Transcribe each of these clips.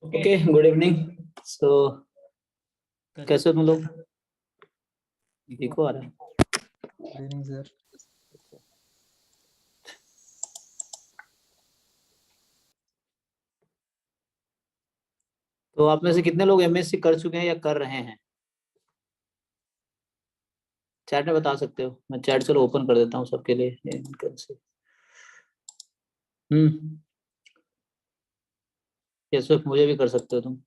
Okay, good evening. सो कैसे हो तुम लोग? ठीक हो? आ रहा है? Good evening sir. तो आप में से कितने लोग एमएससी कर चुके हैं या कर रहे हैं? चैट में बता सकते हो। मैं चैट चलो ओपन कर देता हूँ सबके लिए। हम्म, ये सिर्फ मुझे भी कर सकते हो तुम।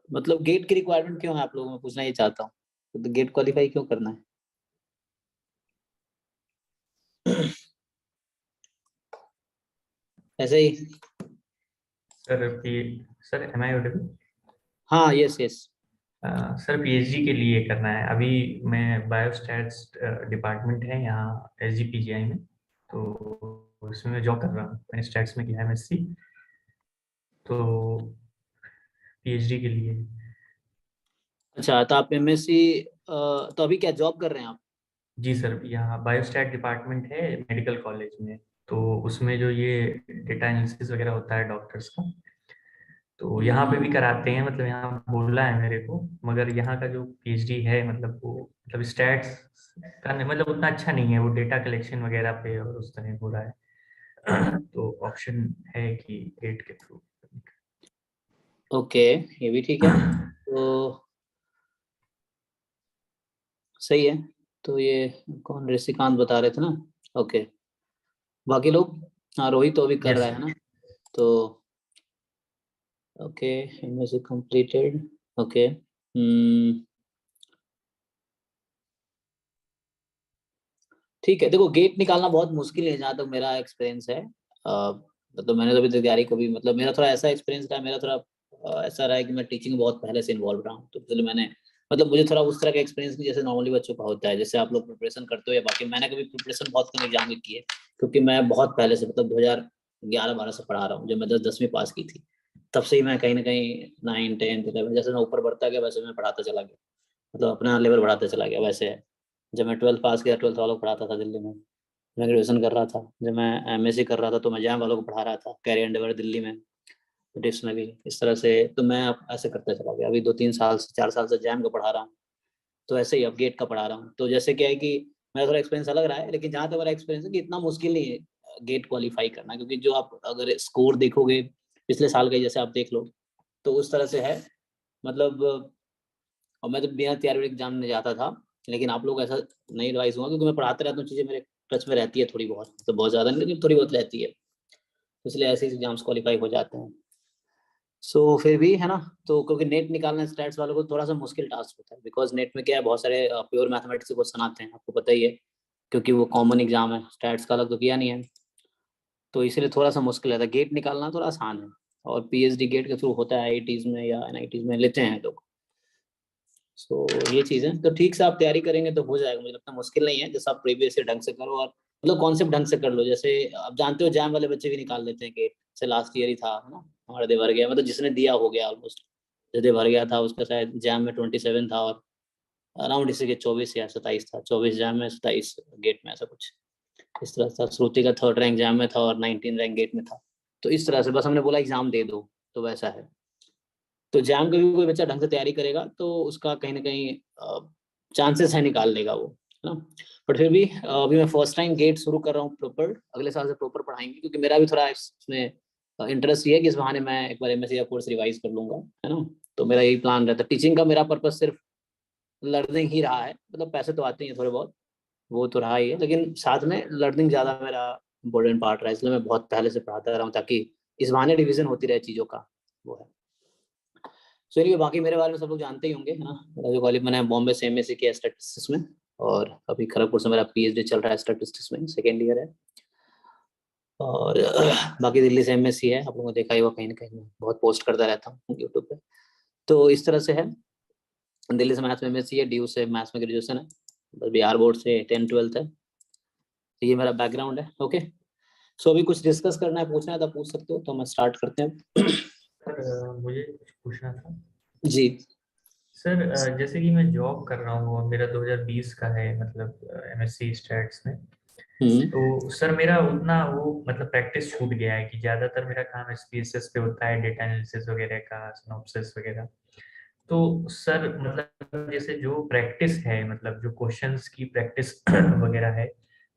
मतलब गेट की रिक्वायरमेंट क्यों है आप लोगों में, पूछना ये चाहता हूँ। तो गेट क्वालिफाई क्यों करना है? ऐसे ही। Sir sir am I audible? हाँ, यस यस। सर पीएचडी के लिए करना है। अभी मैं बायोस्टैट्स डिपार्टमेंट है यहाँ एसजीपीजीआई में, तो उसमें मैं जॉब कर रहा हूँ। मैंने स्टैट्स में किया है एमएससी, तो पीएचडी के लिए। अच्छा, तो आप एमएससी तो अभी क्या जॉब कर रहे हैं आप? जी सर, यहाँ बायोस्टैट डिपार्टमेंट है मेडिकल कॉलेज में, तो उसमें जो ये डेटा एनालिसिस वगैरह होता है डॉक्टर्स का, तो यहाँ पे भी कराते हैं। मतलब यहाँ बोला है मेरे को, मगर यहाँ का जो पीएचडी है मतलब वो मतलब स्टैट्स का नहीं, मतलब उतना अच्छा नहीं है वो, डेटा कलेक्शन वगैरह पे और उस तरह हो रहा है। तो ऑप्शन है कि गेट के थ्रू। ओके, ये भी ठीक है। तो सही है। तो ये कौन, ऋषिकांत बता रहे थे ना? ओके, बाकी लोग? हाँ, रोहित तो अभी कर यस रहा है सर। ना? तो ओके, एमएससी कंप्लीटेड। ओके। ठीक है। देखो, गेट निकालना बहुत मुश्किल है जहाँ तक मेरा एक्सपीरियंस है। मतलब मैंने तो अभी तक तैयारी कभी, मतलब मेरा थोड़ा ऐसा एक्सपीरियंस रहा है, मेरा थोड़ा ऐसा रहा है कि मैं टीचिंग में बहुत पहले से इन्वॉल्व रहा हूँ, तो इसलिए मैंने, मतलब मुझे थोड़ा उस तरह का एक्सपीरियंस नहीं जैसे नॉर्मली बच्चों का होता है, जैसे आप लोग प्रिपरेशन करते हो या बाकी। मैंने कभी प्रिपरेशन बहुत कम एग्जाम की है, क्योंकि मैं बहुत पहले से, मतलब 2011-12 से पढ़ा रहा हूँ। जब मैं 10वीं पास की थी, तब से ही मैं कहीं ना कहीं 9, 10, 11, जैसे मैं ऊपर बढ़ता गया वैसे मैं पढ़ाता चला गया, मतलब अपना लेवल बढ़ाते चला गया। वैसे है, जब मैं 12th पास किया, 12th वालों को पढ़ाता था दिल्ली में। मैं ग्रेजुएशन कर रहा था, जब मैं एमएससी कर रहा था तो मैं जैम वालों को पढ़ा रहा था, कैरी एंडेवर दिल्ली में, ब्रिटिश में भी। इस तरह से तो मैं अब ऐसे करते चला गया। अभी 2-3 साल से, 4 साल से जैम का पढ़ा रहा हूँ, तो ऐसे ही अब गेट का पढ़ा रहा हूँ। तो जैसे क्या है कि मेरा थोड़ा एक्सपीरियंस अलग रहा है, लेकिन जहाँ तक मेरा एक्सपीरियंस है कि इतना मुश्किल नहीं है गेट क्वालिफाई करना, क्योंकि जो आप अगर स्कोर देखोगे पिछले साल का, जैसे आप देख लो, तो उस तरह से है। मतलब और मैं तो बिना तैयारी एग्जाम में जाता था, लेकिन आप लोग ऐसा नहीं एडवाइस हुआ, क्योंकि मैं पढ़ाते रहता हूँ, चीज़ें मेरे टच में रहती है थोड़ी बहुत, तो बहुत ज़्यादा नहीं लेकिन थोड़ी बहुत रहती है, तो इसलिए ऐसे एग्जाम्स क्वालिफाई हो जाते हैं। सो फिर भी है ना, तो क्योंकि नेट निकालना स्टैट्स वालों को थोड़ा सा मुश्किल टास्क होता है, बिकॉज नेट में क्या है, बहुत सारे प्योर मैथमेटिक्स के क्वेश्चन आते हैं, आपको पता ही है, क्योंकि वो कॉमन एग्जाम है, स्टैट्स का अलग तो किया नहीं है, तो इसलिए थोड़ा सा मुश्किल है। गेट निकालना थोड़ा आसान है, और पीएचडी गेट के थ्रू होता है, आईआईटीज में या एनआईटीज में लेते हैं लोग। सो ये चीज़ है, तो ठीक से आप तैयारी करेंगे तो हो जाएगा, मुझे लगता है मुश्किल नहीं है, जैसे आप प्रीवियस से ढंग से करो, और मतलब कॉन्सेप्ट ढंग से कर लो। जैसे आप जानते हो जैम वाले बच्चे भी निकाल लेते हैं गेट से, लास्ट ईयर ही था है ना हमारा, दे भर गया, मतलब जिसने दिया हो गया ऑलमोस्ट, दे भर गया था उसका, शायद जैम में 27 था, और अराउंड इसी के 24 या 27 था, 24 जैम में 27 गेट में, ऐसा कुछ इस तरह था। श्रुति का 3rd रैंक जैम में था और 19 रैंक गेट में था, तो इस तरह से बस हमने बोला एग्जाम दे दो, तो वैसा है। तो जैम का भी कोई बच्चा ढंग से तैयारी करेगा तो उसका कहीं ना कहीं चांसेस है निकाल लेगा वो, है ना। बट फिर भी अभी मैं फर्स्ट टाइम गेट शुरू कर रहा हूँ प्रॉपर, अगले साल से प्रॉपर पढ़ाएंगे, क्योंकि मेरा भी थोड़ा इसमें इंटरेस्ट ये है कि इस बहाने मैं एक बार एमएससी का कोर्स रिवाइज कर लूंगा, है ना। तो मेरा यही प्लान रहता है। टीचिंग का मेरा पर्पस सिर्फ लर्निंग ही रहा है, मतलब पैसे तो आते ही हैं थोड़े बहुत, वो तो रहा ही है, लेकिन साथ में लर्निंग ज़्यादा मेरा इंपॉर्टेंट पार्ट रहा है, इसलिए मैं बहुत पहले से पढ़ाता रहा हूँ, ताकि इस बहाने रिविजन होती रहे चीज़ों का, वो है। सो एनीवे, बाकी मेरे बारे में सब लोग जानते ही होंगे, है ना। मेरा जो कॉलेज, मैंने बॉम्बे से एमएससी किया स्टैटिस्टिक्स में, और अभी खड़गपुर से मेरा पीएचडी चल रहा है स्टैटिस्टिक्स में, सेकेंड ईयर है। और बाकी दिल्ली से एमएससी है, आप लोगों ने देखा ही होगा कहीं ना कहीं, मैं बहुत पोस्ट करता रहता हूँ यूट्यूब पे। तो इस तरह से है। दिल्ली से मैथ्स में एमएससी है, डीयू से मैथ्स में ग्रेजुएशन है, बस बिहार बोर्ड से 10th 12th है। तो ये मेरा बैकग्राउंड है। ओके, सो अभी कुछ डिस्कस करना है, पूछना है तो पूछ सकते हो, तो हम स्टार्ट करते हैं। सर मुझे कुछ पूछना था। जी। सर जैसे कि मैं जॉब कर रहा हूँ और मेरा 2020 का है, मतलब एमएससी स्टैट्स में, तो सर मेरा उतना वो मतलब प्रैक्टिस छूट गया है कि ज्यादातर मेरा काम SPSS पे होता है, डेटा एनालिसिस वगैरह का, सिनॉप्सिस वगैरह। तो सर मतलब जैसे जो प्रैक्टिस है, मतलब जो क्वेश्चंस की प्रैक्टिस वगैरह है,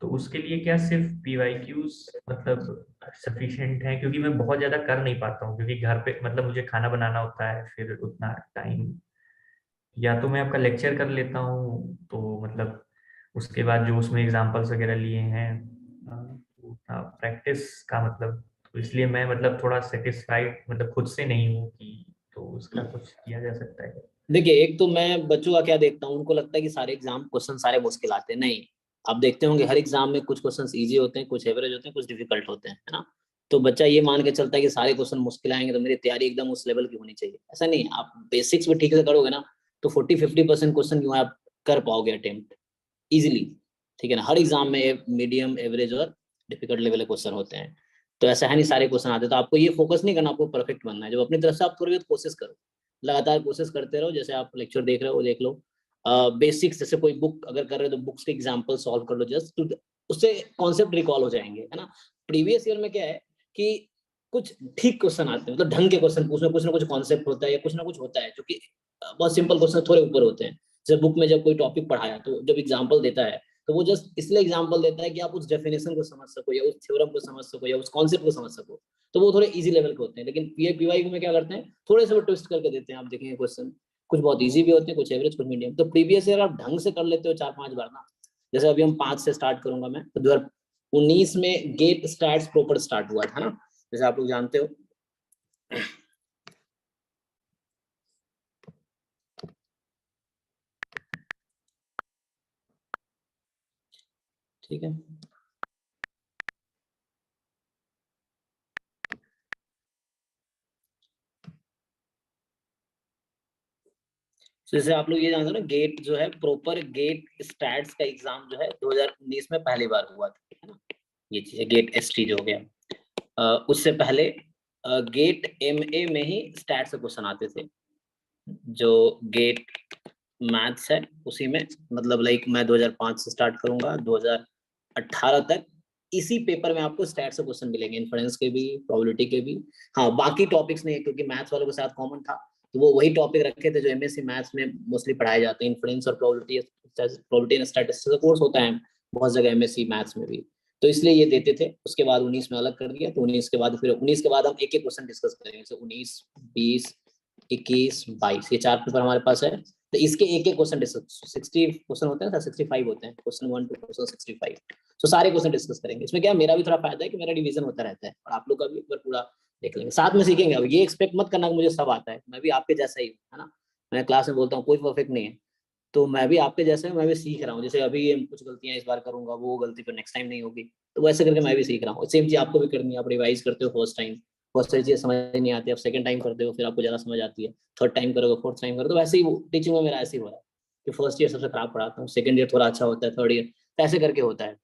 तो उसके लिए क्या सिर्फ PYQs मतलब सफिशिएंट है? क्योंकि मैं बहुत ज्यादा कर नहीं पाता हूँ, क्योंकि घर पे मतलब मुझे खाना बनाना होता है, फिर उतना टाइम, या तो मैं आपका लेक्चर कर लेता हूँ तो मतलब उसके बाद जो उसमें एग्जांपल्स वगैरह लिए हैं, तो उतना प्रैक्टिस का मतलब, तो इसलिए मैं मतलब थोड़ा सेटिस्फाइड मतलब खुद से नहीं हूँ कि, तो उसका कुछ किया जा सकता है? देखिए, एक तो मैं बच्चों का क्या देखता हूँ, उनको लगता है कि सारे एग्जाम क्वेश्चन सारे मुश्किल आते हैं। नहीं, आप देखते होंगे हर एग्जाम में कुछ क्वेश्चंस इजी होते हैं, कुछ एवरेज होते हैं, कुछ डिफिकल्ट होते हैं, है ना। तो बच्चा ये मान के चलता है कि सारे क्वेश्चन मुश्किल आएंगे तो मेरी तैयारी एकदम उस लेवल की होनी चाहिए, ऐसा नहीं है। आप बेसिक्स भी ठीक से करोगे ना तो 40-50% क्वेश्चन जो है आप कर पाओगे अटेम्प्ट इजिली, ठीक है ना। हर एग्जाम में मीडियम, एवरेज और डिफिकल्ट लेवल के क्वेश्चन होते हैं। तो ऐसा है नहीं सारे क्वेश्चन आते, तो आपको ये फोकस नहीं करना, आपको परफेक्ट बनना है। जब अपनी तरफ से आप थोड़ी बहुत कोशिश करो, लगातार कोशिश करते रहो, जैसे आप लेक्चर देख रहे हो देख लो, बेसिक्स जैसे कोई बुक अगर कर रहे हो तो बुक्स के एग्जांपल सॉल्व कर लो, जस्ट उससे कॉन्सेप्ट रिकॉल हो जाएंगे, है ना। प्रीवियस ईयर में क्या है कि कुछ ठीक क्वेश्चन आते हैं, मतलब ढंग के क्वेश्चन, उसमें कुछ ना कुछ कॉन्सेप्ट होता है या कुछ ना कुछ होता है जो कि बहुत सिंपल क्वेश्चन थोड़े ऊपर होते हैं। जब बुक में जब कोई टॉपिक पढ़ाया तो जब एग्जाम्पल देता है तो वो जस्ट इसलिए एग्जाम्पल देता है कि आप उस डेफिनेशन को समझ सको या उस थ्योरम को समझ सको या उस कॉन्सेप्ट को समझ सको। तो वो थोड़े इजी लेवल के होते हैं। लेकिन PYQ में क्या करते हैं, थोड़े से वो ट्विस्ट करके देते हैं, आप देखेंगे क्वेश्चन कुछ बहुत इजी भी होते हैं, कुछ एवरेज, कुछ मीडियम। तो प्रीवियस ईयर आप ढंग से कर लेते हो 4-5 बार ना, जैसे अभी हम 5 से स्टार्ट करूंगा मैं, तो 2019 में गेट स्टैट्स प्रॉपर स्टार्ट हुआ था ना, जैसे आप लोग जानते हो। ठीक है, जैसे आप लोग ये जानते हो ना, गेट जो है प्रॉपर गेट स्टैट्स का एग्जाम जो है 2019 में पहली बार हुआ था, है ना। ये चीज है गेट ST जो हो गया। उससे पहले गेट MA में ही स्टैट्स से क्वेश्चन आते थे। जो गेट मैथ्स है उसी में, मतलब लाइक मैं 2005 से स्टार्ट करूंगा 2018 तक, इसी पेपर में आपको स्टैट्स से क्वेश्चन मिलेंगे, इन्फ्रेंस के भी, प्रोबेबिलिटी के भी। हाँ, बाकी टॉपिक्स नहीं, क्योंकि मैथ्स वालों के साथ कॉमन था तो वो वही टॉपिक रखे थे जो MSc मैथ्स में मोस्टली पढ़ाए जाते हैं, इन्फ्रेंस और प्रोबेबिलिटी एंड स्टैटिस्टिक्स का कोर्स होता है बहुत जगह MSc मैथ्स में भी। तो इसलिए ये देते थे। उसके बाद 19 में अलग कर दिया, तो 19 के बाद फिर 19 के बाद हम एक एक क्वेश्चन डिस्कस करेंगे, जैसे 19, 20, 21, 22, ये 4 पेपर हमारे पास है। तो इसके एक एक क्वेश्चन डिस्कस, 60 क्वेश्चन होते हैं, 65 होते हैं, क्वेश्चन 1 to क्वेश्चन 65। तो सारे क्वेश्चन डिस्कस करेंगे। इसमें क्या मेरा भी थोड़ा फायदा है कि मेरा रिवीजन होता रहता है और आप लोग का भी एक बार पूरा देख लेंगे, साथ में सीखेंगे। अब ये एक्सपेक्ट मत करना कि मुझे सब आता है, मैं भी आपके जैसा ही हूँ, है ना। मैं क्लास में बोलता हूँ कोई परफेक्ट नहीं है, तो मैं भी आपके जैसे हूँ, मैं भी सीख रहा हूँ। जैसे अभी ये कुछ गलतियां इस बार करूंगा, वो गलती फिर नेक्स्ट टाइम नहीं होगी, तो वैसे करके मैं भी सीख रहा हूँ। सेम चीज आपको भी करनी है, आप रिवाइज करते हो फर्स्ट टाइम, बहुत सारी चीजें समझ नहीं आती, आप सेकंड टाइम करते हो फिर आपको ज्यादा समझ आती है, थर्ड टाइम करोगे, फोर्थ टाइम करोगे। तो वैसे ही टीचिंग में मेरा ऐसे ही हो रहा है कि फर्स्ट ईयर सबसे खराब पढ़ाता हूँ, सेकंड ईयर थोड़ा अच्छा होता है, थर्ड ईयर तो ऐसे करके होता है।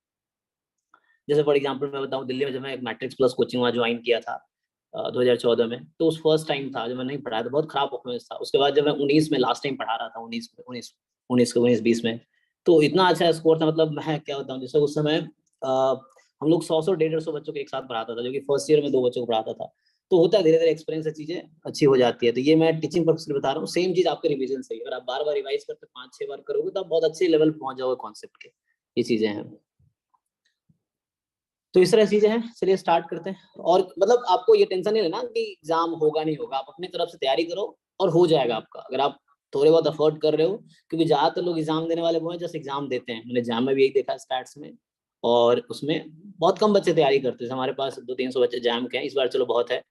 जैसे फॉर एग्जाम्पल मैं बताऊँ, दिल्ली में जब मैं मैट्रिक्स प्लस कोचिंग वहाँ ज्वाइन किया था 2014 में, तो उस फर्स्ट टाइम था जब मैं नहीं पढ़ाया था, बहुत खराब परफॉर्मेंस था। उसके बाद जब मैं 19 में लास्ट टाइम पढ़ा रहा था, 19 20 में, तो इतना अच्छा स्कोर था। मतलब मैं क्या बताऊँ, जैसे उस समय हम लोग 100-150 बच्चों को एक साथ पढ़ाता था, जो कि फर्स्ट ईयर में 2 बच्चों को पढ़ाता था। तो होता है धीरे धीरे एक्सपीरियंस से चीजें अच्छी हो जाती है। तो ये मैं टीचिंग पर्पस से बता रहा हूँ, सेम चीज आपके रिवीजन से ही, अगर आप बार बार रिवाइज करते 5-6 बार करोगे तो आप बहुत अच्छे लेवल पहुंच जाओगे कॉन्सेप्ट के। ये चीजें हैं, तो इस तरह चीजें हैं। चलिए स्टार्ट करते हैं। और मतलब आपको ये टेंशन नहीं लेना कि एग्जाम होगा नहीं होगा, आप अपनी तरफ से तैयारी करो और हो जाएगा आपका, अगर आप थोड़े बहुत अफोर्ड कर रहे हो। क्योंकि ज्यादातर लोग एग्जाम देने वाले वो हैं जस्ट एग्जाम देते हैं, मैंने एग्जाम में भी यही देखा स्टार्ट्स में, और उसमें बहुत कम बच्चे तैयारी करते हैं। हमारे पास 200-300 बच्चे जैम के हैं इस बार, चलो बहुत है,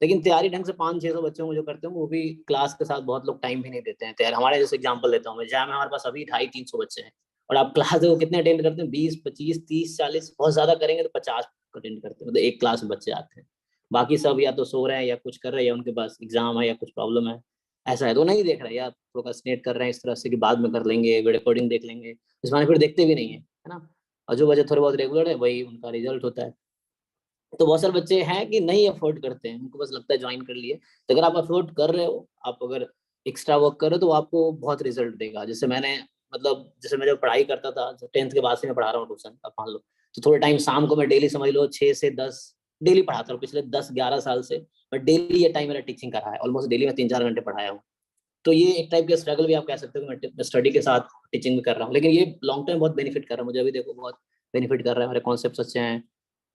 लेकिन तैयारी ढंग से 500-600 बच्चों को जो करते हैं वो भी क्लास के साथ बहुत लोग टाइम भी नहीं देते हैं तैयार। हमारे जैसे एग्जाम्पल लेता हूँ मैं, जैम में हमारे पास अभी 250-300 बच्चे हैं, और आप क्लास देखो कितने अटेंड करते हैं, 20-25-30-40, बहुत ज्यादा करेंगे तो 50 अटेंड करते हैं, मतलब एक क्लास में बच्चे आते हैं। बाकी सब या तो सो रहे हैं या कुछ कर रहे हैं या उनके पास एग्जाम है या कुछ प्रॉब्लम है, ऐसा है। तो नहीं देख रहे या प्रोक्रेस्टिनेट कर रहे हैं इस तरह से कि बाद में कर लेंगे, रिकॉर्डिंग देख लेंगे, इस माने फिर देखते भी नहीं है ना। और जो बच्चे थोड़े बहुत रेगुलर है वही उनका रिजल्ट होता है। तो बहुत सारे बच्चे हैं कि नहीं अफोर्ड करते हैं, उनको बस लगता है ज्वाइन कर लिए। तो अगर आप अफोर्ड कर रहे हो, आप अगर एक्स्ट्रा वर्क कर रहे हो तो आपको बहुत रिजल्ट देगा। जैसे मैंने, मतलब जैसे मैं जब पढ़ाई करता था 10th के बाद से मैं पढ़ा रहा हूँ ट्यूशन, अब मान लो, तो थोड़े टाइम शाम को मैं डेली समझ लो 6 से 10 डेली पढ़ाता हूँ, पिछले 10-11 साल से मैं डेली ये टाइम मेरा टीचिंग का रहा है, ऑलमोस्ट डेली मैं 3-4 घंटे पढ़ाया हूँ। तो ये एक टाइप का स्ट्रगल भी आप कह सकते हो कि मैं स्टडी के साथ टीचिंग भी कर रहा हूँ, लेकिन ये लॉन्ग टर्म बहुत बेनिफिट कर रहा है मुझे, अभी देखो बहुत बेनिफिट कर रहा है, मेरे कॉन्सेप्ट अच्छे हैं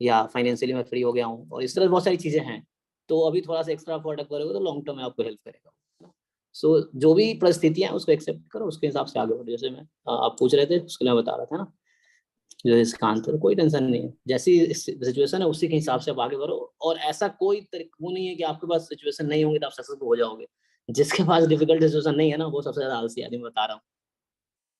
या फाइनेंशियली मैं फ्री हो गया हूँ, और इस तरह बहुत सारी चीजें हैं। तो अभी थोड़ा सा एक्स्ट्रा एफर्ट करोगे तो लॉन्ग टर्म में आपको हेल्प करेगा। सो जो भी परिस्थितियां हैं उसको एक्सेप्ट करो, उसके हिसाब से आगे बढ़ो। जैसे मैं आप पूछ रहे थे उसके लिए मैं बता रहा था ना, जो इसका आंसर, कोई टेंशन नहीं है, जैसी सिचुएशन है उसी के हिसाब से आप आगे बढ़ो। और ऐसा कोई वो नहीं है कि आपके पास सिचुएशन नहीं होंगी तो आप सक्सेसफुल हो जाओगे। जिसके पास डिफिकल्ट सिचुएशन नहीं है ना, वो सबसे ज्यादा आलसी आदमी, बता रहा हूँ।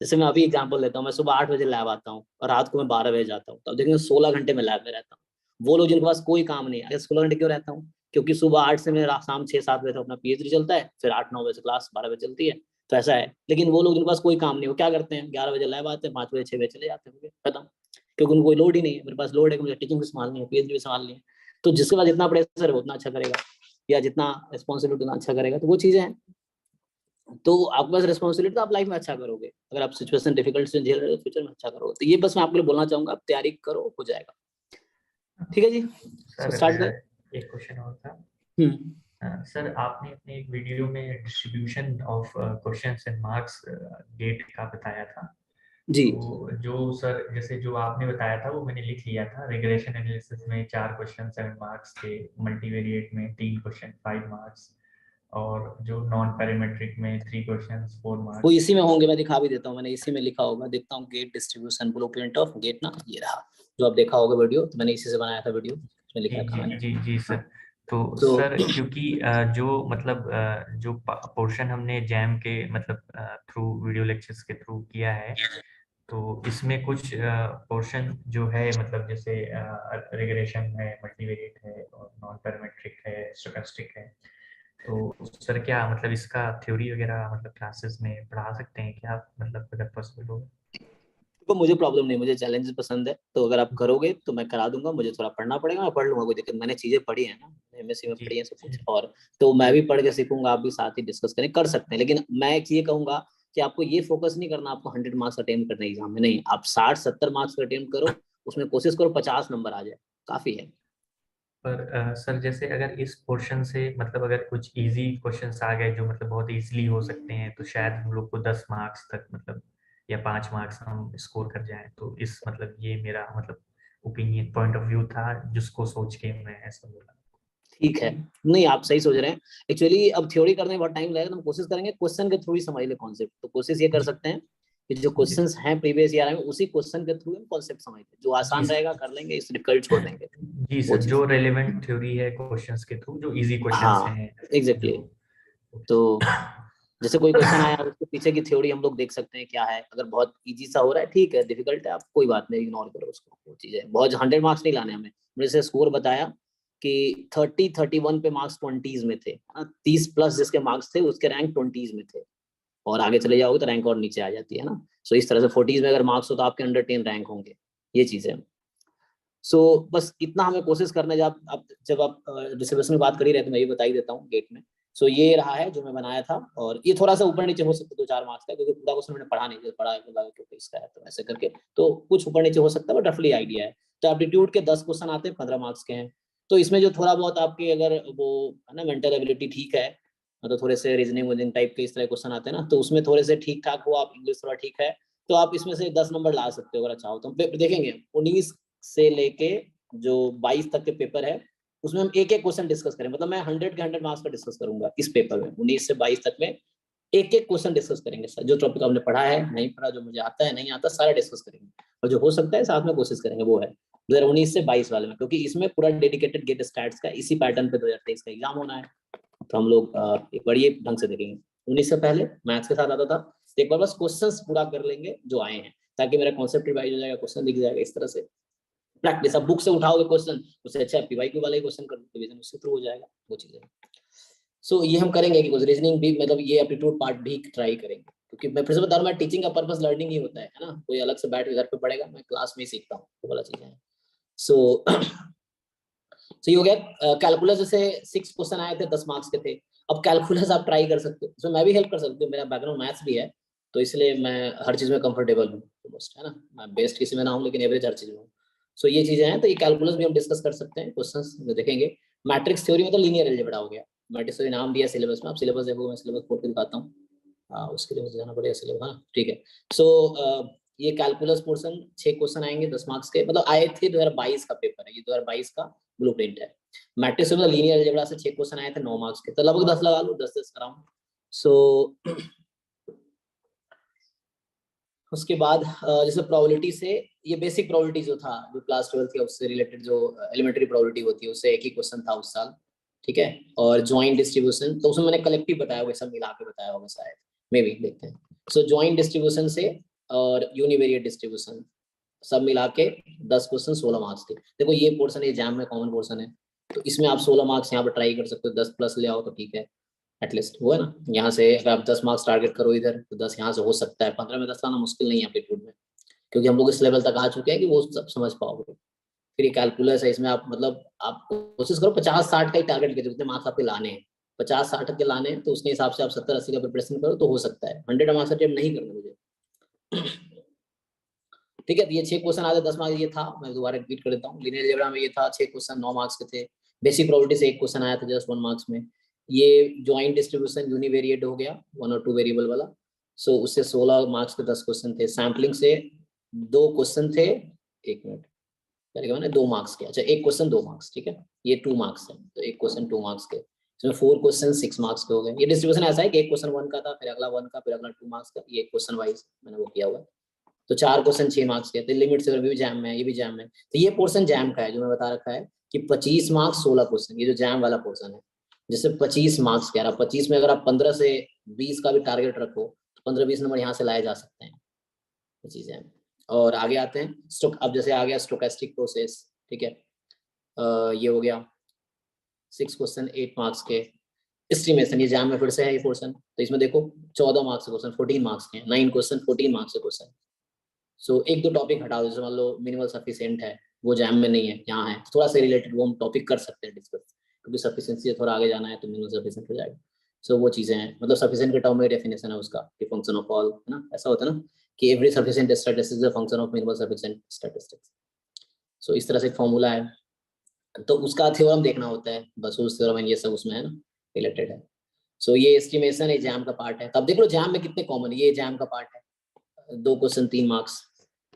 जैसे मैं अभी एग्जांपल देता हूँ, मैं सुबह 8 बजे लैब आता हूँ और रात को मैं 12 बजे जाता हूँ, तब देखेंगे 16 घंटे में लैब में रहता हूँ। वो लोग जिनके पास कोई काम नहीं है, अगर 16 घंटे क्यों रहता हूँ, क्योंकि सुबह 8 से मेरा शाम 6-7 बजे तक अपना पीएचडी चलता है, फिर 8-9 बजे से क्लास 12 बजे चलती है, तो ऐसा है। लेकिन वो लोग जिनके पास कोई काम नहीं, वो क्या करते हैं, 11 बजे लैब आते हैं, 5 बजे 6 बजे चले जाते हैं, खत्म। क्योंकि उनको कोई लोड ही नहीं है। मेरे पास लोड है कि मुझे टीचिंग भी संभालनी है, पीएचडी भी संभालनी है। तो जिसके पास जितना प्रेशर है उतना अच्छा करेगा, या जितना रिस्पॉन्सिबिलिटी उतना अच्छा करेगा, तो वो चीजें हैं। तो आपके पास रिस्पॉन्सिबिलिटी, तो आप लाइफ में अच्छा करोगे। अगर आप सिचुएशन डिफिकल्ट से झेल रहे हो, फ्यूचर में अच्छा करोगे। तो ये बस मैं आपको बोलना चाहूंगा, आप तैयारी करो, हो जाएगा। ठीक है जी, सर स्टार्ट करें। एक क्वेश्चन और था। हम्म, सर आपने अपने एक वीडियो में distribution of questions and marks gate का बताया था। जी तो जो सर जैसे जो आपने बताया था वो मैंने लिख लिया था। रिग्रेशन एनालिसिस में 4 क्वेश्चन 7 मार्क्स थे, मल्टीवेरिएट में 3 क्वेश्चन 5 मार्क्स, और जो नॉन पैरामेट्रिक में 3 क्वेश्चंस 4 वो मार्क्स। इसी में होंगे, मैं दिखा भी देता हूँ, मैंने इसी में लिखा होगा, देखता हूँ, GATE distribution blueprint of GATE ना, ये रहा जो आप देखा होगा वीडियो, तो मैंने इसी से बनाया था वीडियो, इसमें लिख जी रखा जी मैंने। जी जी सर। तो तो सर क्योंकि जो मतलब जो पोर्शन हमने जैम के मतलब थ्रू वीडियो लेक्चर्स के थ्रू किया है, तो इसमें कुछ पोर्शन जो है मतलब जैसे रिग्रेशन है, मल्टीवेरिएट है, और नॉन पैरामेट्रिक है, स्टोकेस्टिक है। तो सर क्या मतलब इसका थ्योरी वगैरह मतलब क्लासेस में पढ़ा सकते हैं क्या, मतलब अगर पॉसिबल हो? तो मुझे प्रॉब्लम नहीं, मुझे चैलेंज पसंद है, तो अगर आप करोगे तो मैं करा दूंगा। मुझे थोड़ा पढ़ना पड़ेगा, मैं पढ़ लूंगा, कोई दिक्कत। मैंने चीजें पढ़ी है ना, एमएससी में जी पढ़ी है सब कुछ, और तो मैं भी पढ़ के सीखूंगा, आप भी साथ ही डिस्कस करें, कर सकते हैं। लेकिन मैं एक ये कहूंगा कि आपको ये फोकस नहीं करना आपको 100 मार्क्स अटेम्प्ट करने एग्जाम में, नहीं, आप 60-70 मार्क्स का अटेम्प्ट करो, उसमें कोशिश करो 50 नंबर आ जाए, काफी है। पर सर जैसे अगर इस पोर्शन से मतलब अगर कुछ इजी क्वेश्चंस आ गए जो मतलब बहुत इजीली हो सकते हैं, तो शायद हम लोग को 10 मार्क्स तक मतलब या 5 मार्क्स हम स्कोर कर जाएं, तो इस मतलब ये मेरा मतलब ओपिनियन पॉइंट ऑफ व्यू था जिसको सोच के मैं ऐसा बोला। ठीक है, नहीं आप सही सोच रहे हैं। एक्चुअली अब थ्योरी करने में बहुत टाइम लगेगा, तो हम कोशिश करेंगे क्वेश्चन के थ्रू ही समझ ले कॉन्सेप्ट। तो कोशिश ये कर जी सकते हैं कि जो जी क्वेश्चंस हैं प्रीवियस ईयर में, उसी क्वेश्चन के थ्रू हम कॉन्सेप्ट समझ ले, जो जी आसान रहेगा कर लेंगे, इस डिफिकल्ट छोड़ देंगे, जी वो सर, चीज। जो रेलेवेंट थ्योरी है क्वेश्चंस के थ्रू, जो इजी क्वेश्चंस हाँ हैं एग्जैक्टली जो। तो जैसे कोई क्वेश्चन आया, उसके पीछे की थ्योरी हम लोग देख सकते हैं क्या है। अगर बहुत इजी सा हो रहा है ठीक है, डिफिकल्ट है आप कोई बात नहीं, इग्नोर करो उसको, वो चीजें बहुत 100 मार्क्स नहीं लाने हमें। जैसे स्कोर बताया कि 30-31 पे मार्क्स 20s में थे, 30 प्लस जिसके मार्क्स थे उसके रैंक 20s में थे, और आगे चले जाओगे तो रैंक और नीचे आ जाती है ना। सो इस तरह से 40s में अगर मार्क्स हो तो आपके अंडर 10 रैंक होंगे, ये चीजें। सो बस इतना हमें कोशिश करना है। जब आप डिस्ट्रीब्यूशन की बात कर ही रहे थे, मैं ये बता ही देता हूँ गेट में। सो ये रहा है जो मैं बनाया था, और ये थोड़ा सा ऊपर नीचे हो सकता है 2-4 मार्क्स का, क्योंकि पूरा क्वेश्चन मैंने पढ़ा नहीं, जो पढ़ा है तो लगा क्योंकि इसका है तो ऐसे करके, तो कुछ ऊपर नीचे हो सकता है, बट रफली आइडिया है। तो एप्टीट्यूड के 10 क्वेश्चन आते हैं, 15 मार्क्स के हैं। तो इसमें जो थोड़ा बहुत आपके अगर वो है ना मेंटल एबिलिटी ठीक है, मतलब थोड़े से रीजनिंग वजनिंग टाइप के इस तरह क्वेश्चन आते हैं ना, तो उसमें थोड़े से ठीक ठाक हो आप, इंग्लिश थोड़ा ठीक है, तो आप इसमें से 10 नंबर ला सकते हो अगर चाहो तो। हम देखेंगे 19 से लेके जो 22 तक के पेपर है, उसमें हम एक एक क्वेश्चन डिस्कस करें। मतलब मैं 100 के 100 मार्क्स का डिस्कस करूंगा इस पेपर में, 19 से 22 तक में एक एक क्वेश्चन डिस्कस करेंगे सर। जो टॉपिक आपने पढ़ा है, नहीं पढ़ा, जो मुझे आता है नहीं आता, सारा डिस्कस करेंगे, और जो हो सकता है साथ में कोशिश करेंगे, वो है 2019 से 22 वाले में, क्योंकि इसमें पूरा डेडिकेटेड गेट स्टैट्स का इसी पैटर्न पे 2023 का एग्जाम होना है। तो हम लोग एक बढ़िया ढंग से देखेंगे। 19 से पहले मैथ्स के साथ आता था, तो एक बार बस क्वेश्चंस पूरा कर लेंगे जो आए हैं, ताकि मेरा कॉन्सेप्ट रिवाइज हो जाएगा, क्वेश्चन दिख जाएगा इस तरह से। प्रैक्टिस, अब बुक से उठाओगे क्वेश्चन, उससे अच्छा पीवाईक्यू वाला ही क्वेश्चन कर दो, डिवीजन उससे थ्रू हो जाएगा, वो चीजें। सो ये हम करेंगे कि कुछ रीजनिंग भी, मतलब ये एप्टीट्यूड पार्ट भी ट्राई करेंगे, क्योंकि मैं फिर से बता रहा हूं, मैं टीचिंग का पर्पस लर्निंग ही होता है ना, कोई अलग से बैठ के घर पे पढ़ेगा, मैं क्लास में ही सीखता हूँ, वो वाला चीजें हैं। सो सही हो गया। कैलकुलस जैसे 6 क्वेश्चन आए थे, 10 मार्क्स के थे। अब कैलकुलस आप ट्राई कर सकते हो, इसमें मैं भी हेल्प कर सकती हूँ, मेरा बैकग्राउंड मैथ्स भी है, तो इसलिए मैं हर चीज में कंफर्टेबल हूँ, है ना। मैं बेस्ट किसी में ना हूँ, लेकिन एवरेज हर चीज में हूँ। सो ये चीजें हैं, तो ये कैलकुलस भी हम डिस्कस कर सकते हैं, क्वेश्चंस देखेंगे। मैट्रिक्स थ्योरी मतलब लीनियर अलजेब्रा हो गया, मैट्रिक्स थ्योरी नाम दिया सिलेबस में, आप सिलेबस देखो, मैं सिलेबस खोल के दिखाता हूँ। उसके लिए मुझे जाना पड़ेगा सिलेबस, हाँ ठीक है। सो ये कैलकुलस पोर्शन 6 क्वेश्चन आएंगे 10 मार्क्स के, मतलब आए थे 2022 का पेपर है ये, 2022 का ब्लूप्रिंट है। मैट्रिक्स में लीनियर अलजेब्रा से 6 क्वेश्चन आए थे 9 मार्क्स के, तो लगभग 10 लगा लो, 10 अराउंड। सो उसके बाद जैसे प्रोबेबिलिटी से, ये बेसिक प्रोबेबिलिटी जो था, जो क्लास 12 के उससे रिलेटेड जो एलिमेंट्री प्रोबेबिलिटी होती है, उससे एक ही क्वेश्चन था उस साल, ठीक है। और ज्वाइंट डिस्ट्रीब्यूशन, तो उसमें मैंने कलेक्टिव बताया होगा, सब मिला के बताया होगा शायद, मे भी देखते हैं। सो ज्वाइंट डिस्ट्रीब्यूशन से और यूनिवेरिएट डिस्ट्रीब्यूशन सब मिला के 10 क्वेश्चन 16 मार्क्स के। देखो ये पोर्शन एग्जाम में कॉमन पोर्शन है, तो इसमें आप 16 मार्क्स यहाँ पर ट्राई कर सकते हो, 10 प्लस ले आओ तो ठीक है, एटलीस्ट वो है ना। यहाँ से अगर आप 10 मार्क्स टारगेट करो इधर, तो 10 यहाँ से हो सकता है, 15 में 10 लाना मुश्किल नहीं है एप्टीट्यूड में, क्योंकि हम लोग इस लेवल तक आ चुके हैं कि वो सब समझ पाओगे। फिर ये कैलकुलस है, इसमें आप मतलब आप कोशिश करो 50-60 का ही टारगेट के, जितने मार्क्स आपके लाने हैं 50-60 के लाने हैं, तो उसके हिसाब से आप 70-80 का प्रिपरेशन करो तो हो सकता है। 100 मार्क्स अटेम्प्ट नहीं करना मुझे, ठीक है। तो ये 6 क्वेश्चन आते 10 मार्क्स, ये था, मैं दोबारा रिपीट कर देता हूँ। लीनियर अलजेब्रा में ये था 6 क्वेश्चन 9 मार्क्स के थे। बेसिक प्रोबेबिलिटी से एक क्वेश्चन आया था जस्ट 1 मार्क्स में। ये ज्वाइंट डिस्ट्रीब्यूशन यूनिवेरिएट हो गया, 1 और 2 वेरिएबल वाला, सो उससे 16 मार्क्स के 10 क्वेश्चन थे। सैम्पलिंग से 2 क्वेश्चन थे, 1 मिनट करेगा मैंने, 2 मार्क्स के, अच्छा एक क्वेश्चन 2 मार्क्स, ठीक है, ये 2 मार्क्स है, तो एक क्वेश्चन 2 मार्क्स के, इसमें 4 क्वेश्चन 6 मार्क्स के हो गए। ये डिस्ट्रीब्यूशन ऐसा है कि एक क्वेश्चन 1 का था, फिर अगला 1 का, फिर अगला 2 मार्क्स का, ये क्वेश्चन वाइज मैंने वो किया हुआ है। तो 4 क्वेश्चन 6 मार्क्स के, तो लिमिट से भी जैम में है, ये भी जैम में। तो ये पोर्शन जैम का है जो मैं बता रखा है कि 25 मार्क्स 16 क्वेश्चन, ये जो जैम वाला पोर्शन है, जैसे 25 मार्क्स कह रहा, 25 में अगर आप 15 से 20 का भी टारगेट रखो, तो 15-20 नंबर यहाँ से लाए जा सकते हैं, ये चीजें हैं। और आगे आते हैं, अब जैसे आ गया स्टोकेस्टिक प्रोसेस, ठीक है। ये हो गया 6 क्वेश्चन 8 मार्क्स के। एस्टिमेशन, ये जैम में फिर से है ये पोर्शन, तो इसमें देखो 14 मार्क्स के क्वेश्चन 14 मार्क्स के, 9 क्वेश्चन 14 मार्क्स के क्वेश्चन। सो एक दो टॉपिक हटा दो, जैसे मान लो मिनिमल सफिशिएंट है, वो जैम में नहीं है, यहाँ है, थोड़ा सा रिलेटेड वो हम टॉपिक कर सकते हैं डिस्कस, क्योंकि सफिशिएंसी से थोड़ा आगे जाना है तो मिनिमल सफिशिएंट हो जाएगा। सो वो चीजें हैं, मतलब सफिशिएंट के टर्म में डेफिनेशन है उसका कि फंक्शन ऑफ ऑल, है ना, ऐसा होता है ना कि every sufficient statistics is a function of minimal sufficient statistics. So इस तरह से एक फॉर्मूला है, तो उसका थ्योरम देखना होता है, बस उस थ्योरम ये सब उसमें है ना रिलेटेड है। सो ये एस्टिमेशन एग्जाम का पार्ट है। तब देख लो जैम में कितने कॉमन, ये एग्जाम का पार्ट है, 2 क्वेश्चन 3 मार्क्स,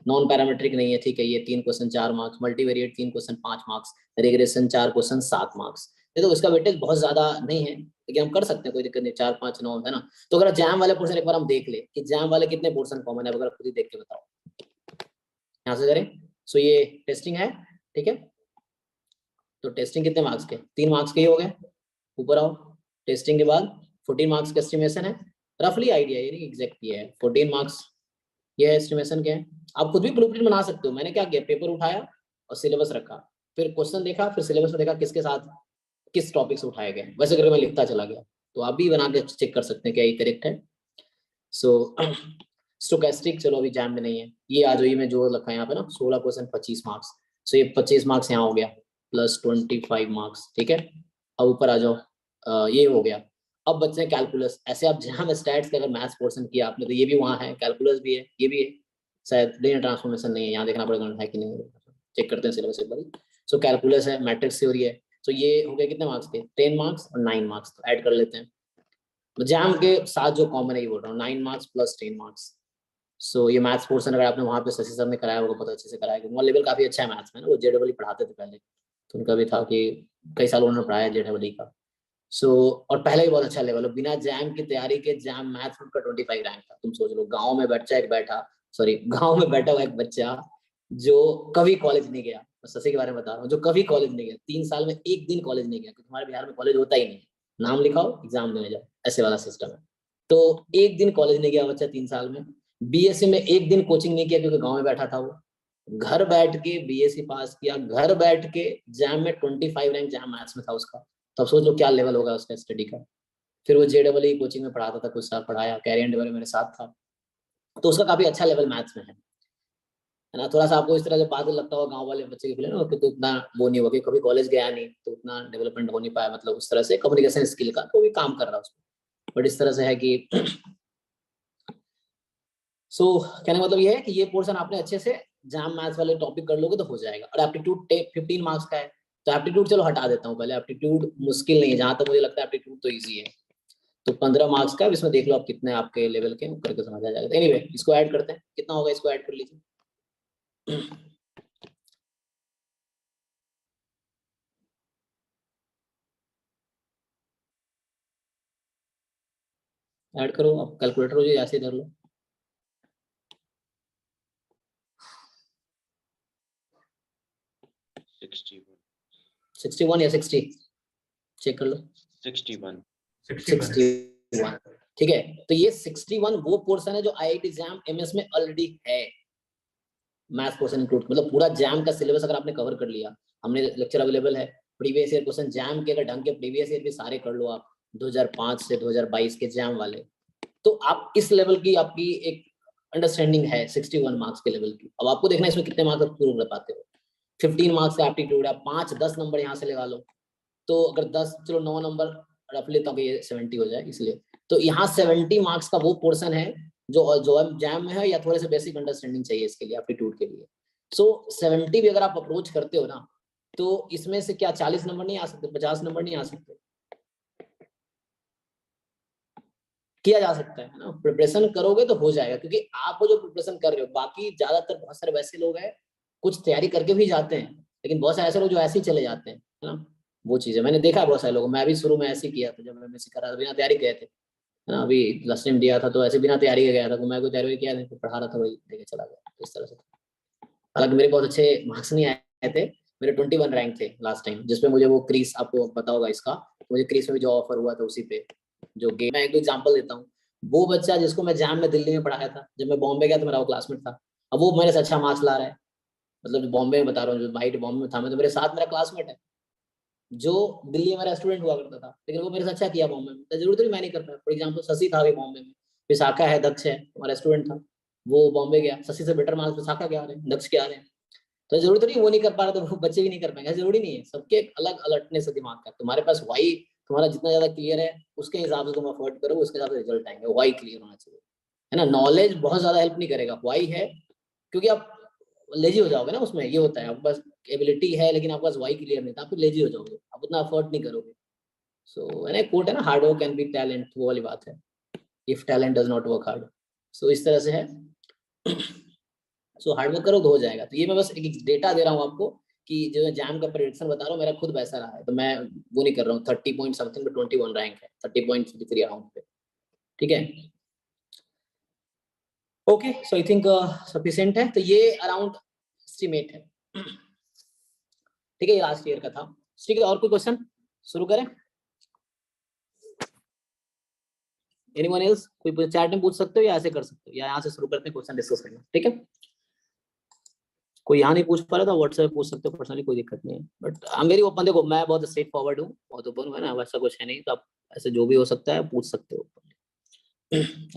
नॉन पैरामेट्रिक नहीं है, ठीक है, ये 3 question 4 marks, multivariate 3 question 5 marks, regression 4 question 7 marks. तो इसका वेटेज बहुत ज्यादा नहीं है, लेकिन हम कर सकते हैं, कोई दिक्कत नहीं, 4 5 9 है ना। तो अगर जैम वाले पोर्शन एक बार हम देख ले कि जैम वाले कितने पोर्शन कॉमन है, अगर खुद ही देख के बताओ, यहाँ से करें। सो ये टेस्टिंग है, ठीक है, तो टेस्टिंग कितने मार्क्स के, 3 मार्क्स के ही हो गए। ऊपर आओ, टेस्टिंग के बाद 14 मार्क्स का एस्टिमेशन है, रफली आइडिया, ये नहीं एग्जैक्ट ये है 14 मार्क्स, ये है एस्टिमेशन क्या है। आप खुद भी ब्लूप्रिंट बना सकते हो, मैंने क्या किया, पेपर उठाया और सिलेबस रखा, फिर क्वेश्चन देखा, फिर सिलेबस में देखा किसके साथ किस टॉपिक से उठाए गए, वैसे करके मैं लिखता चला गया। तो आप भी बना के चेक कर सकते हैं क्या ये करेक्ट है। सो स्टोकेस्टिक चलो अभी जैम में नहीं है, ये आ जाइए, मैं जो रखा है यहाँ पे ना 16 क्वेश्चन 25 मार्क्स। सो ये 25 मार्क्स यहाँ हो गया प्लस 25 मार्क्स, ठीक है। अब ऊपर आ जाओ, ये हो गया। अब बच्चे हैं कैलकुलस, ऐसे आप जहाँ स्टैट्स का अगर मैथ्स पोर्शन किया आपने, तो ये भी वहाँ है, कैलकुलस भी है, ये भी है, शायद लिनियर ट्रांसफॉर्मेशन नहीं है, यहाँ देखना पड़ेगा है कि नहीं, चेक करते हैं सिलेबस एक बार। सो कैलकुलस है, मैट्रिक्स थ्योरी है। सो ये हो गया कितने मार्क्स के, 10 मार्क्स और 9 मार्क्स, तो ऐड कर लेते हैं। तो जैम के साथ जो कॉमन है ये बोल रहा हूँ, 9 मार्क्स प्लस 10 मार्क्स। सो ये मैथ्स पोर्शन अगर आपने वहाँ पे शशि सर ने कराया होगा, बहुत अच्छे से कराया, वहाँ लेवल काफी अच्छा है मैथ्स में ना, वो जेडबल पढ़ाते थे पहले, तो उनका भी था कि कई साल उन्होंने पढ़ाया जेडबल का। सो और पहले भी बहुत अच्छा लेवल, बिना जैम की तैयारी के जैम मैथ्स का 25 रैंक था। तुम सोच लो, गाँव में गाँव में बैठा हुआ एक बच्चा जो कभी कॉलेज नहीं गया, शशि के बारे में बता रहा हूँ, जो कभी कॉलेज नहीं गया, 3 साल में एक दिन कॉलेज नहीं गया, क्योंकि हमारे बिहार में कॉलेज होता ही नहीं है, नाम लिखाओ एग्जाम देने जाओ, ऐसे वाला सिस्टम है। तो एक दिन कॉलेज नहीं गया बच्चा 3 साल में। बीएससी में एक दिन कोचिंग नहीं किया, क्योंकि गाँव में बैठा था वो, घर बैठ के बीएससी पास किया, घर बैठ के जैम में 25 रैंक जैम मैथ्स में था उसका। तो अब सोच लो क्या लेवल होगा उसका स्टडी का। फिर वो जेडबल कोचिंग में पढ़ाता था, कुछ साल पढ़ाया, कैरियर डेवल मेरे साथ था, तो उसका काफी अच्छा लेवल मैथ्स में है ना। थोड़ा सा आपको इस तरह से बात लगता होगा गांव वाले बच्चे के लिए ना, तो उतना वो नहीं होगा, कभी कॉलेज गया नहीं तो उतना डेवलपमेंट हो नहीं पाया, मतलब उस तरह से कम्युनिकेशन स्किल का तो भी काम कर रहा है उसमें, बट इस तरह से है कि सो कहने का मतलब ये है कि ये पोर्शन आपने अच्छे से जैम मैथ्स वाले टॉपिक कर लोगे तो हो जाएगा। और एप्टीट्यूड 15 मार्क्स का है, तो एप्टीट्यूड चलो हटा देता हूँ पहले, एप्टीट्यूड मुश्किल नहीं है, जहां तक मुझे लगता है एप्टीट्यूड तो ईजी है। तो 15 मार्क्स का, इसमें देख लो आप कितने आपके लेवल के, करके समझ आ जाएगा। एनीवे इसको ऐड करते हैं, कितना होगा इसको ऐड कर लीजिए। ऐड करो, अब कैलकुलेटर हो जाए, ऐसे कर लो। 61 या 60 चेक कर लो। 61 ठीक है। तो ये 61 वो पोर्शन है जो IIT जैम एमएस में ऑलरेडी है, मैथ्स पोर्शन इंक्लूड, मतलब पूरा जैम का सिलेबस अगर आपने कवर कर लिया, हमने लेक्चर अवेलेबल है, प्रीवियस ईयर क्वेश्चन जैम के अगर ढंग के प्रीवियस ईयर भी सारे कर लो आप, 2005 से 2022 के जैम वाले, तो आप इस लेवल की आपकी एक अंडरस्टैंडिंग है 61 मार्क्स के लेवल की। अब आपको देखना है इसमें कितने मार्क्स आप प्रूव कर पाते हो। 15 मार्क्स का एप्टीट्यूड है, 5-10 नंबर यहाँ से लगा लो, तो अगर 10 चलो 9 नंबर रफ लेता हूँ कि ये 70 हो जाए इसलिए, तो यहाँ 70 मार्क्स का वो पोर्शन है जो जैम में है, या थोड़े से बेसिक अंडरस्टैंडिंग चाहिए इसके लिए, एप्टीट्यूड के लिए। सो 70 भी अगर आप अप्रोच करते हो ना, तो इसमें से क्या 40 नंबर नहीं आ सकते, 50 नंबर नहीं आ सकते, किया जा सकता है ना। प्रिपरेशन करोगे तो हो जाएगा, क्योंकि आप जो प्रिपरेशन कर रहे हो, बाकी ज्यादातर बहुत सारे वैसे लोग हैं कुछ तैयारी करके भी जाते हैं, लेकिन बहुत सारे ऐसे लोग जो ऐसे ही चले जाते हैं, है ना। वो चीज है, मैंने देखा है बहुत सारे लोग, मैं भी शुरू में ऐसे ही किया था, जब मैं MSc कर रहा था बिना तैयारी गए थे, है ना। अभी लास्ट टाइम दिया था तो ऐसे बिना तैयारी के गया था, तो मैं कोई तैयारी किया नहीं, पढ़ा रहा था, वही देके चला गया इस तरह से। हालांकि मेरे बहुत अच्छे मार्क्स नहीं आए थे, मेरे 21 रैंक थे लास्ट टाइम, जिसपे मुझे वो क्रीस, आपको पता होगा इसका, मुझे क्रीस में भी जो ऑफर हुआ था उसी पे जो गेम। मैं एक एग्जांपल देता हूँ, वो बच्चा जिसको मैं जैम में दिल्ली में पढ़ाया था, जब मैं बॉम्बे गया तो मेरा वो क्लासमेट था, अब वो मेरे से अच्छा मार्क्स ला रहा है, मतलब बॉम्बे में बता रहा हूँ, जो भाई बॉम्बे में था, मैं तो मेरे साथ मेरा क्लासमेट है, जो दिल्ली में मेरा स्टूडेंट हुआ करता था, लेकिन वो मेरे से अच्छा किया बॉम्बे में, तो जरूरत नहीं मैं नहीं कर पाया। फॉर एग्जाम्पल शशि था अभी बॉम्बे में, विशाखा है, दक्ष है, हमारा स्टूडेंट था, वो बॉम्बे गया, शशि से बेटर मार्क्स विशाखा के आ रहे हैं, दक्ष के आ रहे हैं, तो जरूरत नहीं वो नहीं कर पा रहा तो वो बच्चे भी नहीं कर पाएंगे, जरूरी नहीं है। सबके एक अलग अलर्टनेस है दिमाग का, तुम्हारे पास वाई तुम्हारा जितना ज्यादा क्लियर है, उसके हिसाब से तुम अफोर्ड करो, उसके हिसाब से रिजल्ट आएंगे, वाई क्लियर होना चाहिए, है ना। नॉलेज बहुत ज्यादा हेल्प नहीं करेगा, वाई है, क्योंकि आप लेजी हो जाओगे ना, उसमें ये होता है, आपके पास एबिलिटी है लेकिन आपके पास वाई क्लियर नहीं था, आप फिर लेजी हो जाओगे, आप उतना अफोर्ड नहीं करोगे। सो है ना, कोट है ना, hard work can be talent, वो वाली बात है, if talent does not work hard. So इस तरह से है। सो हार्ड वर्क करो तो हो जाएगा। तो ये मैं बस एक डेटा दे रहा हूँ आपको, कि जो जैम का प्रेडिक्शन बता रहा हूँ, मेरा खुद वैसा रहा है, तो मैं वो नहीं कर रहा हूँ 30 पॉइंट समथिंग पे 21 रैंक है, 30.33 अराउंड पे, ठीक है। Okay, so I think sufficient है, तो ये अराउंड एस्टिमेट है, ठीक है, ये लास्ट ईयर का था, ठीक है। और कोई क्वेश्चन, शुरू करें। एनीवन एल्स, कोई चैट में पूछ सकते हो या ऐसे कर सकते हो, या यहाँ से शुरू करते हैं क्वेश्चन डिस्कस करना, ठीक है। कोई यहाँ नहीं पूछ पा रहा था, व्हाट्सएप पे पूछ सकते हो पर्सनली, कोई दिक्कत नहीं है, but I am very open. देखो मैं बहुत स्ट्रेट फॉरवर्ड हूँ, बहुत ओपन हूँ, है ना, वैसा कुछ है नहीं, तो आप ऐसे जो भी हो सकता है पूछ सकते हो।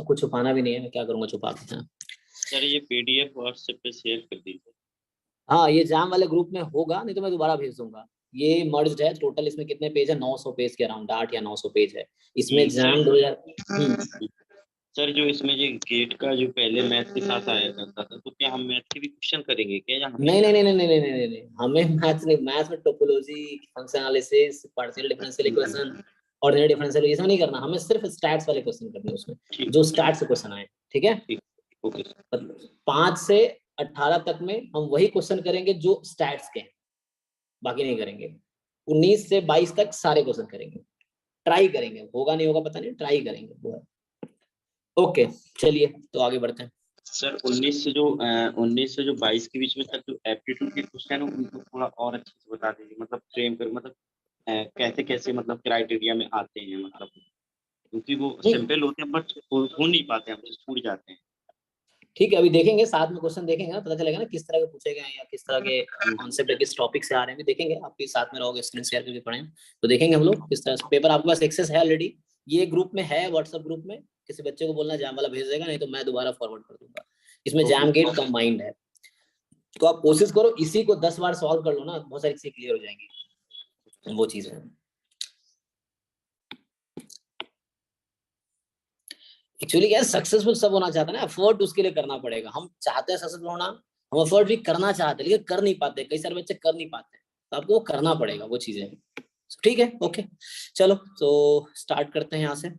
कुछ छुपाना भी नहीं है, मैं क्या करूंगा छुपा के। सर ये PDF व्हाट्सएप पे शेयर कर दीजिए। हाँ, ये जैम वाले ग्रुप में होगा, नहीं तो मैं दोबारा भेज दूंगा। ये मर्ज्ड है, टोटल इसमें कितने पेज है, 900 पेज के अराउंड, 8 या 900 पेज है इसमें जैम 2000। सर जो इसमें ये गेट का जो पहले मैथ के साथ आया करता था, तो क्या हम मैथ के भी क्वेश्चन करेंगे क्या, या नहीं नहीं नहीं नहीं नहीं नहीं नहीं नहीं, हमें मैथ्स नहीं, मैथ्स में topology, function analysis, partial differential equation, ordinary differential, ये सब नहीं करना, हमें सिर्फ स्टैट्स वाले क्वेश्चन करने हैं उसमें, जो स्टैट्स से क्वेश्चन आए, ठीक है। Okay sir. 5 से 18 तक में हम वही क्वेश्चन करेंगे जो स्टैट्स के हैं, बाकी नहीं करेंगे। 19 से 22 तक सारे क्वेश्चन करेंगे, ट्राई करेंगे, होगा नहीं होगा पता नहीं, ट्राई करेंगे वो है। ओके चलिए तो आगे बढ़ते हैं। सर 19 से जो 22 के बीच में तक जो एप्टीट्यूड के क्वेश्चन है उनको थोड़ा और अच्छे से बता दीजिए, मतलब फ्रेम कर, मतलब कैसे कैसे मतलब क्राइटेरिया में आते हैं, मतलब क्योंकि वो सिंपल होते हैं बट हो नहीं पाते, हमसे छूट जाते हैं। ठीक है, अभी देखेंगे साथ में क्वेश्चन देखेंगे ना, पता चलेगा ना किस तरह के पूछे गए हैं, या किस तरह के कॉन्सेप्ट है, किस टॉपिक से आ रहे हैं, भी देखेंगे। आपके साथ में रहोगे, स्क्रीन शेयर करके पढ़ें तो देखेंगे हम लोग किस तरह से। पेपर आपके पास एक्सेस है ऑलरेडी, ये ग्रुप में है, व्हाट्सएप ग्रुप में, किसी बच्चे को बोलना जैम वाला भेज देगा, नहीं तो मैं दोबारा फॉरवर्ड कर दूंगा। इसमें जैम गेट कंबाइंड है, तो आप कोशिश करो इसी को 10 बार सॉल्व कर लो ना, बहुत सारी चीजें क्लियर हो जाएंगी, वो चीज है। एक्चुअली क्या है, सक्सेसफुल सब होना चाहता है ना, एफर्ट उसके लिए करना पड़ेगा। हम चाहते हैं सक्सेसफुल होना, हम अफोर्ड भी करना चाहते हैं लेकिन कर नहीं पाते, कई सारे बच्चे कर नहीं पाते, तो आपको वो करना पड़ेगा वो चीजें। ठीक है, ओके चलो तो स्टार्ट करते हैं यहाँ से।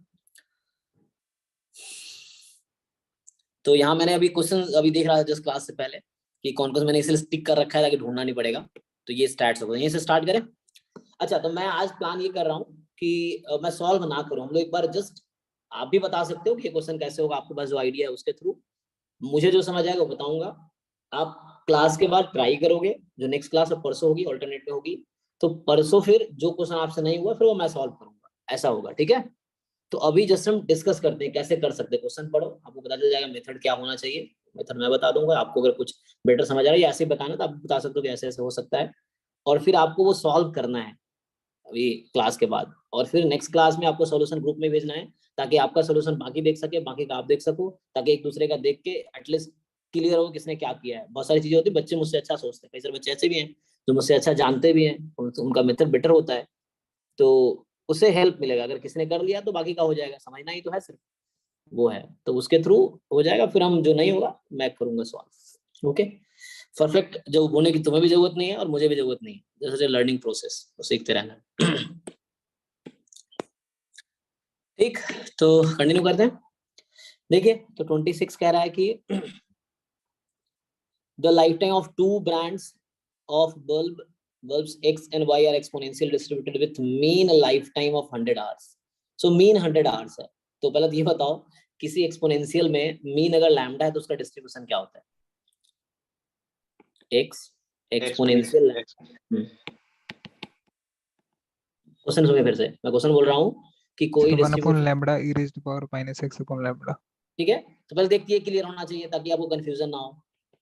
तो यहाँ मैंने अभी क्वेश्चन अभी देख रहा था जस्ट क्लास से पहले कि कौन कौन मैंने इसलिए स्टिक कर रखा है ताकि ढूंढना नहीं पड़ेगा। तो ये स्टार्ट हो गया, यहीं से स्टार्ट करें। अच्छा, तो मैं आज प्लान ये कर रहा हूँ कि मैं सॉल्व ना करूँ, हम लोग एक बार जस्ट, आप भी बता सकते हो कि ये क्वेश्चन कैसे होगा, आपके पास जो आइडिया है उसके थ्रू मुझे जो समझ आएगा वो बताऊंगा। आप क्लास के बाद ट्राई करोगे, जो नेक्स्ट क्लास अब परसों होगी, ऑल्टरनेट में होगी, तो परसों फिर जो क्वेश्चन आपसे नहीं हुआ फिर वो मैं सॉल्व करूंगा, ऐसा होगा, ठीक है। तो अभी जस्ट हम डिस्कस करते हैं कैसे कर सकते हैं। क्वेश्चन पढ़ो, आपको पता चल जाएगा मेथड क्या होना चाहिए, मेथड मैं बता दूंगा आपको। अगर कुछ बेटर समझ आ रहा है या ऐसे ही बताना तो आप बता सकते हो कि ऐसे ऐसे हो सकता है, और फिर आपको वो सॉल्व करना है अभी क्लास के बाद, और फिर नेक्स्ट क्लास में आपको सॉल्यूशन ग्रुप में भेजना है ताकि आपका सॉल्यूशन बाकी देख सके, बाकी का आप देख सको, ताकि एक दूसरे का देख के एटलीस्ट क्लियर हो किसने क्या किया है। बहुत सारी चीजें होती है, बच्चे मुझसे अच्छा सोचते हैं, कई सारे बच्चे ऐसे भी हैं जो मुझसे अच्छा जानते भी हैं, उनका मेथड बेटर होता है, तो उससे हेल्प मिलेगा। अगर किसी ने कर लिया तो बाकी का हो जाएगा, समझना ही तो है सिर्फ, वो है तो उसके थ्रू हो जाएगा। फिर हम जो नहीं होगा मैं करूंगा सॉल्व, ओके। परफेक्ट जो होने की तुम्हें भी जरूरत नहीं है और मुझे भी जरूरत नहीं है, जैसे लर्निंग प्रोसेस सीखते रहना। ठीक, तो कंटिन्यू करते हैं। देखिए तो 26 कह रहा है कि the lifetime of two brands of bulbs X and Y are exponential distributed with mean lifetime of 100 hours. So mean 100 hours है। तो पहले ये बताओ किसी एक्सपोनेंशियल में मीन अगर लैम्डा है तो उसका डिस्ट्रीब्यूशन क्या होता है? X exponential. क्वेश्चन सुनिए फिर से, मैं क्वेश्चन बोल रहा हूँ कि कोई 1 upon distribution, lambda e raised to power minus x upon lambda. ठीक है। तो पहले देखिए ये क्लियर होना चाहिए ताकि आपको कंफ्यूजन ना हो,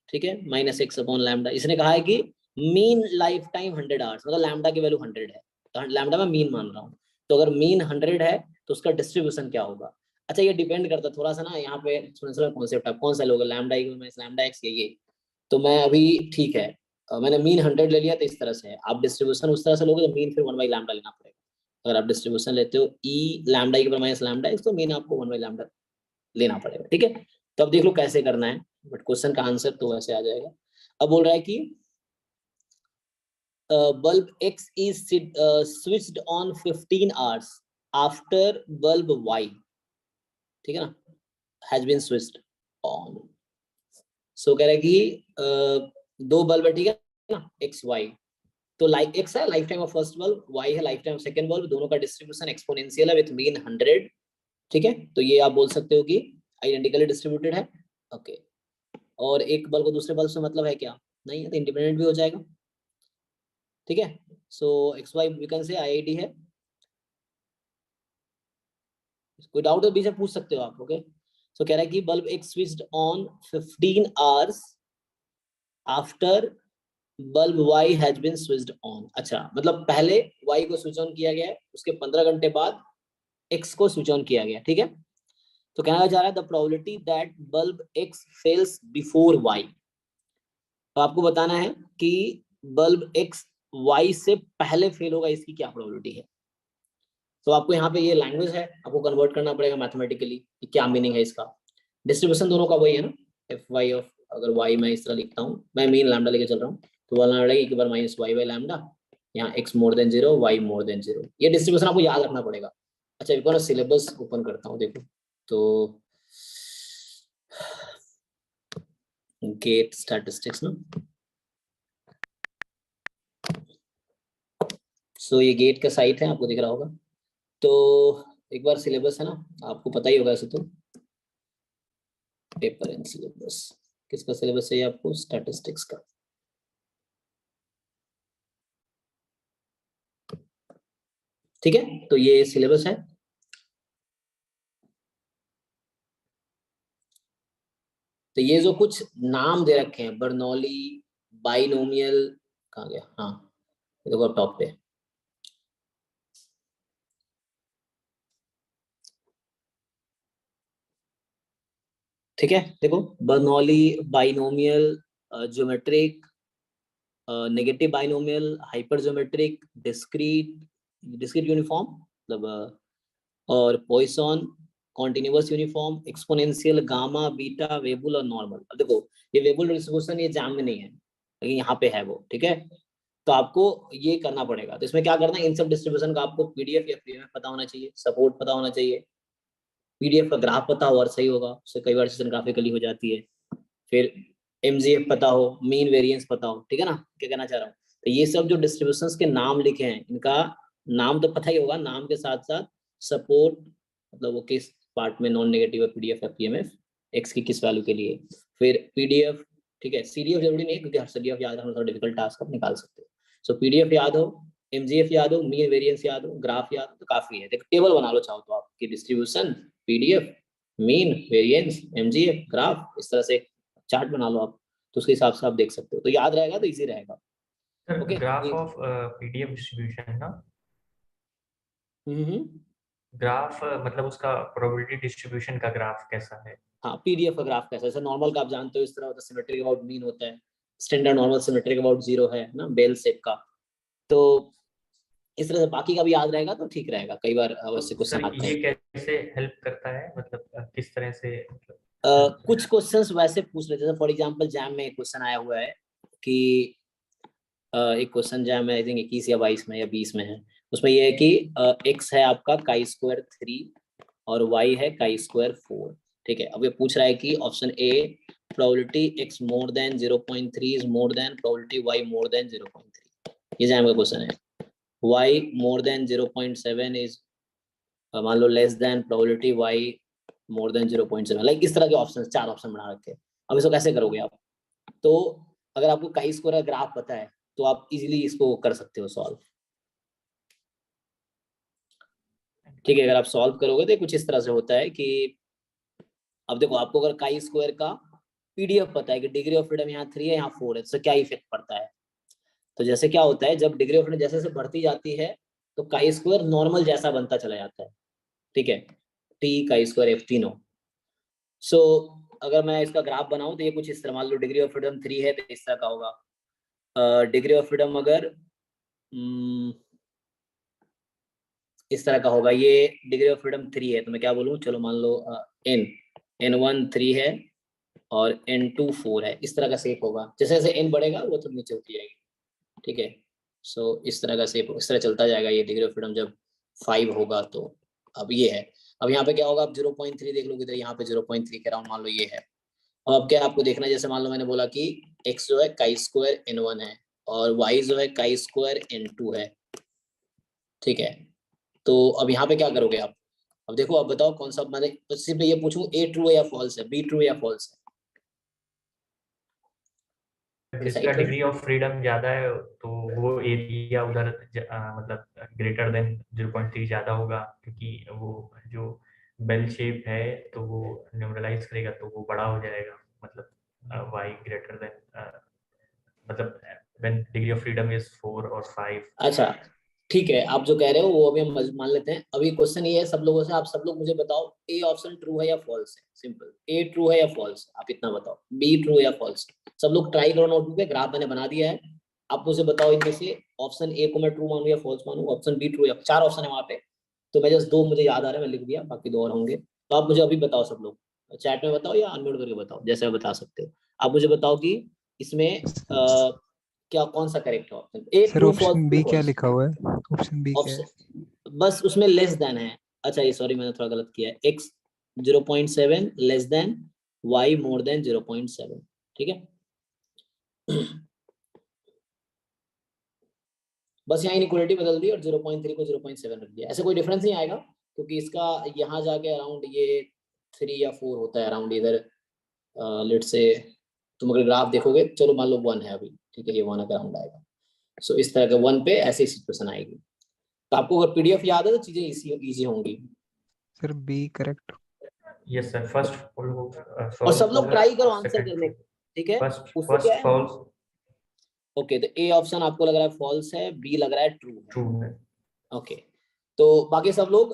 ठीक है। माइनस एक्स अपॉन लैम्डा, इसने कहा है कि मीन लाइफ टाइम 100 आवर्स, मतलब लैम्डा की वैल्यू 100 है, तो लैम्डा मैं मीन मान रहा हूँ, तो अगर मीन 100 है तो उसका डिस्ट्रीब्यूशन क्या होगा? अच्छा ये डिपेंड करता है थोड़ा सा ना, यहाँ पे एक्सपोनेंशियल कॉन्सेप्ट है, कौन सा लोगे lambda equal minus lambda x ये, तो मैं अभी ठीक है मैंने मीन 100 ले लिया तो इस तरह से है। आप डिस्ट्रीब्यूशन उस तरह से लोगे तो मीन फिर 1 बाई लैम्डा लेना पड़ेगा। अगर आप डिस्ट्रीब्यूशन लेते हो e lambda equal minus lambda X तो मीन आपको 1 बाई लैम्डा लेना पड़ेगा, ठीक है। तो अब देख लो कैसे करना है, बट क्वेश्चन का आंसर तो वैसे आ जाएगा। अब बोल रहा है कि bulb X is switched on 15 hours after bulb Y, ठीक है ना, has been switched on। सो कह रहा है कि दो बल्ब है, ठीक है ना, X Y, तो लाइक X है life time of first bulb, Y है life time of second bulb, दोनों का डिस्ट्रीब्यूशन एक्सपोनेंशियल है विथ मीन 100, ठीक है। तो ये आप बोल सकते हो कि आइडेंटिकली डिस्ट्रीब्यूटेड है, ओके। और एक बल्ब को दूसरे बल्ब से मतलब है क्या? नहीं है, तो इंडिपेंडेंट भी हो जाएगा, ठीक है। So X Y we can say IID है, कोई डाउट है बीच में पूछ सकते हो आप, ओके। सो कह रहा है कि bulb x switched on 15 hours after bulb y has been switched on. अच्छा मतलब पहले वाई को स्विच ऑन किया गया है, उसके 15 घंटे बाद एक्स को स्विच ऑन किया गया, ठीक है। तो कहना जा रहा है the probability that bulb x fails before y, तो आपको बताना है कि बल्ब एक्स वाई से पहले फेल होगा, इसकी क्या प्रोबेबिलिटी है। तो आपको यहाँ पे ये लैंग्वेज है, आपको कन्वर्ट करना पड़ेगा मैथमेटिकली कि क्या मीनिंग है इसका। डिस्ट्रीब्यूशन दोनों का वही है ना, एफ वाई ऑफ, अगर वाई मैं इस तरह लिखता हूँ, मैं मीन लैम्डा लेके चल रहा हूँ, तो वाला लड़ेगा एक बार माइनस वाई बाई लैम्डा, यहाँ x more than 0 y more than 0, ये डिस्ट्रीब्यूशन आपको याद रखना पड़ेगा। अच्छा एक बार सिलेबस ओपन करता हूँ, देखो तो गेट स्टैटिस्टिक्स ना, सो ये गेट का साइट है, आपको दिख रहा होगा। तो एक बार सिलेबस है ना, आपको पता ही होगा ऐसे तो, पेपर एंड सिलेबस, किसका सिलेबस चाहिए आपको? स्टैटिस्टिक्स का। ठीक है, तो ये सिलेबस है। तो ये जो कुछ नाम दे रखे हैं, बर्नौली, बाइनोमियल, कहाँ गया, हाँ देखो टॉप पे, ठीक है। देखो Bernoulli, binomial, geometric, negative binomial, hyper geometric, discrete, discrete uniform मतलब, और Poisson, continuous, uniform, exponential, gamma, beta, Weibull और नॉर्मल। अब देखो ये वेबुल डिस्ट्रीब्यूशन ये एग्जाम में नहीं है लेकिन यहाँ पे है वो, ठीक है। तो आपको ये करना पड़ेगा। तो इसमें क्या करना है, इन सब डिस्ट्रीब्यूशन का आपको पीडीएफ या पीएमएफ पता होना चाहिए, सपोर्ट पता होना चाहिए, पीडीएफ का ग्राफ पता हो और सही होगा, उससे कई बार सेशन ग्राफिकली हो जाती है। फिर एमजीएफ पता हो, मीन वेरिएंस पता हो, ठीक है ना, क्या कहना चाह रहा हूँ। तो ये सब जो डिस्ट्रीब्यूशंस के नाम लिखे हैं इनका नाम तो पता ही होगा, नाम के साथ साथ सपोर्ट मतलब वो किस पार्ट में नॉन नेगेटिव है, पीडीएफ या पीएमएफ, एक्स की किस वैल्यू के लिए, फिर पीडीएफ, ठीक है। सीडीएफ जरूरी नहीं क्योंकि हर सीडीएफ याद रखना थोड़ा डिफिकल्ट टास्क आप निकाल सकते हो। सो पीडीएफ याद हो, एमजीएफ याद हो, मीन वेरिएंस याद हो, ग्राफ याद हो तो काफी है। देखो टेबल बना लो चाहो तो आपकी distribution, PDF, mean, variance, MGF, graph, इस तरह से चार्ट बना लो आप, तो उसके हिसाब से आप देख सकते हो। तो याद रहेगा तो इजी रहेगा। Sir graph of PDF distribution ना, ग्राफ मतलब उसका प्रोबेबिलिटी डिस्ट्रीब्यूशन का ग्राफ कैसा है? हाँ, पीडीएफ का ग्राफ कैसा है, जैसे नॉर्मल का आप जानते हो इस तरह होता है, सिमेट्रिक अबाउट मीन होता है, स्टैंडर्ड नॉर्मल सिमेट्रिक अबाउट 0 है ना, बेल शेप का। तो इस तरह से बाकी का भी याद रहेगा तो ठीक रहेगा, कई बार अवश्य क्वेश्चन आते ये हैं। कैसे हेल्प करता है, मतलब किस तरह से कुछ क्वेश्चंस वैसे पूछ लेते हैं, फॉर एग्जांपल जैम में एक क्वेश्चन आया हुआ है कि एक क्वेश्चन जैम में आई थिंक 21 या 22 में या 20 में है, उसमें ये है कि x है आपका काई स्क्वायर 3 और y है काई स्क्वायर 4, ठीक है। अब ये पूछ रहा है कि option A probability x more than 0.3 is more than probability y more then 0.3, ये जैम का क्वेश्चन है। y मोर देन 0.7 इज मान लो less than probability y more than 0.7, like इस तरह के ऑप्शन, 4 ऑप्शन बना रखे हैं। अब इसको कैसे करोगे आप, तो अगर आपको काई स्क्वायर का ग्राफ पता है तो आप इजीली इसको कर सकते हो सॉल्व, ठीक है। अगर आप सॉल्व करोगे तो कुछ इस तरह से होता है कि अब देखो आपको अगर काई स्क्वायर का पीडीएफ पता है कि डिग्री ऑफ फ्रीडम यहाँ 3 है यहाँ 4 है, तो क्या इफेक्ट पड़ता है। तो जैसे क्या होता है, जब डिग्री ऑफ फ्रीडम जैसे जैसे बढ़ती जाती है तो काई स्क्वायर नॉर्मल जैसा बनता चला जाता है, ठीक है, टी काई स्क्वायर f तीनों। सो अगर मैं इसका ग्राफ बनाऊं तो ये कुछ इस तरह, मान लो डिग्री ऑफ फ्रीडम 3 है तो इस तरह का होगा। डिग्री ऑफ फ्रीडम अगर इस तरह का होगा, ये डिग्री ऑफ फ्रीडम 3 है तो मैं क्या बोलूँ, चलो मान लो n1 3 है और n2 4 है, इस तरह का शेप होगा। जैसे जैसे n बढ़ेगा वो तो नीचे होती जाएगी, ठीक है। सो इस तरह का शेप इस तरह चलता जाएगा। ये डिग्री ऑफ फ्रीडम जब 5 होगा तो अब ये है। अब यहाँ पे क्या होगा, आप 0.3 देख लोगे तो यहाँ पे 0.3 के राउंड मान लो ये है। अब क्या आपको देखना है, जैसे मान लो मैंने बोला कि x जो है काई स्क्वायर n1 है और y जो है काई स्क्वायर n2 है, ठीक है। तो अब यहाँ पे क्या करोगे आप, अब देखो अब बताओ कौन सा, मैंने तो सिर्फ ये पूछूं a ट्रू है या फॉल्स है, b ट्रू या फॉल्स है, जिसका डिग्री ऑफ फ्रीडम ज्यादा है तो वो एरिया उधर मतलब ग्रेटर देन 0.3 ज्यादा होगा, क्योंकि वो जो बेल शेप है तो वो न्यूमरलाइज करेगा तो वो बड़ा हो जाएगा, मतलब y ग्रेटर देन मतलब when degree of freedom is 4 और 5। अच्छा ठीक है, आप जो कह रहे हो वो अभी हम मान लेते हैं। अभी क्वेश्चन ये है सब लोगों से, आप सब लोग मुझे बताओ ए ऑप्शन ट्रू है या फॉल्स है, सिंपल, ए ट्रू है या फॉल्स, आप इतना बताओ, बी ट्रू है या फॉल्स। सब लोग ट्राई करो, नोटबुक पे ग्राफ मैंने बना दिया है, आप मुझे बताओ इनमें से ऑप्शन ए को मैं ट्रू मानूं या फॉल्स मानूं, ऑप्शन बी ट्रू या, 4 ऑप्शन है वहाँ पे, तो मैं जस्ट 2 मुझे याद आ रहा है मैं लिख दिया, बाकी 2 और होंगे। तो आप मुझे अभी बताओ सब लोग, चैट में बताओ या अनम्यूट करके बताओ, जैसे आप बता सकते हो। आप मुझे बताओ कि इसमें क्या कौन सा करेक्ट है option A, sir true option B false, क्या लिखा हुआ है, ऑप्शन बी क्या है? ऑप्शन बस उसमें लेस देन है। अच्छा ये सॉरी मैंने थोड़ा गलत किया है, x 0.7 less than y more than 0.7, ठीक है। बस यहाँ इनइक्वालिटी बदल दी और 0.3 को 0.7 रख दिया, ऐसे कोई डिफरेंस नहीं आएगा क्योंकि इसका यहाँ जाके अराउंड ये 3 या 4 होता है अराउंड इधर। लेट्स से तुम अगर ग्राफ देखोगे, चलो मान लो 1 है अभी, ठीक है, ये 1 अराउंड आएगा। सो इस तरह के 1 पे ऐसी सिचुएशन आएगी। तो आपको अगर पीडीएफ याद है तो चीजें इजी होंगी। Sir B correct. Yes sir, first और सब लोग ट्राई करो आंसर करने, ठीक है, उससे क्या है। फॉल्स। ओके तो ए ऑप्शन आपको लग रहा है फॉल्स है, बी लग रहा है ट्रू है, ट्रू है। ओके। तो बाकी सब लोग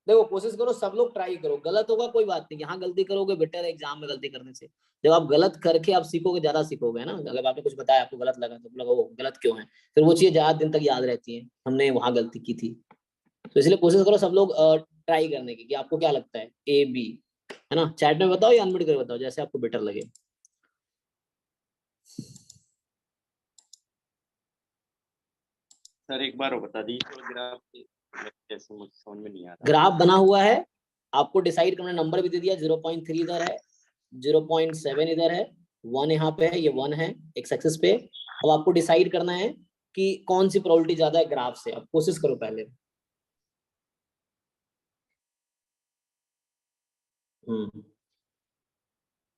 देखो कोशिश करो, सब लोग ट्राई करो, गलत होगा कोई बात नहीं, यहाँ गलती करोगे बेटर है एग्जाम में गलती करने से। जब आप गलत करके आप सीखोगे, ज्यादा सीखोगे ना। अगर आपने कुछ बताया आपको गलत लगा तो लगा वो गलत क्यों है, फिर वो चीजें ज्यादा दिन तक याद रहती है, हमने वहां गलती की थी। तो इसलिए कोशिश करो सब लोग ट्राई करने की कि आपको क्या लगता है ए बी, है ना। चैट में बताओ या अनम्यूट करके बताओ, जैसे आपको बेटर लगे। सर एक बार और बता दीजिए थोड़ा ग्राफ कैसे, मुझे समझ में नहीं आ रहा। ग्राफ बना हुआ है, आपको डिसाइड करना, नंबर भी दे दिया, 0.3 इधर है, 0.7 इधर है, 1 यहाँ पे है, ये 1 है एक्स एक्सिस पे। अब आपको डिसाइड करना है कि कौन सी प्रोबेबिलिटी ज्यादा है ग्राफ से। अब कोशिश करो पहले।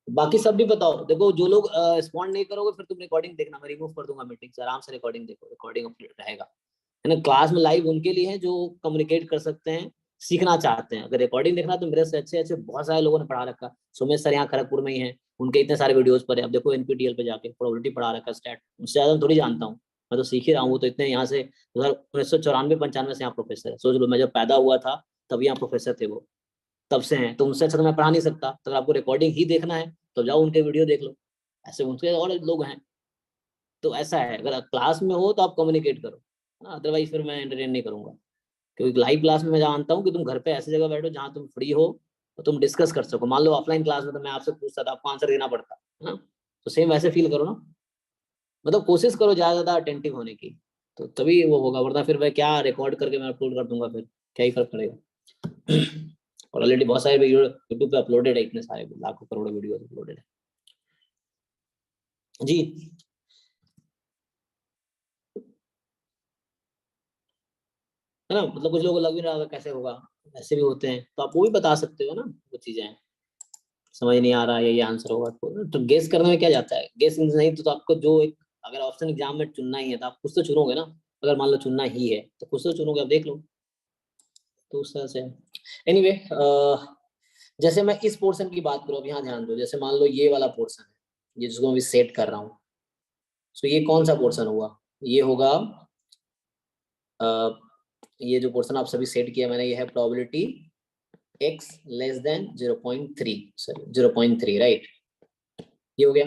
बाकी सब भी बताओ। देखो जो लोग रिस्पॉन्ड नहीं करोगे फिर तुम रिकॉर्डिंग देखना, मैं रिमूव कर दूंगा मीटिंग से, आराम से रिकॉर्डिंग देखो, रिकॉर्डिंग अपलोड रहेगा, है ना। क्लास में लाइव उनके लिए है जो कम्युनिकेट कर सकते हैं, सीखना चाहते हैं। अगर रिकॉर्डिंग देखना तो मेरे से अच्छे अच्छे बहुत सारे लोगों ने पढ़ा रखा। सुमेश सर यहाँ खड़गपुर में ही है, उनके इतने सारे वीडियोस पर है। अब देखो एनपीटीईएल पे जाके प्रोबेबिलिटी पढ़ा रखा, स्टैट, उससे ज्यादा मैं थोड़ी जानता हूँ, मैं तो सीख ही रहा हूँ। तो इतने यहाँ से 1994-95 से यहाँ प्रोफेसर है। सोच लो मैं जब पैदा हुआ था तब यहाँ प्रोफेसर थे वो, तब से हैं। तो उनसे अच्छा तो मैं पढ़ा नहीं सकता। तो अगर आपको रिकॉर्डिंग ही देखना है तो जाओ उनके वीडियो देख लो, ऐसे उनके और लोग हैं। तो ऐसा है, अगर क्लास में हो तो आप कम्युनिकेट करो, है ना, अदरवाइज फिर मैं एंटरटेन नहीं करूंगा। क्योंकि लाइव क्लास में मैं जानता हूँ कि तुम घर पे ऐसी जगह बैठो जहाँ तुम फ्री हो और तुम डिस्कस कर सको। मान लो ऑफलाइन क्लास में तो मैं आपसे पूछता था, आपको आंसर देना पड़ता है ना, तो सेम वैसे फील करो ना। मतलब कोशिश करो ज्यादा अटेंटिव होने की, तो तभी वो होगा। वरना फिर मैं क्या रिकॉर्ड करके मैं अपलोड कर दूंगा, फिर क्या ही फर्क पड़ेगा। और ऑलरेडी बहुत सारे वीडियो यूट्यूब पे अपलोडेड है, इतने सारे लाखों करोड़ों वीडियो अपलोडेड है जी। है ना, मतलब कुछ लोगों को लग भी रहा होगा कैसे होगा, ऐसे भी होते हैं, तो आप वो भी बता सकते हो ना। वो चीजें समझ नहीं आ रहा है ये आंसर होगा तो गेस करने में क्या जाता है। गेस नहीं तो आपको जो एक, अगर ऑप्शन एग्जाम में चुनना ही है तो आप कुछ तो चुनोगे ना। अगर मान लो चुनना ही है तो कुछ तो चुनोगे, आप देख लो। तो उस तरह से एनीवे जैसे मैं इस पोर्शन की बात करूँ, अब यहाँ ध्यान दो। जैसे मान लो ये वाला पोर्शन है, ये जिसको मैं अभी सेट कर रहा हूँ, तो ये कौन सा पोर्शन हुआ, ये होगा ये जो पोर्शन आप सभी सेट किया मैंने, ये है probability x less than 0.3, sorry 0.3, right. ये हो गया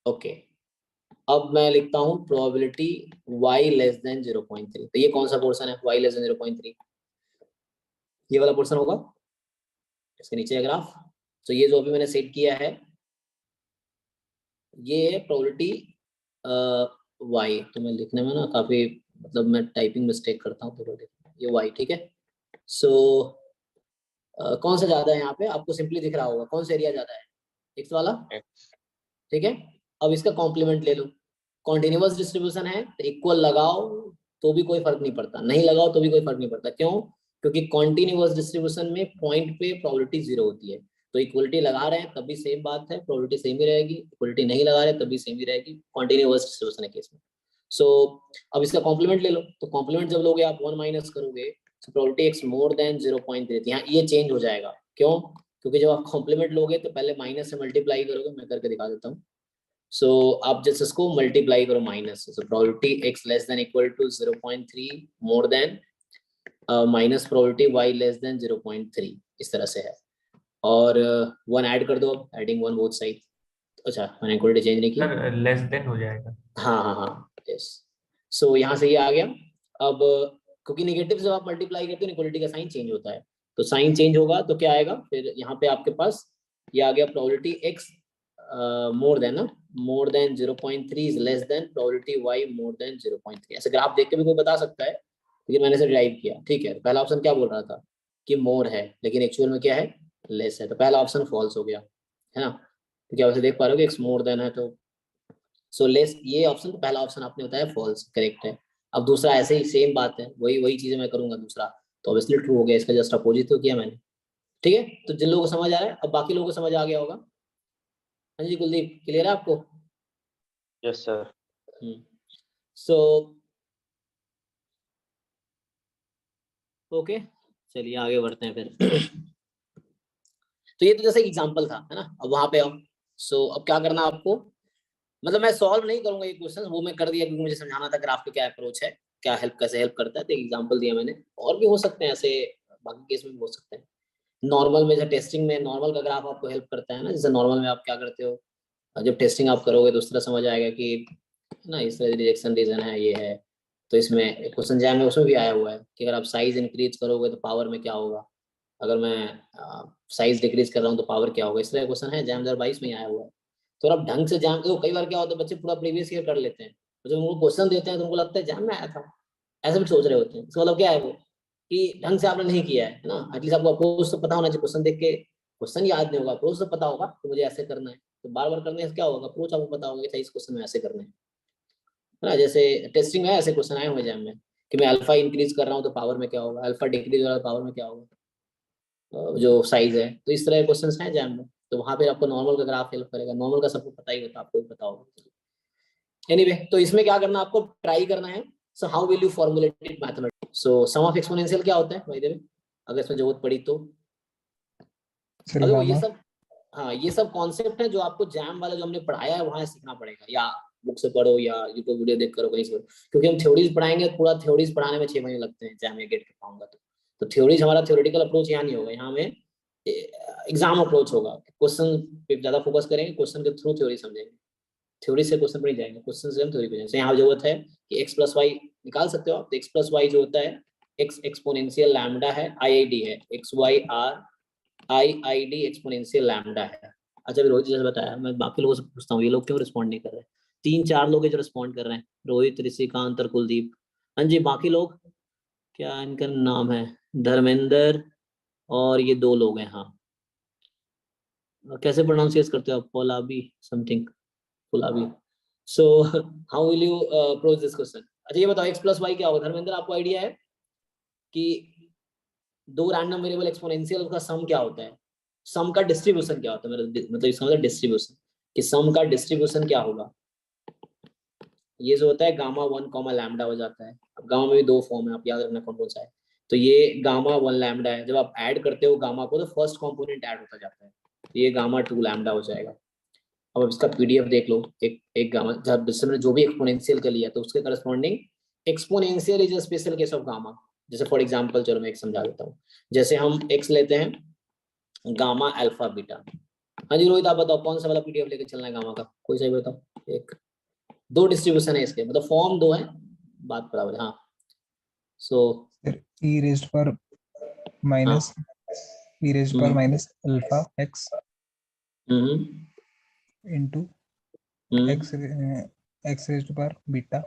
ओके। अब मैं लिखता हूँ प्रोबेबिलिटी y लेस देन 0.3। तो ये कौन सा पोर्शन है, y लेस देन 0.3, ये वाला पोर्शन होगा। इसके नीचे है ग्राफ। तो ये जो अभी मैंने सेट किया है ये है प्रोबेबिलिटी y। तो मैं लिखने में ना काफी, मतलब मैं टाइपिंग मिस्टेक करता हूँ, तो ये y, ठीक है। सो कौन सा ज्यादा है यहाँ पे, आपको सिंपली दिख रहा होगा कौन सा एरिया ज्यादा है, x वाला, ठीक है। अब इसका कॉम्प्लीमेंट ले लो। कॉन्टिन्यूअस डिस्ट्रीब्यूशन है तो इक्वल लगाओ तो भी कोई फर्क नहीं पड़ता, नहीं लगाओ तो भी कोई फर्क नहीं पड़ता। क्यों? क्योंकि कॉन्टिन्यूअस डिस्ट्रीब्यूशन में पॉइंट पे प्रोबेबिलिटी 0 होती है। तो इक्वलिटी लगा रहे हैं तब भी सेम बात है, प्रोबेबिलिटी सेम ही रहेगी। इक्वलिटी नहीं लगा रहे तब भी सेम ही रहेगी, कॉन्टिन्यूअस डिस्ट्रीब्यूशन के केस में। सो अब इसका कॉम्प्लीमेंट ले लो। तो कॉम्प्लीमेंट जब लोगे आप 1 माइनस करोगे तो प्रोबेबिलिटी x मोर देन 0.3, यहाँ ये चेंज हो जाएगा। क्यों? क्योंकि जब आप कॉम्प्लीमेंट लोगे तो पहले माइनस से मल्टीप्लाई करोगे, मैं करके दिखा देता हूँ। सो आप जैसे इसको मल्टीप्लाई करो माइनस से, probability x less than equal to 0.3 more than minus probability y less than 0.3, इस तरह से है। और 1 ऐड कर दो, एडिंग 1 बोथ साइड। अच्छा मैंने इक्वलिटी चेंज नहीं की, सर लेस देन हो जाएगा। हाँ यस। सो यहाँ से ये आ गया। अब क्योंकि नेगेटिव जब आप मल्टीप्लाई करते हो इक्वलिटी का साइन चेंज होता है, तो साइन चेंज होगा तो क्या आएगा फिर यहाँ पे आपके पास, ये आ गया प्रोबेबिलिटी x मोर देन ना, more than 0.3 is less than probability y more then 0.3। ऐसे ग्राफ देख के भी कोई बता सकता है, लेकिन मैंने इसे डिराइव किया, ठीक है। पहला ऑप्शन क्या बोल रहा था कि मोर है, लेकिन एक्चुअल में क्या है, लेस है। तो पहला ऑप्शन फॉल्स हो गया, है ना। तो क्या वैसे देख पा रहे हो कि x मोर देन है, तो सो लेस, ये ऑप्शन, तो पहला ऑप्शन आपने बताया फॉल्स, करेक्ट है। अब दूसरा ऐसे ही सेम बात है, वही वही चीजें मैं करूंगा दूसरा, तो ऑब्वियसली ट्रू हो गया, इसका जस्ट अपोजिट तो किया मैंने, ठीक है। तो जिन लोगों को समझ आ रहा है, अब बाकी लोगों को समझ आ गया होगा। हाँ जी कुलदीप, क्लियर है आपको? Yes sir. सो ओके, चलिए आगे बढ़ते हैं फिर। तो ये तो जैसे एग्जांपल था, है ना। अब वहां पे आओ। सो अब क्या करना आपको, मतलब मैं सॉल्व नहीं करूंगा ये क्वेश्चन, वो मैं कर दिया क्योंकि मुझे समझाना था ग्राफ का क्या अप्रोच है, क्या हेल्प, कैसे हेल्प करता है। तो एग्जांपल दिया मैंने, और भी हो सकते हैं ऐसे, बाकी केस में भी हो सकते हैं। नॉर्मल में, जैसे टेस्टिंग में नॉर्मल का ग्राफ आपको हेल्प करता है ना। जैसे नॉर्मल में आप क्या करते हो, जब टेस्टिंग आप करोगे तो उस तरह समझ आएगा कि ना इस तरह रिजेक्शन रीजन है, ये है, तो इसमें क्वेश्चन जैम में उसमें भी आया हुआ है कि अगर आप साइज इंक्रीज करोगे तो पावर में क्या होगा, अगर मैं साइज डिक्रीज कर रहा हूँ तो पावर क्या होगा। इस तरह क्वेश्चन है जैम 2022 में आया हुआ है। तो आप ढंग से जैम, तो कई बार क्या होता है बच्चे पूरा प्रीवियस ईयर कर लेते हैं, तो जब उनको क्वेश्चन देते हैं तो उनको लगता है जैम में आया था, ऐसा भी सोच रहे होते हैं। इसका मतलब क्या है वो कि ढंग से आपने नहीं किया है ना। एटलीस्ट आपको अप्रोच तो पता होना चाहिए, क्वेश्चन देख के क्वेश्चन याद नहीं होगा, अप्रोच तो पता होगा कि मुझे ऐसे करना है, तो बार बार करने से क्या होगा, अप्रोच आपको पता होगा कि इस क्वेश्चन में ऐसे करना है ना। जैसे टेस्टिंग में ऐसे क्वेश्चन आए हुए जैम में कि मैं अल्फा इंक्रीज कर रहा हूँ तो पावर में क्या होगा, अल्फा डिक्रीज हो रहा है तो पावर में क्या होगा, जो साइज है। तो इस तरह के क्वेश्चन हैं जैम में, तो वहां पे आपको नॉर्मल का ग्राफ हेल्प करेगा। नॉर्मल का सबको पता ही होता है, आपको भी पता होगा। एनीवे, तो इसमें क्या करना, आपको ट्राई करना है। So how will you formulate it mathematics. So some of exponential क्या होता है भाई देव, अगर इसमें जरूरत पड़ी तो। सर अगर वो ये गामा। सब, हाँ ये सब कॉन्सेप्ट है जो आपको जैम वाला जो हमने पढ़ाया है वहां सीखना पड़ेगा, या बुक से पढ़ो या यूट्यूब वीडियो देख करो कहीं से, क्योंकि हम थ्योरीज पढ़ाएंगे, पूरा थ्योरीज पढ़ाने में 6 महीने लगते हैं जैम या गेट के पाऊंगा तो थ्योरीज हमारा थ्योरेटिकल अप्रोच यहाँ नहीं होगा, यहाँ हमें एग्जाम अप्रोच होगा। क्वेश्चन पे ज्यादा फोकस करेंगे, क्वेश्चन के थ्रू थ्योरी समझेंगे, थ्योरी से क्वेश्चन पर नहीं जाएंगे, क्वेश्चन से हम थ्योरी पे जाएंगे। यहाँ जरूरत है कि x प्लस वाई निकाल सकते हो आप, तो x प्लस वाई जो होता है x एक्सपोनेंशियल लैम्डा है, IID है, x y are IID exponential lambda है। अच्छा, रोहित जैसे बताया, मैं बाकी लोगों से पूछता हूँ ये लोग क्यों रिस्पॉन्ड नहीं कर रहे। 3-4 लोग जो रिस्पॉन्ड कर रहे हैं, रोहित, ऋषिकांत और कुलदीप। हाँ जी, बाकी लोग क्या इनका नाम है, धर्मेंद्र और ये 2 लोग हैं। हाँ, कैसे प्रोनाउंसिएट करते हो आप, पोलाबी समथिंग, पोलाबी। So how will you approach this question. अच्छा ये बताओ x प्लस वाई क्या होगा धर्मेंद्र, आपको आइडिया है कि 2 रैंडम वेरिएबल एक्सपोनेंशियल का सम क्या होता है, सम का डिस्ट्रीब्यूशन क्या होता है, मतलब इसका मतलब डिस्ट्रीब्यूशन, कि सम का डिस्ट्रीब्यूशन क्या होगा। ये जो होता है गामा 1 कॉमा लैम्डा हो जाता है। अब गामा में भी 2 फॉर्म है, आप याद रखना कौन कौन सा है। तो ये गामा 1 लैम्डा है, जब आप ऐड करते हो गामा को तो फर्स्ट कॉम्पोनेंट ऐड होता जाता है, तो ये गामा 2 लैम्डा हो जाएगा। अब इसका PDF देख लो, एक गामा जब जिसमें जो भी एक्सपोनेंशियल का लिया तो उसके corresponding exponential is a special case of gamma. जैसे फॉर एग्जांपल, चलो मैं एक समझा देता हूँ। जैसे हम x लेते हैं गामा अल्फा बीटा। हाँ जी रोहित, आप बताओ कौन सा वाला PDF लेके चलना है गामा का, कोई सा ही बताओ। एक 2 डिस्ट्रीब्यूशन है इसके, मतलब फॉर्म 2 है, बात बराबर है। हाँ सो सर e raised पर हाँ माइनस e raised पर माइनस अल्फा x हम्म इंटू x x raised पर बीटा।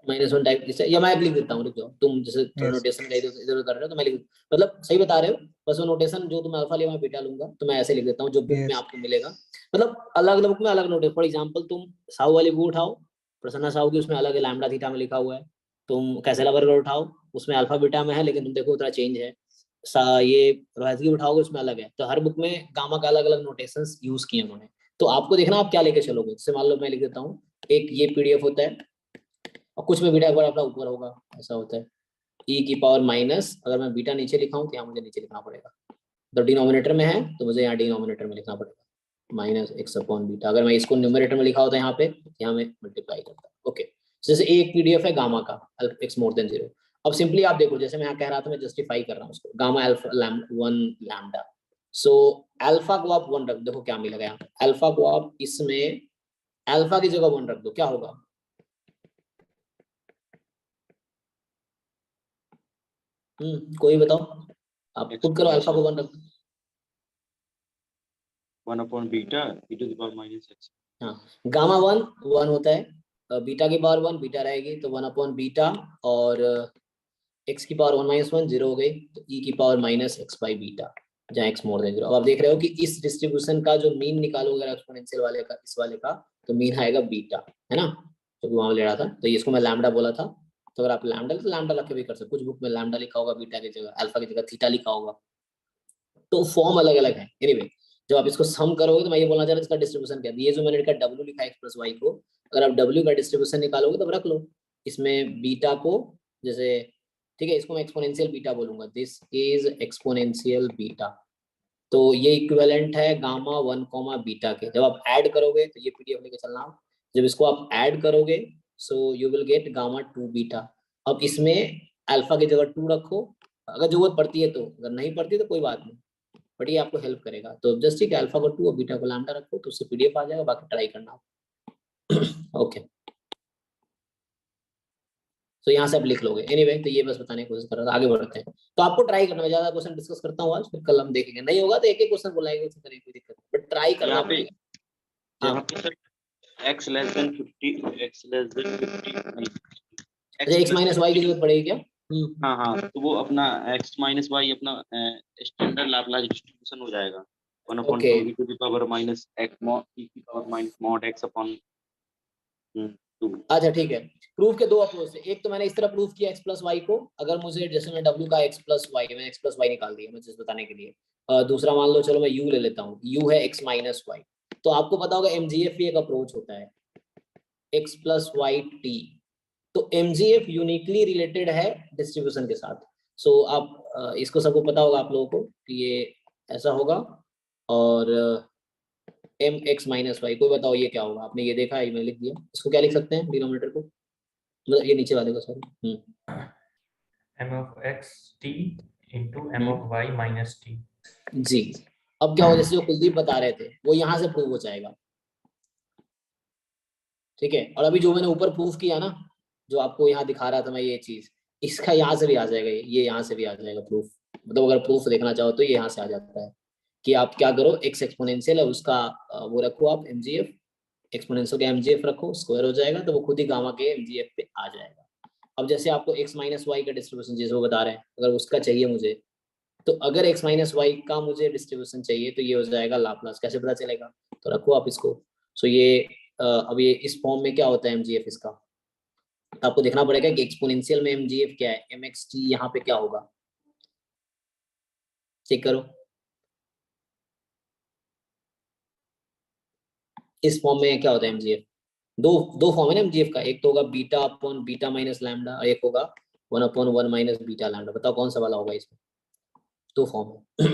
-1 टाइप जैसे, या मैं लिख देता हूँ, रुक जाओ तुम, जैसे थोड़ा यस नोटेशन का इधर कर रहे हो तो मैं लिख, मतलब सही बता रहे हो, बस वो नोटेशन जो तुम अल्फा लिया मैं बीटा लूंगा, तो मैं ऐसे लिख देता हूँ जो बुक में यस आपको मिलेगा। मतलब अलग अलग बुक में अलग नोटेशन। फॉर एग्जांपल तुम साहू वाली बुक उठाओ, प्रसन्ना साहू की, उसमें अलग है, लैम्डा थीटा में लिखा हुआ है। तुम कैसेला वर्गर उठाओ, उसमें अल्फा बीटा में है, लेकिन तुम देखो उतना चेंज है। ये रोहित की उठाओगे उसमें अलग है। तो हर बुक में गामा का अलग अलग नोटेशंस यूज किए उन्होंने। तो आपको देखना आप क्या लेके चलोगे। जैसे मान लो मैं लिख देता हूँ, एक ये PDF होता है, और कुछ में बीटा एक बार अपना ऊपर होगा, ऐसा होता है। ई की पावर माइनस, अगर मैं बीटा नीचे लिखा हूँ तो यहाँ मुझे नीचे लिखना पड़ेगा। तो डिनोमिनेटर में है तो मुझे यहाँ डिनोमिनेटर में लिखना पड़ेगा माइनस एक्स अपॉन बीटा। अगर मैं इसको न्यूमरेटर में लिखा होता है यहाँ पे, यहाँ में मल्टीप्लाई करता है। ओके, जैसे एक PDF है गामा का x मोर देन 0। अब सिंपली आप देखो, जैसे मैं यहाँ कह रहा था, मैं जस्टिफाई कर रहा हूँ उसको, gamma alpha 1 lambda. So alpha को आप 1 रख, देखो क्या मिलेगा यहाँ पे। अल्फा को आप इसमें अल्फा की जगह 1 रख दो, क्या होगा। कोई बताओ, आप पुट करो अल्फा को 1 रख दो। 1 upon beta e to the power minus x। हाँ, गामा 1 होता है, बीटा की पावर 1 बीटा रहेगी, तो 1 अपॉन बीटा, और x की पावर 1 - 1 0 हो गई, तो e की power minus x by beta, जहाँ x मोर देन 0। अब आप देख रहे हो कि इस डिस्ट्रीब्यूशन का जो मीन निकालोगे अगर एक्सपोनेंशियल वाले का, इस वाले का, तो मीन आएगा बीटा, है ना, जो वहां ले रहा था। तो इसको मैं लैम्डा बोला था, तो अगर आप लैम्डा तो लैम्डा रख के भी कर सकते। कुछ बुक में लैम्डा लिखा होगा बीटा की जगह, अल्फा की जगह थीटा लिखा होगा, तो फॉर्म अलग अलग है। एनीवे, जब आप इसको सम करोगे तो मैं ये बोलना चाह रहा हूँ इसका डिस्ट्रीब्यूशन क्या है। ये जो मैंने लिखा W लिखा है x प्लस वाई को, अगर आप W का डिस्ट्रीब्यूशन निकालोगे तो रख लो इसमें बीटा को, जैसे ठीक है, इसको मैं एक्सपोनेंशियल बीटा बोलूंगा, दिस इज एक्सपोनेंशियल बीटा। तो ये इक्विवेलेंट है गामा 1 कॉमा बीटा के। जब आप ऐड करोगे तो ये PDF लेके चलना आप, जब इसको आप ऐड करोगे so you will gate gamma 2 beta. अब इसमें अल्फा की जगह 2 रखो, अगर जरूरत पड़ती है तो, अगर नहीं पड़ती तो कोई बात नहीं, बट ये आपको हेल्प करेगा। तो जस्ट ठीक है, अल्फा को 2 और बीटा को लैम्डा रखो, तो उससे PDF आ जाएगा, बाकी ट्राई करना। ओके, तो यहाँ से आप लिख लोगे। एनीवे तो ये बस बताने की कोशिश कर रहा था, आगे बढ़ते हैं। तो आपको ट्राई करना है, ज्यादा क्वेश्चन डिस्कस करता हूँ आज, फिर कल हम देखेंगे, नहीं होगा तो एक एक क्वेश्चन बुलाएंगे, उसमें कोई दिक्कत नहीं, बट ट्राई करना यहाँ पे पड़ेगा। यहाँ हाँ पे sir x less then 50 x less then 50 नहीं अच्छा, x माइनस वाई की जरूरत पड़ेगी क्या? हाँ हाँ, तो वो अपना x माइनस वाई अपना स्टैंडर्ड लाप्लास डिस्ट्रीब्यूशन हो जाएगा 1/2 okay e to the power minus x mod e की power minus mod x upon 2। अच्छा ठीक है। प्रूफ के दो अप्रोच है, एक तो मैंने इस तरह प्रूफ किया x प्लस वाई को, अगर मुझे जैसे मैं w का x प्लस वाई, मैं x प्लस वाई निकाल दिया मैं जिस बताने के लिए। दूसरा मान लो चलो मैं u ले लेता हूँ, u है x माइनस वाई। तो आपको पता होगा mgf भी एक अप्रोच होता है, x प्लस वाई टी। तो mgf यूनिकली रिलेटेड है डिस्ट्रीब्यूशन के साथ। सो आप इसको सबको पता होगा आप लोगों को कि ये ऐसा होगा। और एम एक्स माइनस वाई, कोई बताओ ये क्या होगा? आपने ये देखा है, मैं लिख दिया, इसको क्या लिख सकते हैं डिनोमिनेटर को, मतलब ये नीचे वाले को, sorry. m of x t into m of y minus t। जी। अब क्या हो, जैसे जो कुलदीप बता रहे थे वो यहाँ से प्रूव हो जाएगा, ठीक है। और अभी जो मैंने ऊपर प्रूफ किया ना, जो आपको यहाँ दिखा रहा था मैं ये चीज, इसका यहाँ से भी आ जाएगा, ये यहाँ से भी आ जाएगा प्रूफ। मतलब अगर प्रूफ देखना चाहो तो ये यहाँ से आ जाता है कि आप क्या करो, एक्स एक्सपोनेंशियल है उसका वो रखो आप एमजीएफ, एक्सपोनेंशियल का एमजीएफ रखो, स्क्वायर हो जाएगा तो वो खुद ही गामा के एमजीएफ पे आ जाएगा। अब जैसे आपको x माइनस वाई का डिस्ट्रीब्यूशन जैसे वो बता रहे हैं, अगर उसका चाहिए मुझे, तो अगर x माइनस वाई का मुझे डिस्ट्रीब्यूशन चाहिए तो ये हो जाएगा लाप्लास। कैसे पता चलेगा? तो रखो आप इसको। सो ये अब ये इस फॉर्म में क्या होता है एमजीएफ इसका, तो आपको देखना पड़ेगा कि एक्सपोनेंशियल में एमजीएफ क्या है, mxt यहाँ पे क्या होगा, चेक करो। इस फॉर्म में क्या होता है एमजीएफ? दो दो फॉर्म है ना एमजीएफ का, एक तो होगा beta upon beta minus lambda, और एक होगा 1/1 माइनस बीटा लैम्डा। बताओ कौन सा वाला होगा इसमें? दो फॉर्म है।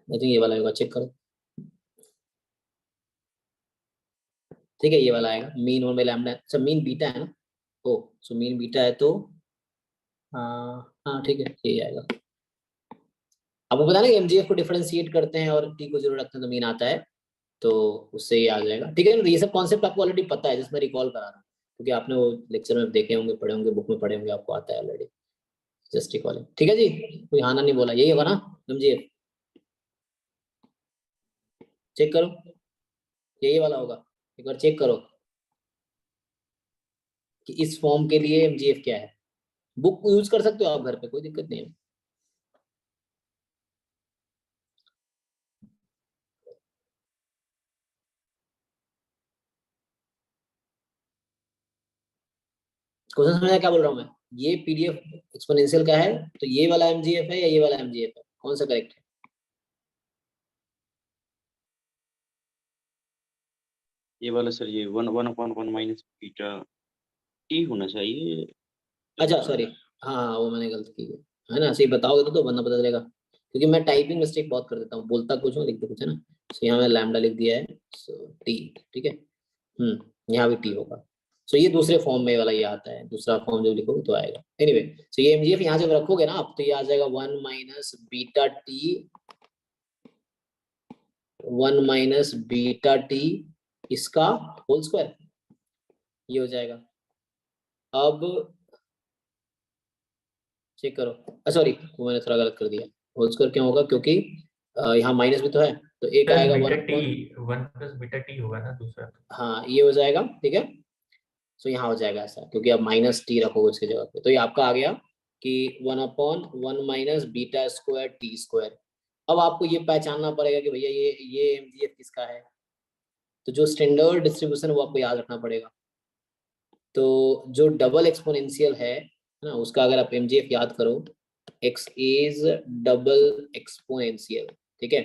आई थिंक ये वाला होगा, चेक करो। ठीक है, ये वाला आएगा, मीन 1 बाई लैम्डा। अच्छा मीन बीटा है ना, ओ सो मीन बीटा है तो हाँ ठीक है, ये आएगा। आपको पता ना कि एमजीएफ को डिफरेंशिएट करते हैं और टी को जीरो रखते हैं तो मीन आता है, तो उससे ये आ जाएगा। ठीक है ना, ये सब कॉन्सेप्ट आपको ऑलरेडी पता है, जिसमें रिकॉल करा रहा हूँ, क्योंकि आपने वो लेक्चर में देखे होंगे, पढ़े होंगे, बुक में पढ़े होंगे, आपको आता है ऑलरेडी। जस्ट रिकॉलिंग, ठीक है जी। कोई हाँ ना नहीं बोला, यही होगा ना एमजीएफ? चेक करो, यही वाला होगा, एक बार चेक करो कि इस फॉर्म के लिए एमजीएफ क्या है। बुक यूज कर सकते हो आप घर पे, कोई दिक्कत नहीं है। क्वेश्चन समझ क्या बोल रहा हूँ मैं? ये पीडीएफ एक्सपोनेंशियल का है, तो ये वाला एमजीएफ है या ये वाला एमजीएफ है, कौन सा करेक्ट है? ये वाला सर, ये 1/1 माइनस बीटा टी होना चाहिए। अच्छा सॉरी, हाँ हाँ वो मैंने गलत की है ना, सही बताओगे तो वरना पता चलेगा, क्योंकि मैं टाइपिंग मिस्टेक बहुत कर देता हूँ, बोलता कुछ हूँ लिखते कुछ है ना। सो यहाँ मैं लैम्डा लिख दिया है, सो टी, ठीक है। यहाँ भी टी होगा। सो ये दूसरे फॉर्म में वाला ये आता है, दूसरा फॉर्म जब लिखोगे तो आएगा। एनीवे सो ये एमजीएफ यहाँ जब रखोगे ना आप, तो ये आ जाएगा 1 minus beta T, 1 minus beta T इसका होल स्क्वायर, ये हो जाएगा। अब चेक करो, सॉरी वो मैंने थोड़ा गलत कर दिया, होल स्क्वायर क्यों होगा, क्योंकि यहाँ माइनस भी तो है, तो एक प्लस आएगा beta 1 T, 1 plus beta T होगा ना दूसरा। हाँ ये हो जाएगा, ठीक है। सो यहाँ हो जाएगा ऐसा, क्योंकि आप माइनस टी रखोगे उसकी जगह पे, तो ये आपका आ गया कि 1/1 minus beta square T square. अब आपको ये पहचानना पड़ेगा कि भैया ये एमजीएफ किसका है, तो जो स्टैंडर्ड डिस्ट्रीब्यूशन वो आपको याद रखना पड़ेगा। तो जो डबल एक्सपोनेंशियल है ना, उसका अगर आप एमजीएफ याद करो, x इज डबल एक्सपोनेंशियल, ठीक है।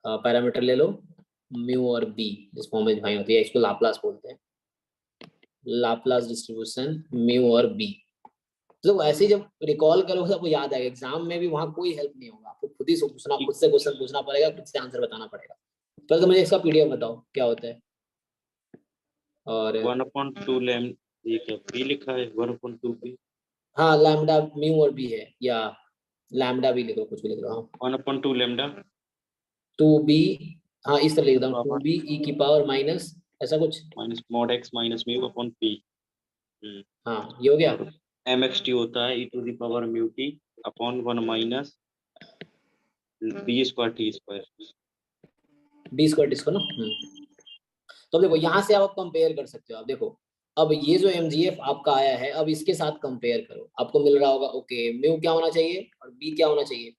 पैरामीटर ले लो म्यू और b, जिस फॉर्म में डिफाइन होती है, इसको लाप्लास बोलते हैं, लाप्लास डिस्ट्रीब्यूशन म्यू और b। तो ऐसे ही जब रिकॉल करोगे आपको याद आएगा, एग्जाम में भी वहां कोई हेल्प नहीं होगा, आपको खुद ही पूछना, खुद से क्वेश्चन पूछना पड़ेगा, खुद से आंसर बताना पड़ेगा। पहले तो मुझे इसका पीडीएफ बताओ क्या होता है। और 1/2 लैम, ये क्या बी लिखा है 1/2 बी? हाँ लैम्डा म्यू और बी है, या लैम्डा भी लिखो, कुछ भी लिख लो, हाँ 1/2 लैम्डा टू बी हाँ इस तरह लिख देता हूँ 2b e की पावर माइनस ऐसा कुछ minus mod x minus mu upon p। हाँ ये हो गया। mxt होता है e to the power mu t upon 1 minus b square t square. b square इसको ना तो देखो यहाँ से आप कंपेयर कर सकते हो। आप देखो अब ये जो mgf आपका आया है, अब इसके साथ कंपेयर करो, आपको मिल रहा होगा ओके म्यू क्या होना चाहिए और b क्या होना चाहिए।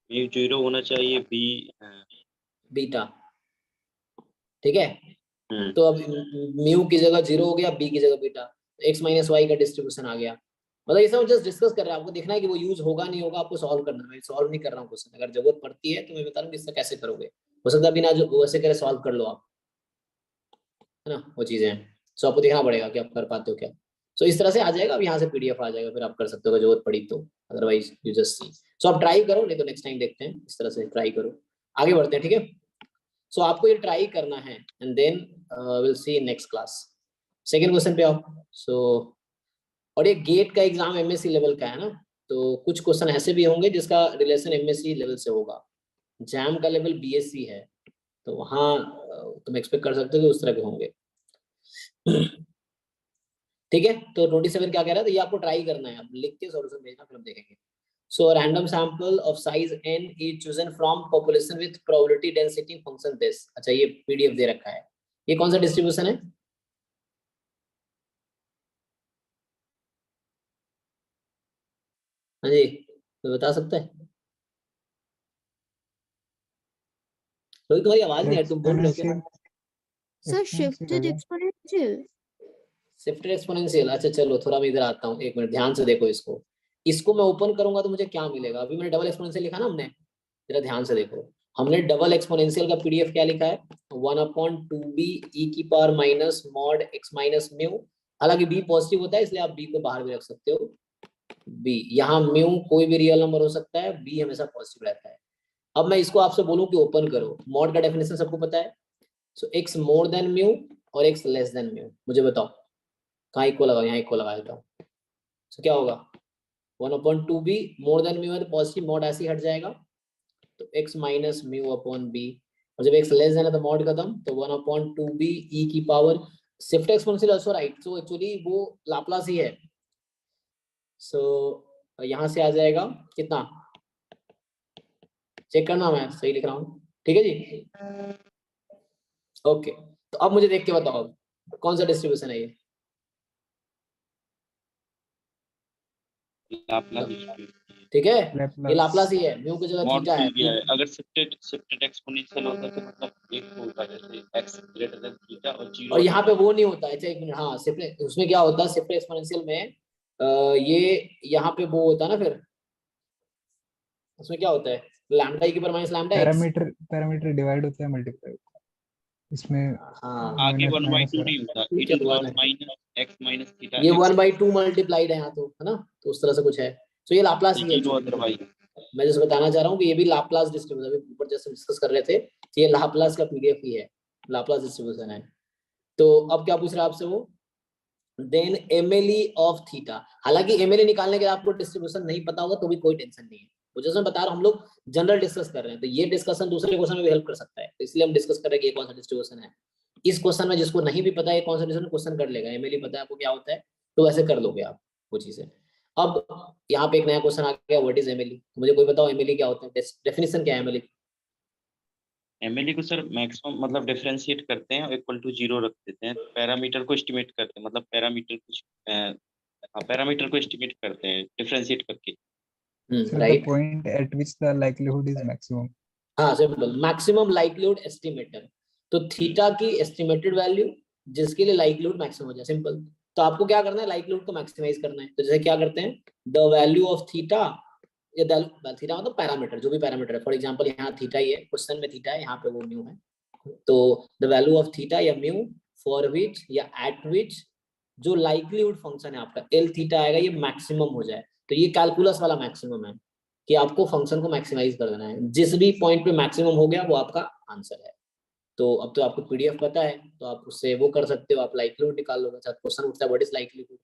म्यू 0 होना चाहिए, b बीटा, ठीक है। तो अब म्यू की जगह 0 हो गया, बी की जगह बीटा, x माइनस वाई का डिस्ट्रीब्यूशन आ गया। मतलब ये सब जस्ट डिस्कस कर रहे हैं, आपको देखना है कि वो यूज होगा नहीं होगा, आपको सॉल्व करना है। मैं सॉल्व नहीं कर रहा हूँ क्वेश्चन, अगर जरूरत पड़ती है तो मैं बता रहा हूँ कि इससे कैसे करोगे। हो सकता है बिना जो वैसे करे सॉल्व कर लो आप, है ना, वो चीजें हैं। सो आपको देखना पड़ेगा कि आप कर पाते हो क्या। सो इस तरह से आ जाएगा, अब यहाँ से पीडीएफ आ जाएगा, फिर आप कर सकते हो अगर जरूरत पड़ी तो, अदरवाइज यू जस्ट सी। सो आप ट्राई करो, नहीं तो नेक्स्ट टाइम देखते हैं, इस तरह से ट्राई करो। आगे बढ़ते हैं, ठीक है। सो आपको ये ट्राई करना है and then will see next class. Second question पे आओ। सो और ये गेट का एग्जाम एमएससी लेवल का है ना, तो कुछ क्वेश्चन ऐसे भी होंगे जिसका रिलेशन एमएससी लेवल से होगा। जैम का लेवल बीएससी है, तो वहाँ तुम एक्सपेक्ट कर सकते हो कि उस तरह के होंगे। ठीक है, तो 27 क्या कह रहा है, तो ये आपको ट्राई करना है, आप लिख के सॉल्यूशन भेजना, फिर हम देखेंगे। So random sample of size n is chosen from population with probability density function this. अच्छा ये पीडीएफ दे रखा है, ये कौन सा डिस्ट्रीब्यूशन है। हाँ जी, तो बता सकता है। रोहित तुम्हारी आवाज नहीं है, तुम बोल रहे हो क्या। Sir shifted exponential. Shifted exponential, अच्छा चलो थोड़ा मैं इधर आता हूँ, एक मिनट ध्यान से देखो इसको। इसको मैं ओपन करूंगा तो मुझे क्या मिलेगा। अभी मैंने डबल एक्सपोनेंशियल लिखा ना हमने, जरा ध्यान से देखो। हमने डबल एक्सपोनेंशियल का पीडीएफ क्या लिखा है, 1/2b e की power minus mod x minus mu. हालांकि b पॉजिटिव होता है इसलिए आप b को बाहर भी रख सकते हो। b यहाँ म्यू कोई भी रियल नंबर हो सकता है, b हमेशा पॉजिटिव रहता है। अब मैं इसको आपसे बोलूं कि ओपन करो, मॉड का डेफिनेशन सबको पता है। सो x मोर देन म्यू और x लेस देन म्यू, मुझे बताओ कहाँ इक्वल लगा, यहाँ इक्वल लगा देता हूँ। सो क्या होगा 1/2b मोर देन म्यू है तो पॉजिटिव मॉड ऐसे ही हट जाएगा, तो x minus mu upon b। और जब x लेस देन है तो मॉड खत्म, तो 1/2b e की power shift exponential also right. So actually वो लाप्लास ही है। सो यहाँ से आ जाएगा कितना, चेक करना मैं सही लिख रहा हूँ, ठीक है जी। ओके, तो अब मुझे देख के बताओ कौन सा डिस्ट्रीब्यूशन है ये। ठीक है, ये लाप्लास ही है, म्यू की जगह थीटा है। अगर शिफ्टेड एक्सपोनेंशियल होता तो मतलब एक होता जैसे x ग्रेटर देन थीटा और 0। और यहाँ पे वो नहीं होता है। अच्छा एक मिनट, हाँ शिफ्ट उसमें क्या होता है, शिफ्ट एक्सपोनेंशियल में ये यहाँ पे वो होता है ना, फिर उसमें क्या होता है, लैम्डा ई की power minus lambda x. Parameter divide होता है, मल्टीप्लाई होता है इसमें। हाँ आगे माइनस 1/2 माइनस नहीं होता, e क्या टू द बात पावर है, माइनस x माइनस थीटा ये x 1/2 मल्टीप्लाइड है यहाँ तो, है ना, तो उस तरह से कुछ है। तो ये लाप्लास ही है। 0 अदरवाइज। मैं जैसे बताना चाह रहा हूँ कि ये भी लाप्लास डिस्ट्रीब्यूशन, अभी ऊपर जैसे डिस्कस कर रहे थे, तो ये लाप्लास का पीडीएफ ही है, लाप्लास डिस्ट्रीब्यूशन है। तो अब क्या पूछ रहा है आपसे वो, देन एमएलई ऑफ थीटा। हालांकि एमएलई निकालने के लिए आपको डिस्ट्रीब्यूशन नहीं पता होगा तो भी कोई टेंशन नहीं है, वो जैसे मैं बता रहा हूँ हम लोग जनरल डिस्कस कर रहे हैं, तो ये डिस्कशन दूसरे क्वेश्चन में भी हेल्प कर सकता है, तो इसलिए हम डिस्कस कर रहे हैं कि ये कौन सा डिस्ट्रीब्यूशन है। इस क्वेश्चन में जिसको नहीं भी पता है कौन सा डिस्ट्रीब्यूशन, क्वेश्चन कर लेगा, एमएलई पता है आपको क्या होता है, तो वैसे कर लोगे आप वो चीजें। अब यहाँ पे एक नया क्वेश्चन आ गया, व्हाट इज एमएलई। तो मुझे कोई बताओ एमएलई क्या होता है, डेफिनेशन क्या है एमएलई। एमएलई को सर मैक्सिमम मतलब डिफरेंशिएट करते हैं और इक्वल टू 0 रख देते हैं, पैरामीटर को एस्टिमेट करते हैं, मतलब पैरामीटर को एस्टिमेट करते हैं डिफरेंशिएट करके। the point at which the likelihood is maximum। हाँ सिंपल, मैक्सिमम लाइक्लीहुड एस्टिमेटर। तो थीटा की एस्टिमेटेड वैल्यू जिसके लिए लाइक्लीहुड मैक्सिमम हो जाए, सिंपल। तो आपको क्या करना है, लाइक्लीहुड को मैक्सिमाइज करना है। तो जैसे क्या करते हैं, द वैल्यू ऑफ थीटा, ये थीटा मतलब पैरामीटर, जो भी पैरामीटर है, फॉर एग्जांपल यहाँ थीटा ही है, क्वेश्चन में थीटा है, यहाँ पे वो म्यू है, तो द वैल्यू ऑफ थीटा या म्यू फॉर विच या एट विच जो लाइक्लीहुड फंक्शन है आपका एल थीटा आएगा, ये मैक्सिमम हो जाए। तो ये कैलकुलस वाला मैक्सिमम है कि आपको फंक्शन को मैक्सिमाइज कर देना है, जिस भी पॉइंट पे मैक्सिमम हो गया वो आपका आंसर है। तो अब तो आपको पीडीएफ पता है, तो आप उससे वो कर सकते हो, आप लाइक्लीहुड निकाल लोगे। अच्छा क्वेश्चन उठता है what is likelihood.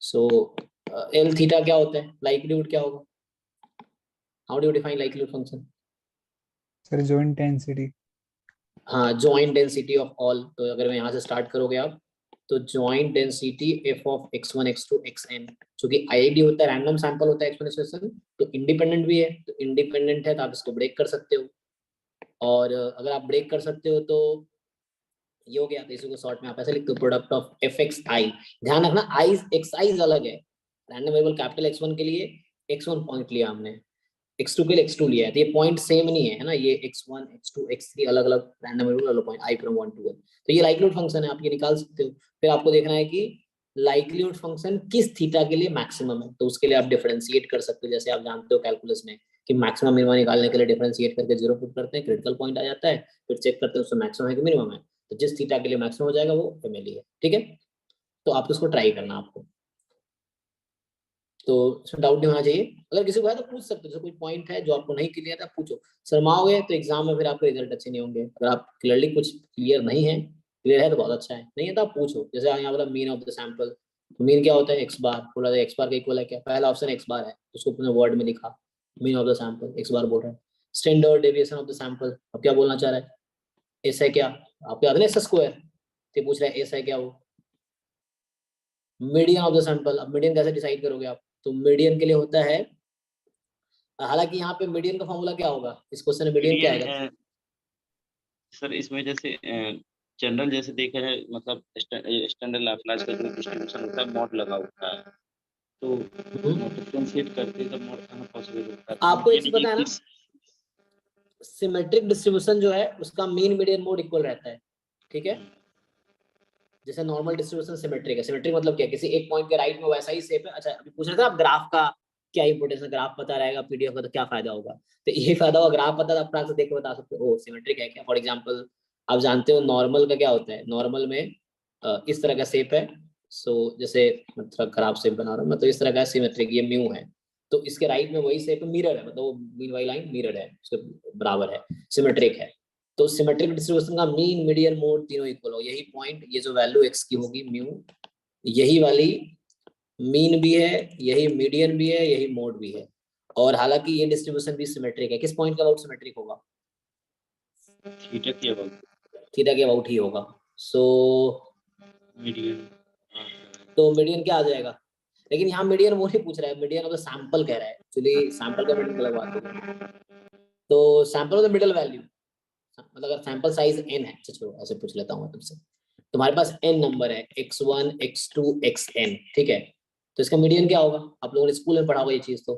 So L theta क्या होता है, लाइक्लीहुड क्या होगा, how do you define likelihood function. Sir joint density. हाँ, जॉइंट डेंसिटी ऑफ ऑल। तो अगर मैं यहाँ से स्टार्ट करोगे आप, तो joint density F of x1 x2 xn, चूंकि आईआईडी होता है रैंडम सैंपल होता है एक्सपोनेंशियल, तो इंडिपेंडेंट भी है, तो इंडिपेंडेंट है तो आप इसको ब्रेक कर सकते हो। और अगर आप ब्रेक कर सकते हो तो ये हो गया। तो इसी को शॉर्ट में आप ऐसे लिखते हो, प्रोडक्ट ऑफ एफ एक्स आई। ध्यान रखना आई एक्स आई अलग है। रैंडम वेरिएबल कैपिटल x1 के लिए x1 पॉइंट लिया हमने, x2 के लिए x2 लिया है, तो ये पॉइंट सेम नहीं है ना, ये x1 x2 x3 अलग अलग रैंडम वेरिएबल अलग पॉइंट i फ्रॉम 1 to 1। तो ये लाइक्लीहुड फंक्शन है, आप ये निकाल सकते हो। फिर आपको देखना है कि लाइक्लीहुड फंक्शन किस थीटा के लिए मैक्सिमम है, तो उसके लिए आप डिफरेंशिएट कर सकते हो। जैसे आप जानते हो कैलकुलस में कि मैक्सिमम मिनिमम निकालने के लिए डिफरेंशिएट करके 0 पुट करते हैं, क्रिटिकल पॉइंट आ जाता है, फिर चेक करते हैं उसमें मैक्सिमम है कि मिनिमम है। तो जिस थीटा के लिए मैक्सिमम हो जाएगा वो फैमिली है, ठीक है। तो आप उसको ट्राई करना आपको, तो इसमें डाउट नहीं होना चाहिए। अगर किसी को है तो पूछ सकते हो, जैसे कोई पॉइंट है जो आपको नहीं क्लियर है पूछो। शर्माओगे तो एग्जाम में फिर आपके रिजल्ट अच्छे नहीं होंगे। अगर आप क्लियरली कुछ क्लियर नहीं है, क्लियर है तो बहुत अच्छा है, नहीं है तो आप पूछो। जैसे यहाँ बोला मीन ऑफ द सैंपल, तो मीन क्या होता है, एक्स बार। बोला था एक्स बार का इक्वल है क्या, पहला ऑप्शन एक्स बार है, उसको अपने वर्ड में लिखा, mean of the sample X bar बोल रहा है। Standard deviation of the sample, अब क्या बोलना चाह रहा है, एस है क्या, आपको याद है एस स्क्वायर, तो पूछ रहा है एस है क्या वो। मीडियन ऑफ द सैंपल, अब मीडियन कैसे डिसाइड करोगे आप, तो मीडियन के लिए होता है, हालांकि यहाँ पे मीडियन का फॉर्मूला क्या होगा, इस क्वेश्चन में मीडियन क्या आएगा। सर इसमें जैसे जनरल जैसे देखा है, मतलब स्टैंडर्ड लाप्लास का जो डिस्ट्रीब्यूशन होता है मॉड लगा होता है, तो डिफरेंशिएट करते तब मॉड कहाँ पॉसिबल होता है। आपको एक यानी चीज कि पता है ना, सिमेट्रिक डिस्ट्रीब्यूशन जो है उसका मीन मीडियन मोड इक्वल रहता है, ठीक है। जैसे नॉर्मल डिस्ट्रीब्यूशन सिमेट्रिक है, सिमेट्रिक मतलब क्या, किसी एक पॉइंट के राइट में वैसा ही शेप है। अच्छा अभी पूछ रहे थे आप ग्राफ का क्या इंपोर्टेंस है, ग्राफ पता रहेगा पीडीएफ का तो क्या फायदा होगा, तो ये फायदा होगा, ग्राफ पता तो अपना से देख के बता सकते हो ओ सिमेट्रिक है क्या। फॉर एग्जांपल आप जानते हो नॉर्मल का क्या होता है, नॉर्मल में इस तरह का शेप है, सो जैसे मतलब खराब शेप बना रहा हूँ मैं, तो इस तरह का सिमेट्रिक ये म्यू है, तो इसके राइट में वही शेप मिरर है, मतलब वो मीन वाली लाइन मिरर है, उसके बराबर है, सिमेट्रिक है। तो सिमेट्रिक डिस्ट्रीब्यूशन का मीन मीडियन मोड तीनों इक्वल हो, यही पॉइंट, ये जो वैल्यू एक्स की होगी म्यू, यही वाली मीन भी है, यही मीडियन भी है, यही मोड भी है। और हालांकि ये डिस्ट्रीब्यूशन भी सिमेट्रिक है, किस पॉइंट का अबाउट सिमेट्रिक होगा, थीटा के अबाउट, थीटा के अबाउट ही होगा। सो मीडियन, तो मीडियन क्या आ जाएगा, लेकिन यहाँ मीडियन वो नहीं पूछ रहा है, मीडियन ऑफ द सैंपल कह रहा है, एक्चुअली सैंपल का मीडियन अलग बात होगी। तो sample of the middle value, मतलब अगर सैंपल साइज n है, चलो ऐसे पूछ लेता हूँ तुमसे, तुम्हारे पास n नंबर है x1 x2 xn, ठीक है, तो इसका मीडियन क्या होगा, आप लोगों ने स्कूल में पढ़ा होगा ये चीज तो।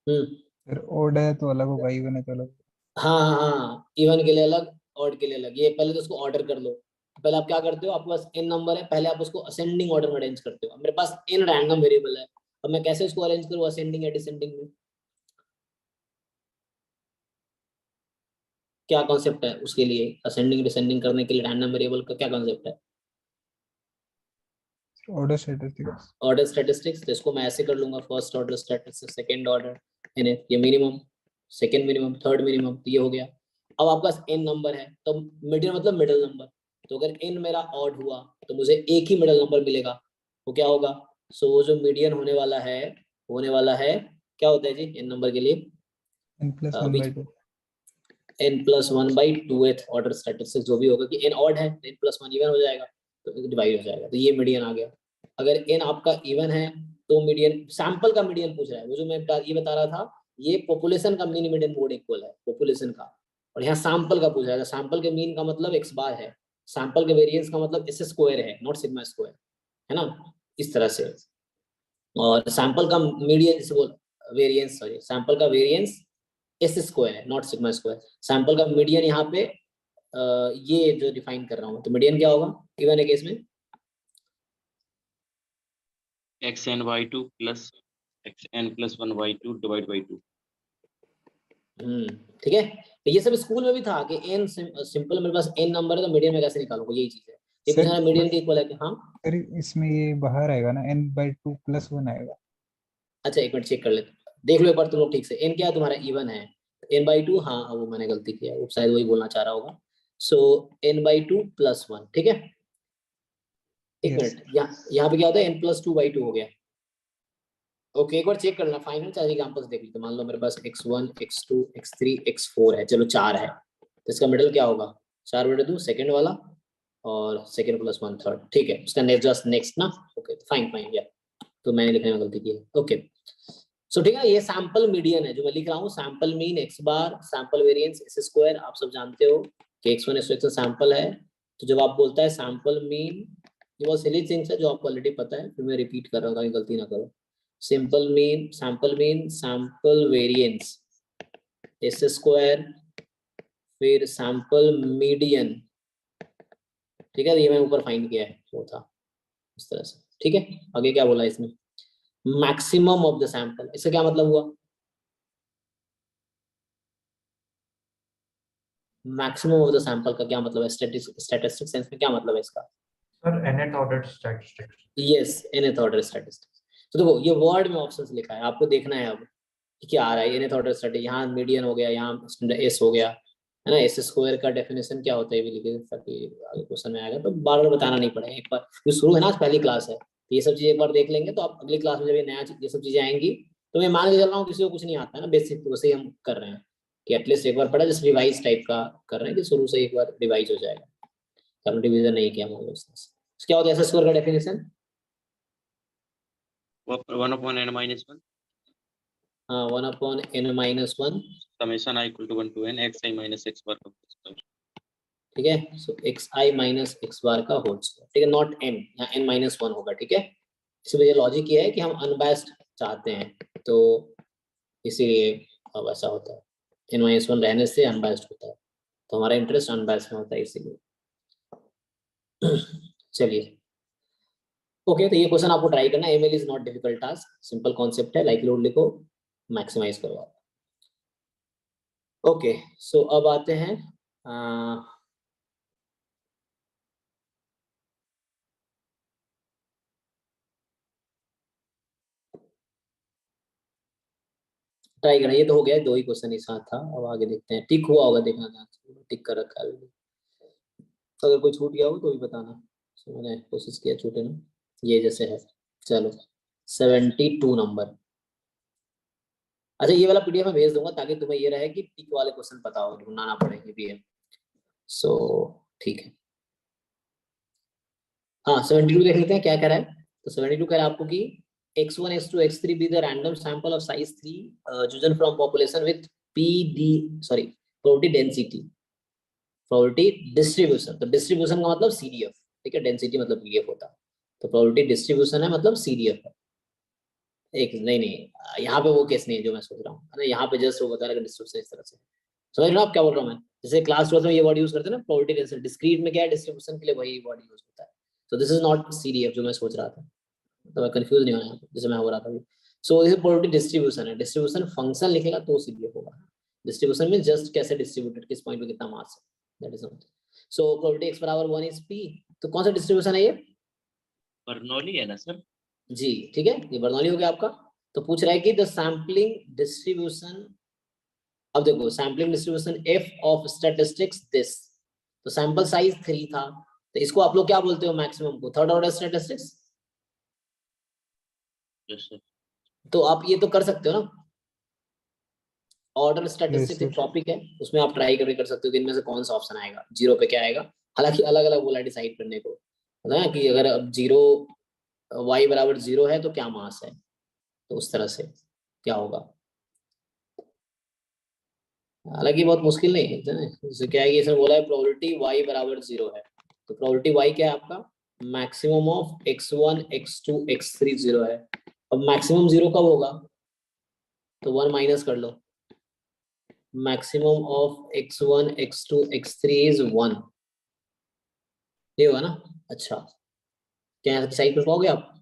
फिर ओड है तो अलग होगा, इवन है तो अलग। हाँ हाँ हाँ, इवन के लिए अलग, ऑड के लिए अलग। ये पहले तो उसको ऑर्डर कर लो, पहले आप क्या करते हो, आपके पास n नंबर है, पहले आप उसको असेंडिंग ऑर्डर में अरेंज करते हो। अब मेरे पास n रैंडम वेरिएबल है, अब मैं कैसे इसको अरेंज करूँ असेंडिंग या डिसेंडिंग में, क्या कॉन्सेप्ट है उसके लिए, असेंडिंग डिसेंडिंग करने के लिए रैंडम वेरिएबल का क्या कॉन्सेप्ट है, ऑर्डर स्टैटिस्टिक्स। Order statistics. तो इसको मैं ऐसे कर लूंगा, first order statistics, second order NF, ये minimum, second minimum, third minimum, तो ये हो गया। अब आपके पास n नंबर है, तो मीडियन मतलब मिडिल नंबर, तो अगर n मेरा ऑड हुआ तो मुझे एक ही मिडिल नंबर मिलेगा, वो क्या होगा, सो वो जो मीडियन होने वाला है, क्या होता है जी n नंबर के लिए, n+1/2। n+1/2th ऑर्डर स्टैटिस्टिक्स जो भी होगा, कि n ऑड है तो n+1 इवन हो जाएगा, तो डिवाइड हो जाएगा, तो ये मीडियन आ गया। अगर n आपका इवन है तो मीडियन, सैंपल का मीडियन पूछ रहा है, वो जो मैं ये बता रहा था, ये पॉपुलेशन का मीन मीडियन मोड इक्वल है पॉपुलेशन का, और यहाँ सैंपल का पूछ रहा है, सैंपल के मीन का मतलब x बार है, सैंपल के वेरिएंस का मतलब s स्क्वायर है, नॉट सिग्मा स्क्वायर, है ना, इस तरह से। और सैंपल का मीडियन इसे बोल वेरिएंस, सॉरी सैंपल का वेरिएंस एस स्क्वायर है, नॉट सिग्मा स्क्वायर। सैंपल का मीडियन यहाँ पे ये जो डिफाइन कर रहा हूँ, तो मीडियन क्या होगा इवन है केस में, xn/2 plus xn+1/2 divide by 2। ठीक है। तो ये सब स्कूल में भी था कि n सिंपल, मेरे पास n नंबर है तो मीडियन में कैसे निकालूंगा, यही चीज है। ये सर पूछना मीडियन के इक्वल है कि हाँ, सर इसमें ये बाहर आएगा ना, n/2+1 आएगा। अच्छा एक मिनट चेक कर लेते, देख लो एक बार तुम लोग ठीक से, n क्या है तुम्हारा इवन है, n/2, हाँ वो मैंने गलती किया है, वो शायद वही बोलना चाह रहा होगा। सो n/2+1, ठीक है। एक यस मिनट, यहाँ पे क्या होता है n+2/2 हो गया, ओके, एक बार चेक करना फाइनल 4 एग्जांपल्स देख लीजिए। मान लो मेरे पास x1 x2 x3 x4 है, चलो 4 है, तो इसका मिडिल क्या होगा? 4/2 सेकंड वाला और सेकंड प्लस 1 थर्ड, ठीक है। उसका नेक्स्ट जस्ट नेक्स्ट ना, ओके फाइन फाइन, या तो मैंने लिखने में गलती की है, ओके। सो ठीक है, ये सैंपल मीडियन है जो मैं लिख रहा हूँ। सैंपल मीन x बार, सैंपल वेरिएंस s स्क्वायर। आप सब जानते हो कि x1 s2 सैंपल है, तो जब आप बोलता है सैंपल मीन, ये बहुत सिली थिंग्स है जो आपको ऑलरेडी पता है, फिर मैं रिपीट कर रहा हूँ ताकि गलती ना करो। Simple mean, sample variance s square, फिर सैंपल मीडियन, ठीक है। ये मैं ऊपर फाइंड किया है, वो था इस तरह से, ठीक है। आगे क्या बोला इसमें? मैक्सिमम ऑफ द सैंपल, इसका क्या मतलब हुआ? मैक्सिमम ऑफ द सैंपल का क्या मतलब है स्टैटिस्टिक सेंस में? क्या मतलब है इसका? Sir nth order statistics. Yes, nth order statistics. तो देखो ये वर्ड में ऑप्शंस लिखा है, आपको देखना है अब कि क्या आ रहा है। nth ऑर्डर स्टैटिस्टिक्स, यहाँ मीडियन हो गया, यहाँ एस हो गया, है ना। एस स्क्वायर का डेफिनेशन क्या होता है ये भी लिखे, ताकि आगे क्वेश्चन में आएगा तो बार बार बताना नहीं पड़ेगा। एक बार जो शुरू है ना, पहली क्लास है, तो ये सब चीजें एक बार देख लेंगे तो आप अगली क्लास में जब ये नया ये सब चीजें आएंगी, तो मैं मान के चल रहा हूँ किसी को कुछ नहीं आता है ना, बेसिक तो वैसे ही हम कर रहे हैं कि एटलीस्ट एक बार पढ़ा, जैसे रिवाइज टाइप का कर रहे हैं कि शुरू से एक बार रिवाइज हो जाएगा, करंट डिवीजन नहीं किया मान लो। क्या होता है एस स्क्वायर का डेफिनेशन? 1/n-1 हाँ, 1/n-1 summation i = 1 to n xi - x bar का स्क्वायर, ठीक है। सो xi माइनस x बार का होल स्क्वायर, ठीक है, नॉट n, यहाँ n-1 होगा, ठीक है। इसमें ये लॉजिक ये है कि हम अनबायस्ड चाहते हैं, तो इसीलिए अब ऐसा होता है, n-1 रहने से अनबायस्ड होता है, तो हमारा इंटरेस्ट अनबायस्ड में होता है इसीलिए। चलिए ओके, तो ये क्वेश्चन आपको ट्राई करना। ML is not difficult task, simple concept है, लाइक्लीहुड लिखो, मैक्सिमाइज करो आप। ओके, सो अब आते हैं ट्राई करना। ये तो हो गया, 2 ही क्वेश्चन इस साथ था, अब आगे देखते हैं। टिक हुआ होगा, देखना ध्यान से, टिक कर रखा है। अगर कोई छूट गया हो तो भी बताना, मैंने कोशिश किया छूटे ना, ये जैसे है। चलो 72 नंबर। अच्छा, ये वाला पीडीएफ में भेज दूंगा ताकि तुम्हें ये रहे कि टिक वाले क्वेश्चन पता हो, ढूंढना ना पड़े, ये भी है। सो ठीक है, हाँ 72 देख लेते हैं क्या कह रहा है। तो 72 कह रहा है आपको कि x1 x2 x3 be the random sample of size 3 chosen from population with probability density, probability distribution। तो डिस्ट्रीब्यूशन का मतलब CDF, ठीक है, डेंसिटी मतलब PDF होता है, तो probability डिस्ट्रीब्यूशन है मतलब CDF है। एक नहीं, यहाँ पे वो केस नहीं है जो मैं सोच रहा हूँ, यहाँ पे जस्ट वो बता रहा है डिस्ट्रीब्यूशन इस तरह से। समझ लो आप क्या बोल रहा हूँ मैं? जैसे क्लास 12 में ये वर्ड यूज करते हैं ना, प्रोबेबिलिटी डेंसिटी, डिस्क्रीट में क्या है, डिस्ट्रीब्यूशन के लिए वही वर्ड यूज होता है। So this is not CDF जो मैं सोच रहा था, तो मैं कंफ्यूज नहीं होना जैसे मैं हो रहा था। सो ये प्रोबेबिलिटी डिस्ट्रीब्यूशन है, डिस्ट्रीब्यूशन फंक्शन लिखेगा तो CDF होगा। डिस्ट्रीब्यूशन में जस्ट कैसे डिस्ट्रीब्यूटेड, किस पॉइंट पे कितना मास है, that is something. So probability x = 1 is p, तो कौन सा डिस्ट्रीब्यूशन है ये? बर्नौली है ना सर? जी ठीक है, ये बर्नौली हो गया आपका। तो पूछ रहा है कि द सैम्पलिंग डिस्ट्रीब्यूशन, अब देखो sampling distribution f of statistics this, तो सैंपल साइज 3 था, तो इसको आप लोग क्या बोलते हो मैक्सिमम को? Third order statistics. Yes sir. तो आप ये तो कर सकते हो ना, ऑर्डर Yes, स्टैटिस्टिक्स एक sir. टॉपिक है, उसमें आप ट्राई करके कर सकते हो कि इनमें से कौन सा ऑप्शन आएगा, 0 पे क्या आएगा। हालांकि अलग अलग बोला डिसाइड करने को, है ना, कि अगर अब 0 y = 0 है तो क्या मास है, तो उस तरह से क्या होगा। हालांकि बहुत मुश्किल नहीं है ना, जैसे क्या है कि इसमें बोला है प्रोबेबिलिटी y = 0 है, तो प्रोबेबिलिटी y क्या है आपका? Maximum of x1 x2 x3 0 है। अब मैक्सिमम 0 कब होगा? तो 1 माइनस कर लो, maximum of x1 x2 x3 is 1, ये होगा ना। अच्छा, क्या डिसाइड कर पाओगे आप?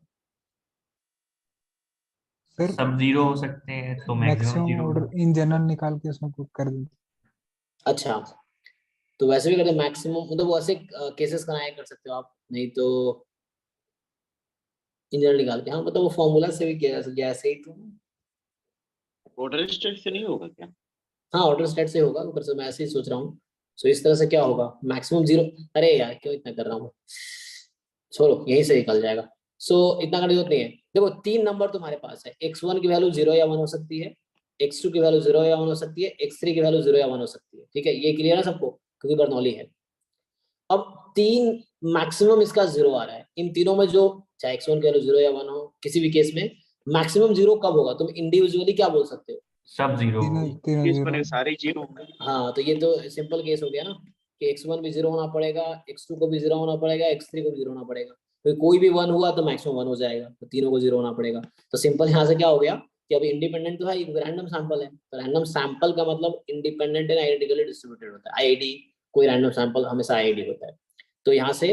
सर सब 0 हो सकते हैं तो maximum maximum 0 order in general निकाल के उसमें पुट कर दें। अच्छा, तो वैसे भी करते मैक्सिमम, मतलब वैसे केसेस कराए कर सकते हो आप, नहीं तो इंजन निकाल के, हाँ मतलब वो फॉर्मूला से भी किया जा सकता है ऐसे ही तो। ऑर्डर स्टेट से नहीं होगा क्या? हाँ ऑर्डर स्टेट से होगा, ऊपर से मैं ऐसे ही सोच रहा हूँ। सो इस तरह से क्या होगा, मैक्सिमम 0, अरे यार क्यों इतना कर रहा हूँ, छोड़ो यहीं से निकल जाएगा। सो इतना करने की जरूरत नहीं है। देखो 3 नंबर तुम्हारे पास है, x1 की वैल्यू 0 या 1 हो सकती है, x2 की वैल्यू 0 या 1 हो सकती है, x3 की वैल्यू 0 या 1 हो सकती है। ठीक है, ये क्लियर है सबको, क्योंकि बर्नौली है। अब 3 मैक्सिमम इसका 0 आ रहा है, इन तीनों में जो चाहे x1 की वैल्यू 0 या 1 हो, किसी भी केस में मैक्सिमम 0 कब होगा, तुम इंडिविजुअली क्या बोल सकते हो? सब जीरो तीनों तीनों केस जीरो। बने सारे जीरो होंगे। हाँ, तो ये तो सिंपल केस हो गया ना कि x1 भी 0 होना पड़ेगा, x2 को भी 0 होना पड़ेगा, x3 को भी 0 होना पड़ेगा। तो कोई भी 1 हुआ तो मैक्सिमम 1 हो जाएगा, तो तीनों को 0 होना पड़ेगा। तो सिंपल यहाँ से क्या हो गया कि अभी इंडिपेंडेंट तो है, एक रैंडम सैंपल है, तो रैंडम सैंपल का मतलब इंडिपेंडेंट एंड आइडेंटिकली डिस्ट्रीब्यूटेड होता है। आईआईडी, कोई रैंडम सैंपल हमेशा आईआईडी होता है। तो यहाँ से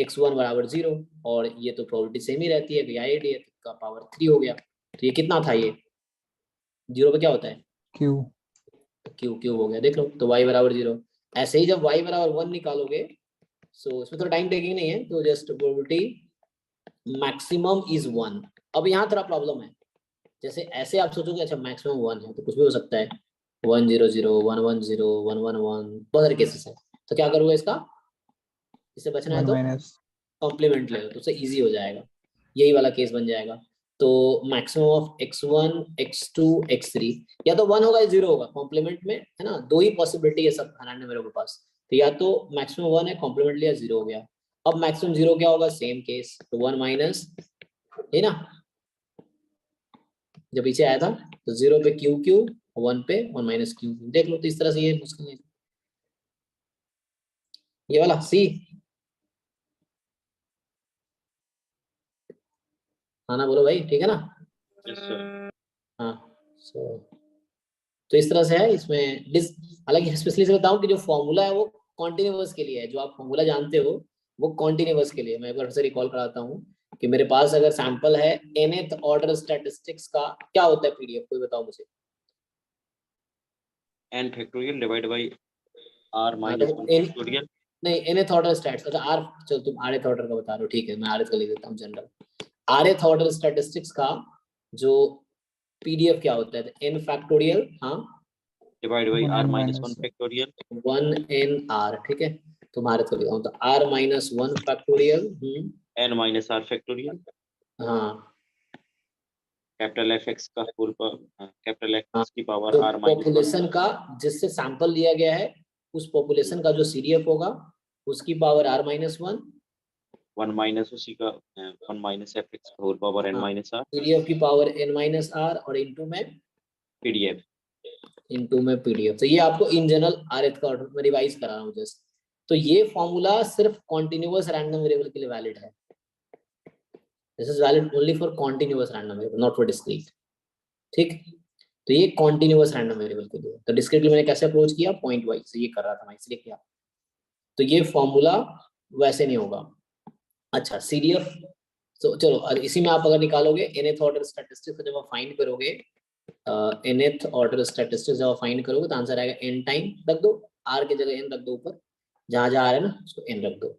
x1 बराबर 0, और ये तो प्रोबेबिलिटी सेम ही रहती है कि आईआईडी है, तो का पावर 3 हो गया। तो ये कितना था, ये 0 पे क्या होता है, क्यू। क्यू क्यूब हो गया, देख लो। तो y बराबर 0। ऐसे ही जब y बराबर 1 निकालोगे, सो इसमें थोड़ा टाइम टेकिंग नहीं है, तो जस्ट प्रोबेबिलिटी मैक्सिमम इज 1। अब यहाँ थोड़ा प्रॉब्लम है, जैसे ऐसे आप सोचोगे अच्छा मैक्सिमम 1 है तो कुछ भी हो सकता है, 1 0 0 1 1 0 1 1 1, बहुत सारे केसेस है। तो क्या करोगे इसका, इससे बचना है 1 तो माइनस। कॉम्प्लीमेंट ले लो, तो उससे इजी हो जाएगा, यही वाला केस बन जाएगा। तो maximum of x1 x2 x3 या तो 1 होगा या 0 होगा कॉम्प्लीमेंट में, है ना, दो ही पॉसिबिलिटी है सब हराने मेरे पास। तो या तो मैक्सिमम 1 है कॉम्प्लीमेंट लिया 0 हो गया। अब मैक्सिमम 0 क्या होगा, सेम केस, तो 1 माइनस, है ना, जब पीछे आया था तो 0 पे क्यू क्यू, 1 पे 1 माइनस क्यू, देख लो। तो इस तरह से ये मुश्किल नहीं, ये वाला सी। हाँ ना, बोलो भाई, ठीक है ना? Yes sir. हाँ, तो इस तरह से है इसमें डिस। हालांकि स्पेशली से बताऊं कि जो फॉर्मूला है वो कॉन्टिन्यूअस के लिए है, जो आप फॉर्मूला जानते हो वो कॉन्टिन्यूअस के लिए। मैं एक बार फिर से रिकॉल कराता हूँ कि मेरे पास अगर सैंपल है nth ऑर्डर स्टैटिस्टिक्स का, क्या होता है पीडीएफ, कोई बताओ मुझे। n factorial divide by r हाँ, माइनस देखो 1 n, फैक्टोरियल। नहीं nth ऑर्डर स्टैट्स, अच्छा आर, चलो तुम rth ऑर्डर का बता रहे हो, ठीक है, मैं rth का लिख देता हूँ जनरल। rth ऑर्डर स्टैटिस्टिक्स का जो पीडीएफ क्या होता है, n फैक्टोरियल, हाँ, divide by 1 r n minus 1 minus. Factorial. 1 n r, ठीक है। तो भारत को लिखा हूँ तो r minus 1 factorial, n minus r factorial. हाँ कैपिटल एफ एक्स का होल पर कैपिटल हाँ, एक्स की पावर जो r माइनस 1 पॉपुलेशन का जिससे सैंपल लिया गया है, उस पॉपुलेशन का जो सीडीएफ होगा उसकी पावर r माइनस 1, 1 माइनस उसी का 1 माइनस एफ एक्स का होल पावर n हाँ, माइनस r सीडीएफ की पावर n माइनस r, और इनटू में pdf। पीडीएफ। तो ये आपको इन जनरल rth का ऑर्डर में रिवाइज करा रहा हूँ जस्ट। तो ये फॉर्मूला सिर्फ कॉन्टिन्यूअस रैंडम वेरिएबल के लिए वैलिड है। This is valid only for continuous random variable, not for discrete. ठीक, तो ये कॉन्टिन्यूअस रैंडम वेरिएबल के लिए। तो डिस्क्रीटली मैंने कैसे अप्रोच किया, पॉइंट वाइज से ये कर रहा था मैं, इसलिए किया। तो ये फॉर्मूला वैसे नहीं होगा। अच्छा, सीडीएफ, तो चलो इसी में आप अगर निकालोगे nth ऑर्डर स्टैटिस्टिक्स, जब आप फाइंड करोगे nth ऑर्डर स्टैटिस्टिक्स जब आप फाइंड करोगे तो आंसर आएगा n टाइम, रख दो r की जगह n रख दो, ऊपर जहां जहां आ रहा है ना उसको n रख दो।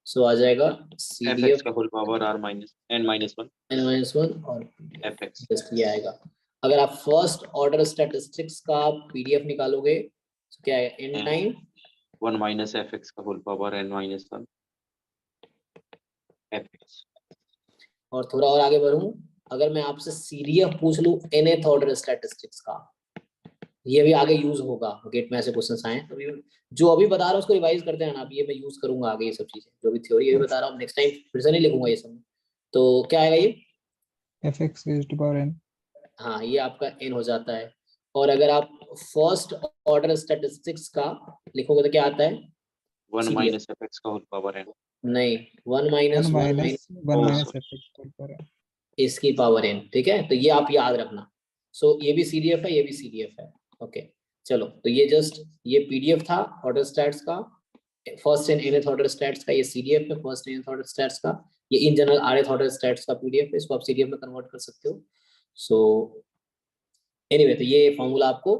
सो आ जाएगा एफ एक्स सीडीएफ का whole power r minus n minus 1 n minus 1 और एफ एक्स। जस्ट ये आएगा। अगर आप फर्स्ट ऑर्डर स्टैटिस्टिक्स का पीडीएफ निकालोगे तो क्या आएगा, n time 1 minus F x का whole power n minus 1 F X. और थोड़ा और आगे बढ़ूं, अगर मैं आपसे सीडीएफ पूछ लूं nth ऑर्डर स्टैटिस्टिक्स का, ये भी आगे यूज होगा, गेट में ऐसे क्वेश्चंस आए तो जो अभी बता रहा हूँ उसको रिवाइज करते हैं ना आप, ये मैं यूज करूंगा आगे, ये सब चीजें जो भी थ्योरी अभी बता रहा हूँ नेक्स्ट टाइम फिर से नहीं लिखूंगा ये सब। तो क्या आएगा ये, fx raised to power n। हाँ, ये आपका n हो जाता है। और अगर आप फर्स्ट ऑर्डर स्टैटिस्टिक्स का लिखोगे तो क्या आता है, 1 सीडीएफ, माइनस एफ एक्स का होल पावर n। नहीं 1 1 माइनस 1 माइनस 1 ओ minus sorry. fx whole power n। इसकी पावर n, ठीक है, तो ये आप याद रखना। सो ये भी सीडीएफ है, ये भी सीडीएफ है। ओके, चलो, तो ये जस्ट ये पीडीएफ था ऑर्डर स्टैट्स का, first and nth order stats का, ये सीडीएफ है first and nth order stats का, ये in general rth order stats का पीडीएफ है, इसको आप सीडीएफ में कन्वर्ट कर सकते हो। सो एनीवे, तो ये फॉर्मूला आपको,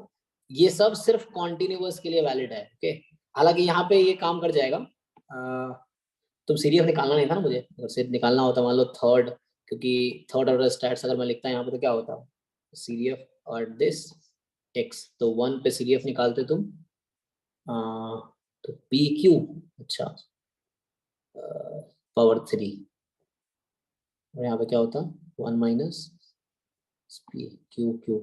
ये सब सिर्फ कॉन्टिन्यूअस के लिए वैलिड है। ओके, हालांकि यहाँ पे ये काम कर जाएगा, तुम सीडीएफ निकालना नहीं था ना मुझे, अगर सिर्फ निकालना होता मान लो थर्ड, क्योंकि थर्ड ऑर्डर स्टैट्स अगर मैं लिखता यहाँ पे तो क्या होता, सीडीएफ और दिस एक्स, तो 1 पे सीडीएफ निकालते तुम, तो पी क्यू, अच्छा, पावर 3, और यहाँ पे क्या होता 1 माइनस पी क्यू क्यू,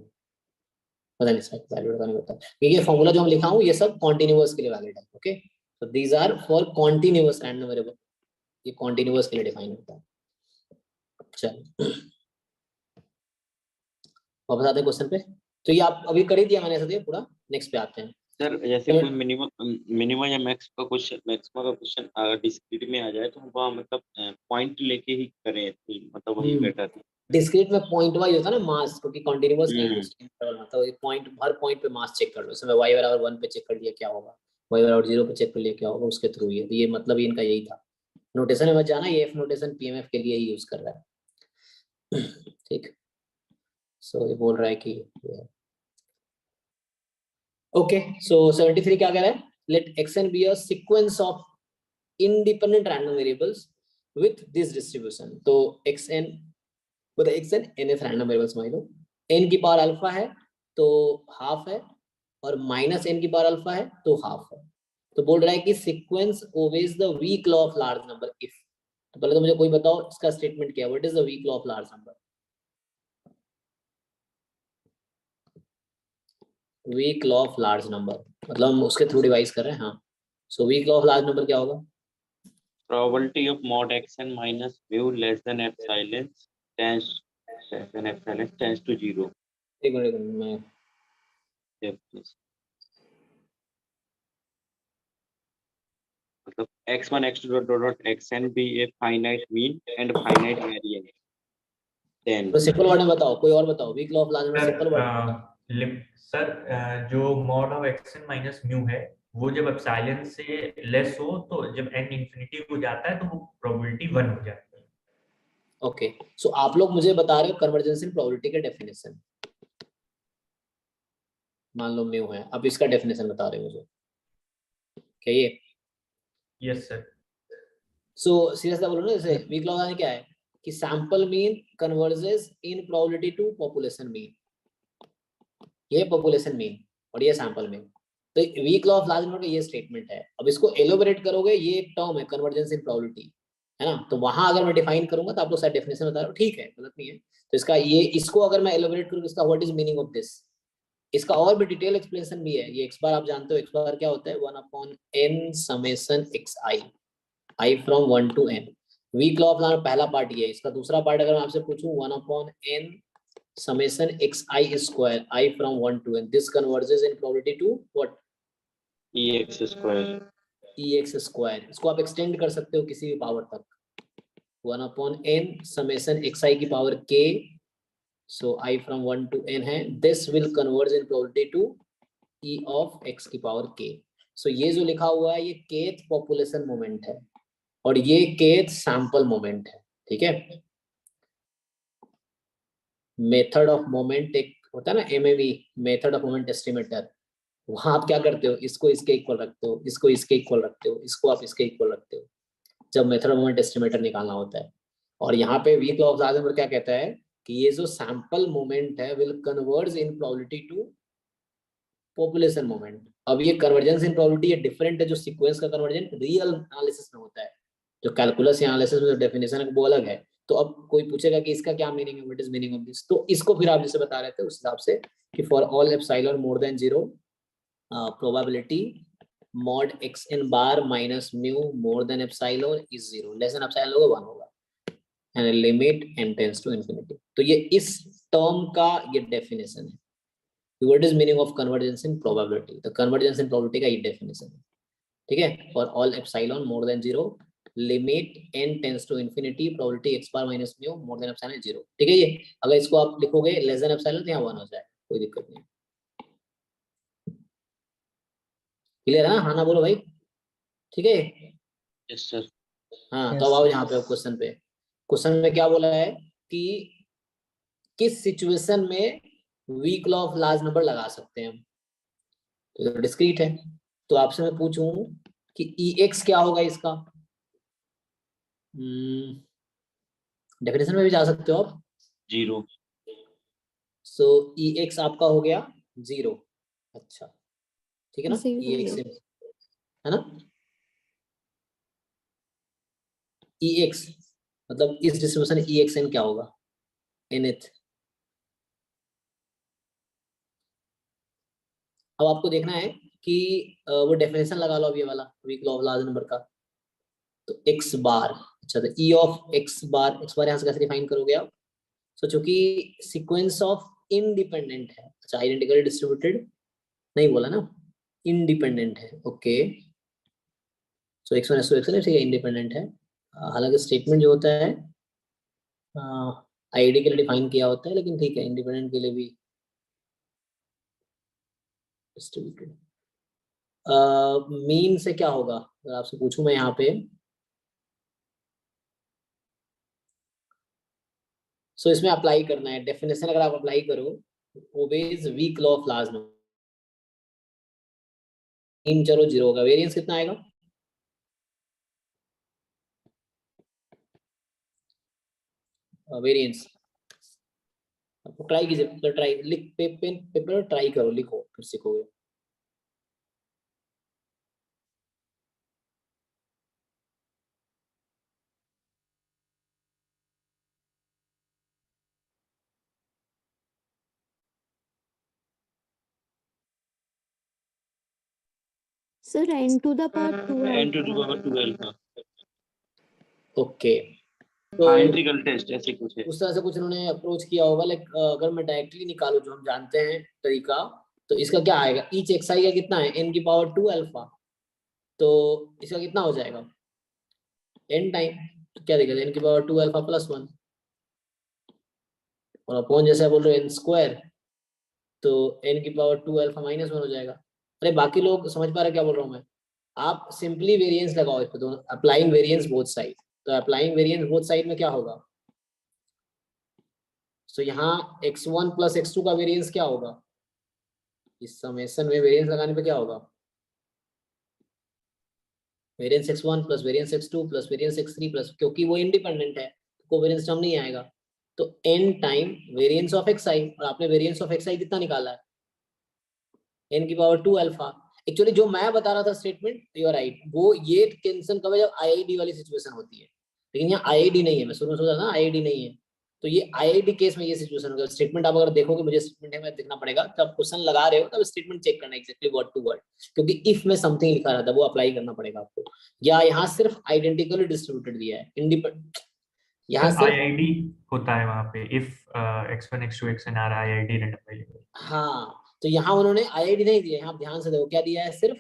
पता नहीं इसका वैल्यू नहीं पता, क्योंकि ये फॉर्मूला जो हम लिखा हूँ ये सब कॉन्टिन्यूअस के लिए वैलिड है। ओके, तो these are for continuous random variable, ये कॉन्टिन्यूअस के लिए डिफाइन होता है। चलो वापस आते हैं क्वेश्चन पे। तो ये आप अभी कर ही दिया मैंने, ऐसा दिया पूरा। नेक्स्ट पे आते हैं सर जैसे कोई मिनिमम या मैक्स का क्वेश्चन, मैक्सिमम का क्वेश्चन अगर डिस्क्रीट में आ जाए तो वहाँ मतलब पॉइंट लेके ही करें, तो मतलब वही बेटर है। डिस्क्रीट में पॉइंट वाइज होता है ना मास, क्योंकि कॉन्टिन्यूअस नहीं है इंटरवल में, तो पॉइंट हर पॉइंट पे मास चेक कर लो। इसमें y बराबर 1 पे चेक कर लिया क्या होगा, y बराबर 0 पे चेक कर लिया क्या होगा, उसके थ्रू ये, तो ये मतलब इनका यही था। नोटेशन में मत जाना, ये एफ नोटेशन पीएमएफ के लिए ही यूज कर रहा है। ठीक, सो ये बोल रहा है कि ओके, सो 73 क्या कह रहा है, let xn be a sequence of independent random variables with this distribution। तो xn बता, xn nth रैंडम वेरिएबल्स मान लो, n की पावर अल्फा है तो हाफ है, और माइनस n की पावर अल्फा है तो हाफ है। तो बोल रहा है कि sequence obeys the weak law of large number if. तो पहले तो मुझे कोई बताओ इसका स्टेटमेंट क्या है, what is the weak law of large number. Weak law of large number मतलब हम उसके थ्रू डिवाइस कर रहे हैं। हाँ, so weak law of large number क्या होगा, probability of mod xn minus mu less than epsilon tends to 0। एक मिनट मैं मतलब x1 x2 dot xn be a finite mean and finite variance, then तो सिंपल वर्ड में बताओ, कोई और बताओ, weak law of large number simple word. Sir जो mod of X n minus mu है वो जब एप्सिलॉन से लेस हो, तो जब n इंफिनिटी हो जाता है तो वो प्रोबेबिलिटी 1 हो जाती है। ओके, सो आप लोग मुझे बता रहे हो कन्वर्जेंस इन प्रोबेबिलिटी का डेफिनेशन, मान लो म्यू है, अब इसका डेफिनेशन बता रहे हो मुझे, क्या ये? Yes sir. सो सीरियसली बोलो ना, जैसे वीक लॉ क्या है कि sample mean converges in probability to population mean, ये पॉपुलेशन मीन और ये सैंपल मीन। तो weak law of large number का ये स्टेटमेंट है। अब इसको एलोबरेट करोगे, ये एक टर्म है कन्वर्जेंस इन प्रोबेबिलिटी, है ना, तो वहां अगर मैं डिफाइन करूंगा तो आप लोग शायद डेफिनेशन बता रहे हो, ठीक है, गलत नहीं है। तो इसका ये, इसको अगर मैं एलोबरेट करूँ, इसका what is meaning of this, इसका और भी डिटेल एक्सप्लेनेशन भी है। ये एक्स बार आप जानते हो, एक्स बार क्या होता है, 1/n summation xi, i from 1 to n। Weak law of large पहला पार्ट ये है। इसका दूसरा पार्ट अगर मैं आपसे पूछूं, 1/n summation xi square, I from 1 to n, this converges in probability to what, ex square। ex square। इसको आप एक्सटेंड कर सकते हो किसी भी पावर तक, 1/n summation xi की power k, so I from 1 to n है, this will converge in probability to e of x की पावर k। so ये जो लिखा हुआ है ये kth पॉपुलेशन मोमेंट है और ये kth सैंपल मोमेंट है, ठीक है। मेथड ऑफ मोमेंट एक होता है ना, MAV, method of moment estimator, वहां आप क्या करते हो, इसको इसके इक्वल रखते हो, इसको इसके इक्वल रखते हो, इसको आप इसके इक्वल रखते हो, जब मेथड ऑफ मोमेंट एस्टिमेटर निकालना होता है। और यहाँ पे weak law of large number क्या कहता है कि ये जो सैंपल मोमेंट है will converge in probability to population moment. अब ये कन्वर्जेंस इन प्रोबेबिलिटी ये डिफरेंट है, जो सीक्वेंस का कन्वर्जेंस रियल एनालिसिस में होता है, जो कैलकुलस या एनालिसिस में जो डेफिनेशन है वो अलग है। तो अब कोई पूछेगा कि इसका क्या मीनिंग है, what is meaning of this, तो इसको फिर आप जैसे बता रहे थे उस हिसाब से कि for all epsilon more than 0 probability mod xn bar minus mu more than epsilon is 0, less than epsilon होगा 1 होगा, and limit n tends to infinity। तो ये इस टर्म का ये डेफिनेशन है, what is meaning of convergence in probability, तो convergence in probability का ये डेफिनेशन है, ठीक है। for all epsilon more than 0 limit n tends to infinity probability x bar minus mu more than epsilon 0, ठीक है। ये अगर इसको आप लिखोगे less than epsilon तो यहाँ 1 हो जाए, कोई दिक्कत नहीं। क्लियर है ना, हाँ ना बोलो भाई, ठीक है। Yes sir. हाँ तो अब आओ यहाँ पे क्वेश्चन पे। क्वेश्चन में क्या बोला है कि किस सिचुएशन में weak law of large number लगा सकते हैं हम, तो डिस्क्रीट है। तो आपसे मैं पूछूं कि ex क्या होगा इसका, डेफिनेशन में भी जा सकते हो आप, 0। सो ex आपका हो गया 0, अच्छा ठीक है ना, ex है ना, ex मतलब इस डिस्ट्रीब्यूशन EXN क्या होगा nth। अब आपको देखना है कि वो डेफिनेशन लगा लो अब ये वाला weak law of large number का। तो x बार, अच्छा तो E ऑफ x बार यहाँ से कैसे डिफाइन करोगे आप? सो चूंकि सीक्वेंस ऑफ इंडिपेंडेंट है, अच्छा आइडेंटिकली डिस्ट्रीब्यूटेड नहीं बोला ना, इंडिपेंडेंट है, ओके। सो x1 s2 xn ठीक है, इंडिपेंडेंट है। हालांकि स्टेटमेंट जो होता है आईडी के लिए डिफाइन किया होता है, लेकिन ठीक है इंडिपेंडेंट के लिए भी डिस्ट्रीब्यूटेड। मीन से क्या होगा अगर आपसे पूछूं मैं यहाँ पे? सो इसमें अप्लाई करना है डेफिनेशन, अगर आप अप्लाई करो obeys weak law of large number, mean चलो 0 होगा, वेरिएंस कितना आएगा? वेरिएंस आपको ट्राई कीजिए, तो ट्राई लिख पेन पेपर ट्राई करो, लिखो फिर सीखोगे। Sir, n to the power 2 n to the power 12 का ओके, तो इंटीग्रल टेस्ट ऐसे कुछ है। उस तरह से कुछ उन्होंने अप्रोच किया होगा। लाइक अगर मैं डायरेक्टली निकालूं जो हम जानते हैं तरीका, तो इसका क्या आएगा? ईच xi का कितना है? n की पावर 2 अल्फा, तो इसका कितना हो जाएगा? n टाइम, तो क्या देखेगा? n की पावर 2 अल्फा प्लस 1 और अपॉन जैसे बोल रहे हो n स्क्वायर, तो n की पावर 2 अल्फा माइनस 1 हो जाएगा। अरे बाकी लोग समझ पा रहे क्या बोल रहा हूँ मैं? आप सिंपली वेरिएंस लगाओ इस पे, दोनों अप्लाइंग वेरिएंस बोथ साइड। तो अप्लाइंग वेरिएंस बोथ साइड में क्या होगा? सो यहाँ x1 प्लस x2 का वेरिएंस क्या होगा? इस समेशन में वेरिएंस लगाने पे क्या होगा? Variance x1 plus variance x2 plus variance x3 plus, क्योंकि वो इंडिपेंडेंट है कोवेरिएंस टर्म नहीं आएगा, तो n time variance of xi, और आपने वेरिएंस ऑफ xi कितना निकाला है? n की पावर 2 अल्फा। एक्चुअली जो मैं बता रहा था स्टेटमेंट, यू आर राइट, वो ये कैंसिल कब है? जब IID वाली सिचुएशन होती है, लेकिन यहाँ IID नहीं है। मैं शुरू में सोचा था ना IID नहीं है, तो ये IID केस में ये सिचुएशन होगा। स्टेटमेंट आप अगर देखोगे, मुझे स्टेटमेंट में देखना पड़ेगा, जब क्वेश्चन लगा रहे हो तब स्टेटमेंट चेक करना एक्जेक्टली वर्ड टू वर्ड, क्योंकि इफ में समथिंग लिखा रहता है वो अप्लाई करना पड़ेगा आपको। या यहाँ सिर्फ आइडेंटिकली डिस्ट्रीब्यूटेड दिया है, इंडिपेंडेंट यहाँ सिर्फ IID होता है वहाँ पे, इफ x1 x2 xn आ रहा है IID रैंडम वेरिएबल। हाँ, तो यहाँ उन्होंने IID नहीं दिया, यहाँ ध्यान से देखो क्या दिया है सिर्फ।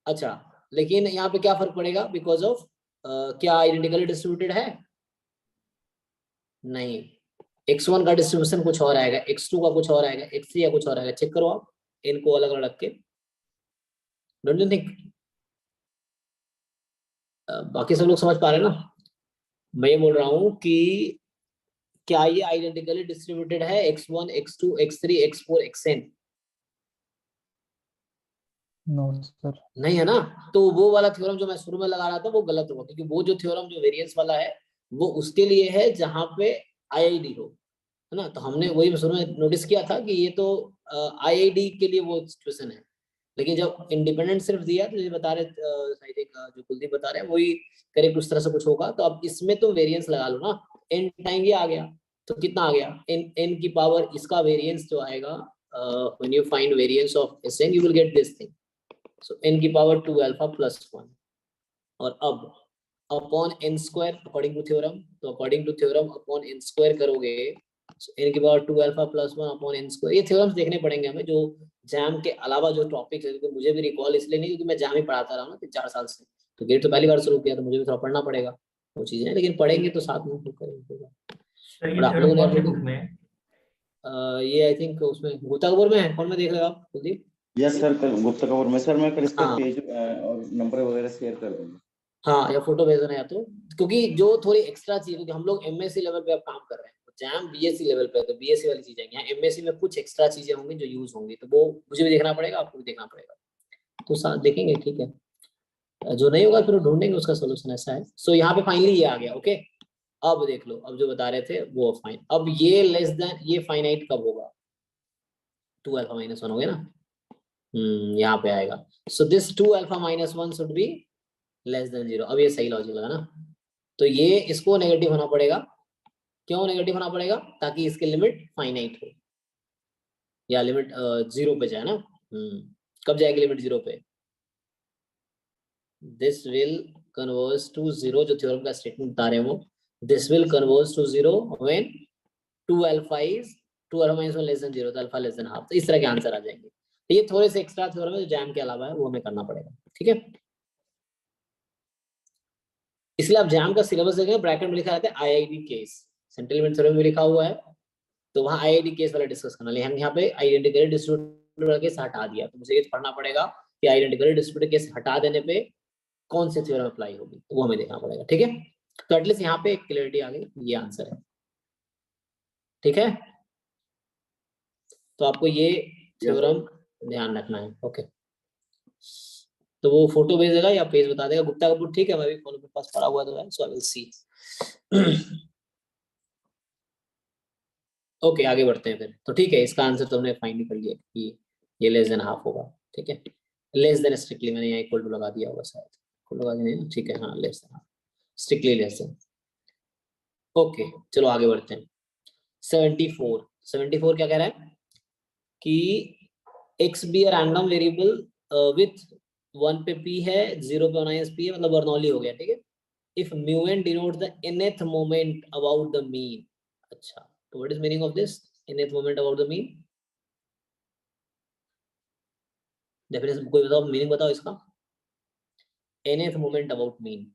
अच्छा, लेकिन यहाँ पे क्या फर्क पड़ेगा? बिकॉज ऑफ क्या आइडेंटिकली डिस्ट्रीब्यूटेड है? नहीं, x1 का डिस्ट्रीब्यूशन कुछ और आएगा, x2 का कुछ और आएगा, x3 का कुछ और आएगा। चेक करो आप इनको अलग अलग रख के, डोंट यू थिंक? बाकी सब लोग समझ पा रहे हैं ना? मैं ये बोल रहा हूँ कि क्या ये आइडेंटिकली डिस्ट्रीब्यूटेड है x1 x2 x3 x4 xn? No sir, नहीं है ना? तो वो वाला थ्योरम जो मैं शुरू में लगा रहा था वो गलत होगा, क्योंकि वो जो थ्योरम जो वेरिएंस वाला है वो उसके लिए है जहां पे IID हो, है ना? तो हमने वही शुरू में नोटिस किया था कि ये तो IID के लिए वो सिचुएशन है, लेकिन जब इंडिपेंडेंट सिर्फ दिया तो ये बता रहे शायद एक जो कुलदीप बता रहे हैं वही करेक्ट उस तरह से कुछ होगा। तो अब इसमें तो वेरिएंस लगा लो ना, n टाइम ये आ गया, तो कितना आ गया? n की पावर इसका वेरिएंस जो आएगा, when you find variance of Sn you will get this thing, so n की पावर 2 अल्फा प्लस 1। और अब upon n square according to theorem, तो according to theorem upon n square करोगे, n की power 2 alpha plus 1 upon n square. ये theorems देखने पड़ेंगे हमें जो जैम के अलावा जो टॉपिक है, क्योंकि मुझे भी रिकॉल इसलिए नहीं क्योंकि मैं जैम ही पढ़ाता रहा हूँ 3-4 साल से, तो गेट तो पहली बार शुरू किया, तो मुझे भी थोड़ा पढ़ना पड़ेगा वो चीजें, लेकिन पढ़ेंगे तो साथ में करेंगे। सर ये और आप थ्योरम लोगों कौन ने सी बुक में है? ये आई थिंक उसमें गुप्ता कपूर में है, कौन में देख लेगा आप कुलदीप? यस सर, गुप्ता कपूर में सर, मैं फिर इसका हाँ। पेज और नंबर वगैरह शेयर कर दूंगा। हाँ, या फोटो भेज देना, या तो क्योंकि जो थोड़ी एक्स्ट्रा चीज, क्योंकि हम लोग MSc लेवल पे अब काम कर रहे हैं, जैम BSc लेवल पे, तो BSc वाली चीजें यहाँ MSc में कुछ एक्स्ट्रा चीजें होंगी जो यूज होंगी, तो वो मुझे भी देखना पड़ेगा, आपको भी देखना पड़ेगा, तो साथ देखेंगे, ठीक है। जो नहीं होगा फिर ढूंढेंगे उसका सोल्यूशन, ऐसा है। सो यहाँ पे फाइनली ये आ गया, ओके। अब देख लो, अब जो बता रहे थे वो फाइन, अब ये लेस देन ये फाइनाइट कब होगा? 2 अल्फा माइनस 1 हो गया ना, यहाँ पे आएगा। So this 2 alpha minus 1 should be less than 0। अब ये सही लॉजिक लगा ना, तो ये इसको नेगेटिव होना पड़ेगा। क्यों नेगेटिव होना पड़ेगा? ताकि इसकी लिमिट फाइनाइट हो या लिमिट 0 पे जाए ना। कब जाएगी लिमिट 0 पे? दिस विल कन्वर्ज टू 0, जो थ्योरम का स्टेटमेंट बता रहे हो, this will converge to 0 when 2 alpha is 2 alpha minus 1 less than 0, तो अल्फा लेस देन हाफ। तो इस तरह के आंसर आ जाएंगे। तो ये थोड़े से एक्स्ट्रा थ्योरम है जो जैम के अलावा है, वो हमें करना पड़ेगा, ठीक है। इसलिए आप जैम का सिलेबस देखेंगे, ब्रैकेट में लिखा रहता है IID case, central limit theorem में लिखा हुआ है, तो वहां आईआईडी केस वाला डिस्कस करना। लेकिन यहाँ पे आइडेंटिकली डिस्ट्रीब्यूटेड केस हटा दिया, तो मुझे ये पढ़ना पड़ेगा कि आइडेंटिकली डिस्ट्रीब्यूटेड केस हटा देने पे कौन सी थ्योरम अप्लाई होगी, तो वो हमें देखना पड़ेगा, ठीक है। तो एटलीस्ट यहाँ पे एक क्लियरिटी आ गई, ये आंसर है, ठीक है। तो आपको ये थ्योरम ध्यान रखना है, ओके। तो वो फोटो भेज देगा या पेज बता देगा गुप्ता कपूर, ठीक है। मैं भी फोन पे पास पड़ा हुआ तो है, सो आई विल सी। ओके, आगे बढ़ते हैं फिर। तो ठीक है, इसका आंसर तो हमने फाइंड कर लिया कि ये लेस देन हाफ होगा, ठीक है। लेस देन स्ट्रिक्टली मैंने यहाँ इक्वल टू लगा दिया होगा शायद, इक्वल लगा दिया नहीं, ठीक है, हाँ less than half, strictly less than. Okay, चलो आगे बढ़ते हैं। 74 क्या कह रहा है कि x be random variable with 1 पे p है, 0 पे माइनस p है, मतलब बर्नौली हो गया, ठीक है। If mu n denote the nth moment about the mean. अच्छा, तो what is meaning of this nth moment about the mean? Definition कोई बताओ, मीनिंग बताओ इसका, nth moment about mean.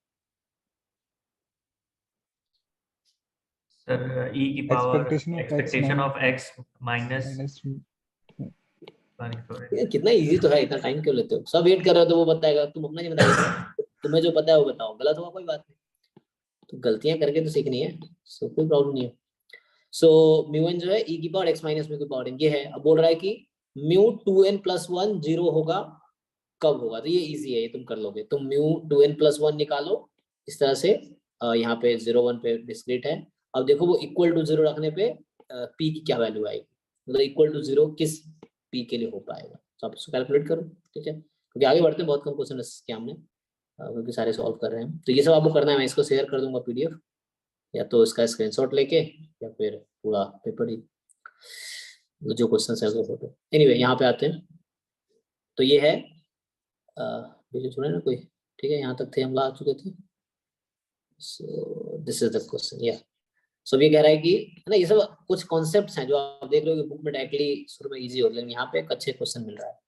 Sir e की power expectation of x minus minus ये कितना easy तो है, इतना टाइम क्यों लेते हो? सब वेट कर रहे हो तो वो बताएगा, तुम अपना नहीं बताओगे, तुम्हें जो पता है वो बताओ, गलत होगा कोई बात नहीं, तो गलतियां करके तो सीखनी है, सो कोई प्रॉब्लम नहीं है। सो म्यू जो है e की पावर x माइनस म्यू की पावर n, ये है। अब बोल रहा है कि म्यू 2n प्लस 1 0 होगा, कब होगा? तो ये इजी है, ये तुम कर लोगे। तुम म्यू 2n प्लस 1 निकालो इस तरह से, यहाँ पे 0 1 पे डिस्क्रीट है। अब देखो वो इक्वल टू 0 रखने पे p की क्या वैल्यू आएगी, मतलब इक्वल टू 0 किस p के लिए हो पाएगा, तो आप इसको कैलकुलेट करो, ठीक है। क्योंकि आगे बढ़ते हैं, बहुत कम क्वेश्चन किया हमने, क्योंकि सारे सॉल्व कर रहे हैं। तो ये सब आपको करना है, मैं इसको शेयर कर दूंगा पीडीएफ, या तो इसका स्क्रीनशॉट लेके या फिर पूरा पेपर ही, जो क्वेश्चन है वो फोटो। एनीवे यहाँ पे आते हैं, तो ये है ये छोड़े ना कोई, ठीक है, यहाँ तक थे, हम ला चुके थे। So this is the question, या सो ये कह रहा है कि है ना, ये सब कुछ कॉन्सेप्ट्स हैं जो आप देख रहे हो कि बुक में डायरेक्टली शुरू में इजी होते हैं, लेकिन यहाँ पे एक अच्छे क्वेश्चन मिल रहा है।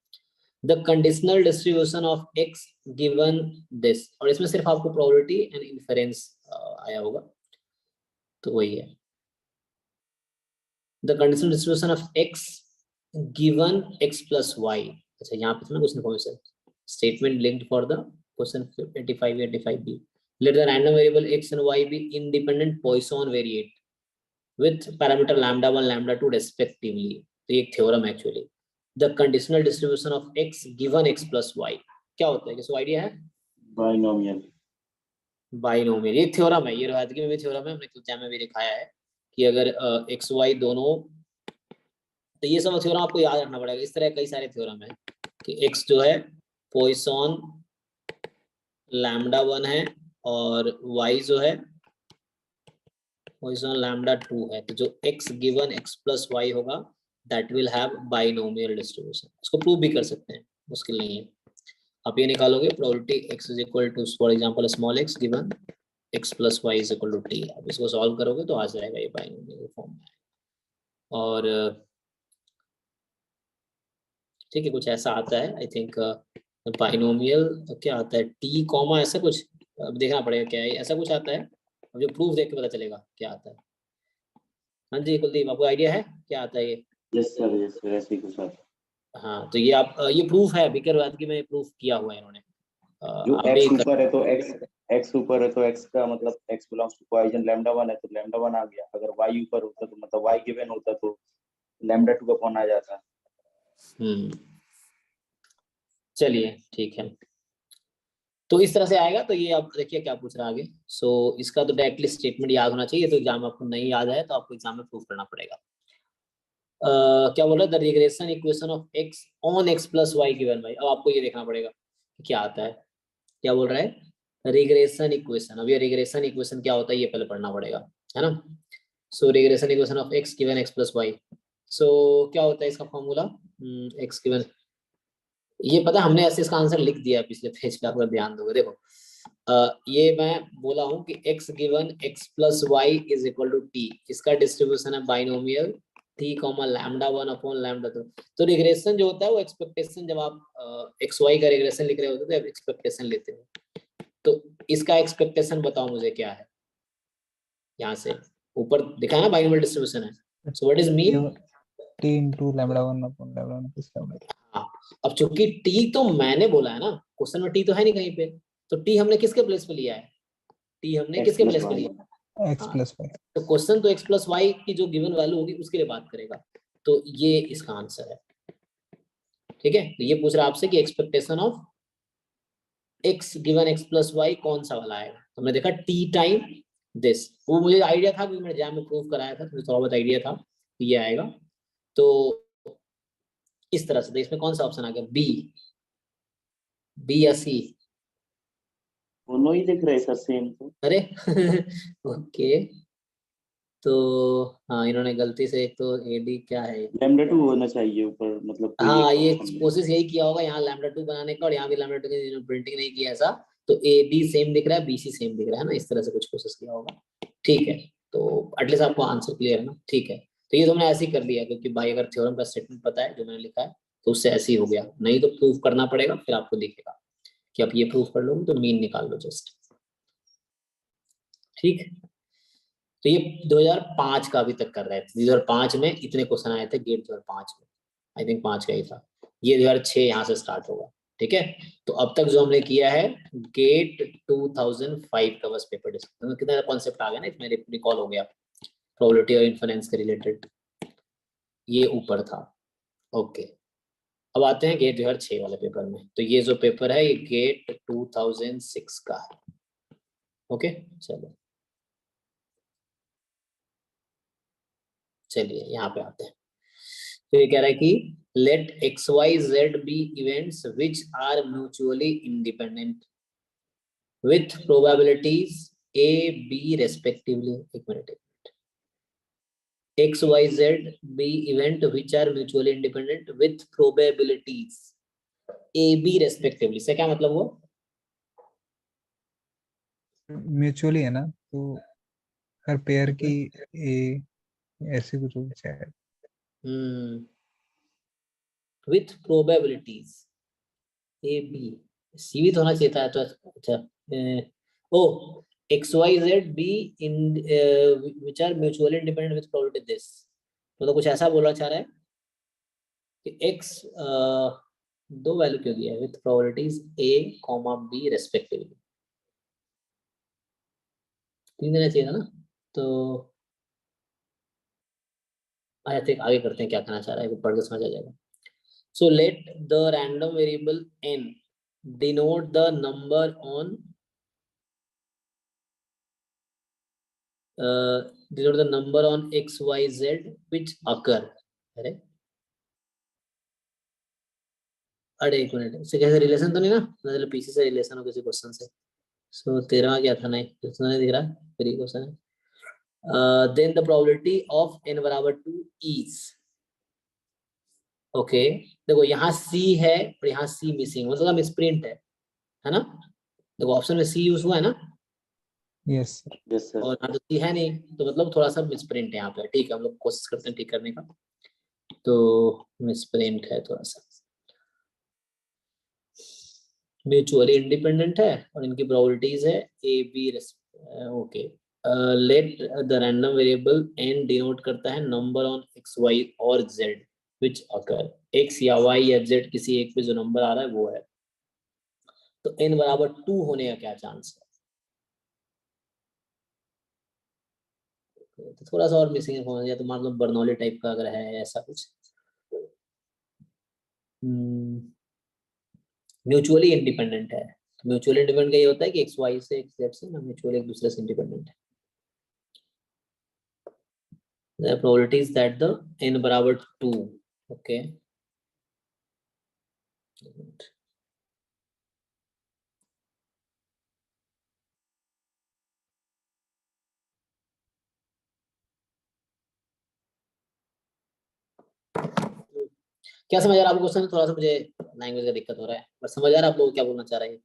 The conditional distribution of x given this, और इसमें सिर्फ आपको प्रोबेबिलिटी एंड इन्फेरेंस आया होगा, तो वही है। The conditional distribution of x given x plus y। अच्छा, यहाँ पे कुछ information, statement linked for the question 85 85b। Let the random variable x and y be independent Poisson variate with parameter lambda 1 lambda 2 respectively। तो ये एक theorem है actually. The conditional distribution of x given x plus y क्या होता है, किसी को idea है? बाइनोमियल। बाइनोमियल, ये थ्योरम है, ये रोहतगी में भी थ्योरम है, हमने एग्जाम में भी दिखाया है कि अगर x y दोनों, तो ये सब थ्योरम आपको याद रखना पड़ेगा। इस तरह कई सारे थ्योरम है कि x जो है Poisson लैम्डा 1 है और y जो है Poisson लैम्डा 2 है, तो जो x given x plus y होगा that will have binomial distribution. इसको प्रूव भी कर सकते हैं, मुश्किल नहीं है। आप ये निकालोगे probability x is equal to for example small x given x plus y is equal to t। आप इसको सॉल्व करोगे तो आ जाएगा ये बाइनोमियल फॉर्म में। और ठीक है, कुछ ऐसा आता है आई थिंक बाइनोमियल, क्या आता है t कॉमा ऐसा कुछ, अब देखना पड़ेगा क्या है, ऐसा कुछ आता है, अब जो प्रूफ देख के पता चलेगा क्या आता है। हाँ जी कुलदीप, आपको आइडिया है क्या आता है ये? यस सर ऐसे ही कुछ आता है। हाँ, तो ये आप ये प्रूफ है, बिकर वादगी में प्रूफ किया हुआ है इन्होंने। जो आप x भी ऊपर है तो x ऊपर है तो x का मतलब x belongs to coefficient lambda 1 है तो लैम्डा 1 आ गया। अगर y ऊपर होता तो मतलब y गिवन होता तो लैम्डा 2 अपॉन आ जाता। चलिए ठीक है, तो इस तरह से आएगा। तो ये आप देखिए क्या पूछ रहा है आगे। सो इसका तो डायरेक्टली स्टेटमेंट याद होना चाहिए, तो एग्जाम में आपको नहीं याद है तो आपको एग्जाम में प्रूफ करना पड़ेगा। क्या बोल रहा है, the regression equation of x on x plus y given by. अब आपको ये देखना पड़ेगा कि क्या आता है, क्या बोल रहा है रिग्रेशन इक्वेशन। अब ये रिग्रेशन इक्वेशन क्या होता है ये पहले पढ़ना पड़ेगा, है ना। So regression equation of x given x plus Y. So क्या होता है इसका फॉर्मूला, x गिवन, ये पता है हमने ऐसे इसका आंसर लिख दिया पिछले पेज पे, आप अगर ध्यान दोगे देखो। ये मैं बोला हूँ कि x given x plus y is equal to t, इसका डिस्ट्रीब्यूशन है binomial t comma lambda 1 upon lambda 2। तो रिग्रेशन जो होता है वो एक्सपेक्टेशन, जब आप एक्स वाई का रिग्रेशन लिख रहे होते हो तो एक्सपेक्टेशन लेते हो। तो इसका एक्सपेक्टेशन बताओ मुझे क्या है, यहाँ से ऊपर दिखा है ना बाइनोमियल डिस्ट्रीब्यूशन है। So what is mean, t into lambda 1 upon lambda 1 plus lambda 2। हाँ, अब चूंकि टी तो मैंने बोला है ना, क्वेश्चन में टी तो है नहीं कहीं पे, तो टी हमने किसके प्लेस पे लिया है, टी हमने X किसके plus प्लेस पे Y। लिया। x हाँ, plus y। तो क्वेश्चन तो x प्लस वाई की जो गिवन वैल्यू होगी उसके लिए बात करेगा, तो ये इसका आंसर है। ठीक है, तो ये पूछ रहा है आपसे कि expectation of x given x plus y कौन सा वाला आएगा। तो हमने देखा t टाइम दिस, वो मुझे आइडिया था क्योंकि मैंने जैम में प्रूव कराया था, तो मुझे थोड़ा बहुत आइडिया था कि ये आएगा। तो इस तरह से, तो इसमें कौन सा ऑप्शन आ गया, बी, बी या सी। दोनों ही दिख रहे सर सेम तो। अरे ओके, तो हाँ इन्होंने गलती से एक तो एडी क्या है, लैम्डा 2 होना चाहिए ऊपर, मतलब कोई हाँ एक ये option में। कोशिश यही किया होगा यहाँ लैम्डा 2 बनाने का, और यहाँ भी लैम्डा 2 की प्रिंटिंग नहीं किया ऐसा, तो ए बी सेम दिख रहा है, बी सी सेम दिख रहा है ना, इस तरह से कुछ कोशिश किया होगा। ठीक है, तो एटलीस्ट आपको आंसर क्लियर है ना। ठीक है, तो ये तो मैंने ऐसे ही कर लिया क्योंकि भाई अगर थ्योरम का स्टेटमेंट पता है जो मैंने लिखा है तो उससे ऐसे ही हो गया, नहीं तो प्रूफ करना पड़ेगा, फिर आपको दिखेगा कि आप ये प्रूफ कर लोगे तो मीन निकाल लो जस्ट। ठीक, तो ये 2005 का अभी तक कर रहे थे, 2005 में इतने क्वेश्चन आए थे गेट 2005 में, आई थिंक 5 का ही था। ये 2006 यहाँ से स्टार्ट होगा। ठीक है, तो अब तक जो हमने किया है गेट 2005 का बस पेपर डिस्कशन, कितना कॉन्सेप्ट आ गया ना इसमें, रिकॉल हो गया, प्रोबेबिलिटी और इन्फरेंस के रिलेटेड, ये ऊपर था। ओके, अब आते हैं गेट 2006 वाले पेपर में। तो ये जो पेपर है ये गेट 2006 का है। ओके, चलो चलिए यहाँ पे आते हैं। तो ये कह रहा है कि let X Y Z be events which are mutually independent with probabilities A B respectively. एक minute, X Y Z be event which are mutually independent with probabilities A B respectively से क्या मतलब हुआ, म्यूचुअली है ना, तो हर pair की ए ऐसे कुछ होना चाहिए। With probabilities A B, C भी तो होना चाहिए था। तो अच्छा, oh X Y Z be in which are mutually independent with probability this, मतलब कुछ ऐसा बोलना चाह रहा है कि एक्स दो वैल्यू क्यों दिया है with probabilities a comma b respectively, तीन देना चाहिए था ना। तो आई थिंक आगे करते हैं क्या कहना चाह रहा है, पढ़ के समझ आ जाएगा। So let the random variable n denote the number on denote the number on x y z which occur। अरे एक मिनट, इससे कैसे रिलेशन तो नहीं ना, मतलब पीछे से रिलेशन हो किसी क्वेश्चन से। सो 13 क्या था, नहीं क्वेश्चन नहीं दिख रहा, फ्री क्वेश्चन है। Then the probability of n बराबर 2 इज, ओके देखो यहाँ c है और यहाँ c मिसिंग, मतलब मिसप्रिंट है ना। देखो ऑप्शन में c यूज हुआ है ना, यस सर। Yes sir. और यहाँ तो c है नहीं, तो मतलब थोड़ा सा मिसप्रिंट है यहाँ पे। ठीक है, हम लोग कोशिश करते हैं ठीक करने का। तो मिसप्रिंट है थोड़ा सा, म्यूचुअली इंडिपेंडेंट है और इनकी प्रोबेबिलिटीज है a b. Okay, let the random variable n denote करता है नंबर ऑन एक्स वाई और जेड विच अकर, एक्स या वाई या जेड किसी एक पे जो नंबर आ रहा है वो है। तो n बराबर 2 होने का क्या चांस है, तो थोड़ा सा और मिसिंग इन्फॉर्मेशन, या तो मान लो बर्नौली टाइप का अगर है ऐसा कुछ। म्यूचुअली इंडिपेंडेंट है, म्यूचुअली इंडिपेंडेंट का ये होता है कि एक्स वाई से एक्स जेड से ना म्यूचुअली एक दूसरे से इंडिपेंडेंट है। The probability is that the n बराबर 2, okay, क्या समझ आ रहा है आपको क्वेश्चन? थोड़ा सा मुझे लैंग्वेज का दिक्कत हो रहा है, बस समझ आ रहा है आप लोग क्या बोलना चाह रहे हैं?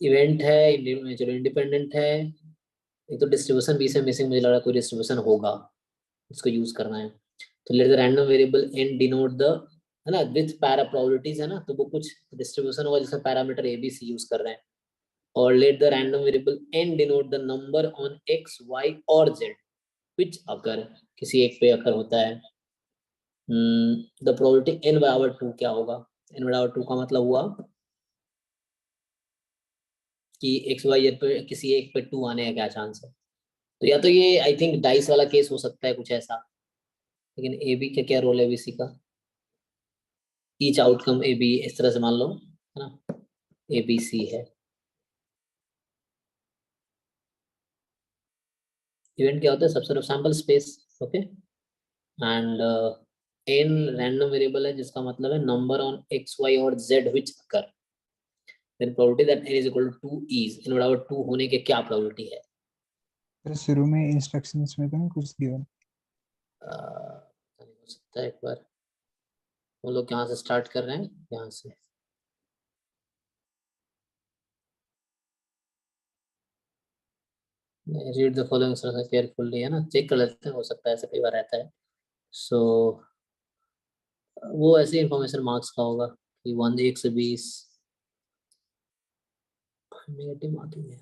इवेंट है, चलो इंडिपेंडेंट है, एक तो डिस्ट्रीब्यूशन बीच में मिसिंग, मुझे लग रहा है कोई डिस्ट्रीब्यूशन होगा, इसको यूज करना है। तो let the random variable n denote the, है ना, विथ पैरा प्रोबेबिलिटीज, है ना, तो वो कुछ डिस्ट्रीब्यूशन होगा जिसमें parameter a B c use कर रहे हैं। और let the random variable n denote the number on x y और जेड विच अकर, किसी एक पे अकर होता है। द प्रोबेबिलिटी n बराबर 2 क्या होगा? n बराबर 2 का मतलब हुआ कि एक्स वाई जेड पे किसी एक पे 2 आने का क्या चांस है। तो या तो ये आई थिंक डाइस वाला केस हो सकता है कुछ ऐसा, लेकिन ए बी का क्या रोल है बीसी का? ईच आउटकम ए बी, इस तरह से मान लो, है ना, ए बी सी है। इवेंट क्या होता है? Subset of sample space, okay, and n random variable है जिसका मतलब है नंबर ऑन एक्स वाई और z which occur, then probability that n is equal to 2 is, n बराबर 2 होने के क्या प्रोबेबिलिटी है? फिर शुरू में इंस्ट्रक्शंस में तो नहीं कुछ गिवन? हो सकता है, एक बार हम लोग यहाँ से स्टार्ट कर रहे हैं, यहाँ से रीड द फॉलोइंग केयरफुली, है ना, चेक कर लेते हैं, हो सकता है ऐसा कई बार रहता है। सो वो ऐसे इंफॉर्मेशन मार्क्स का होगा कि 1 से 20 नेगेटिव मार्किंग है।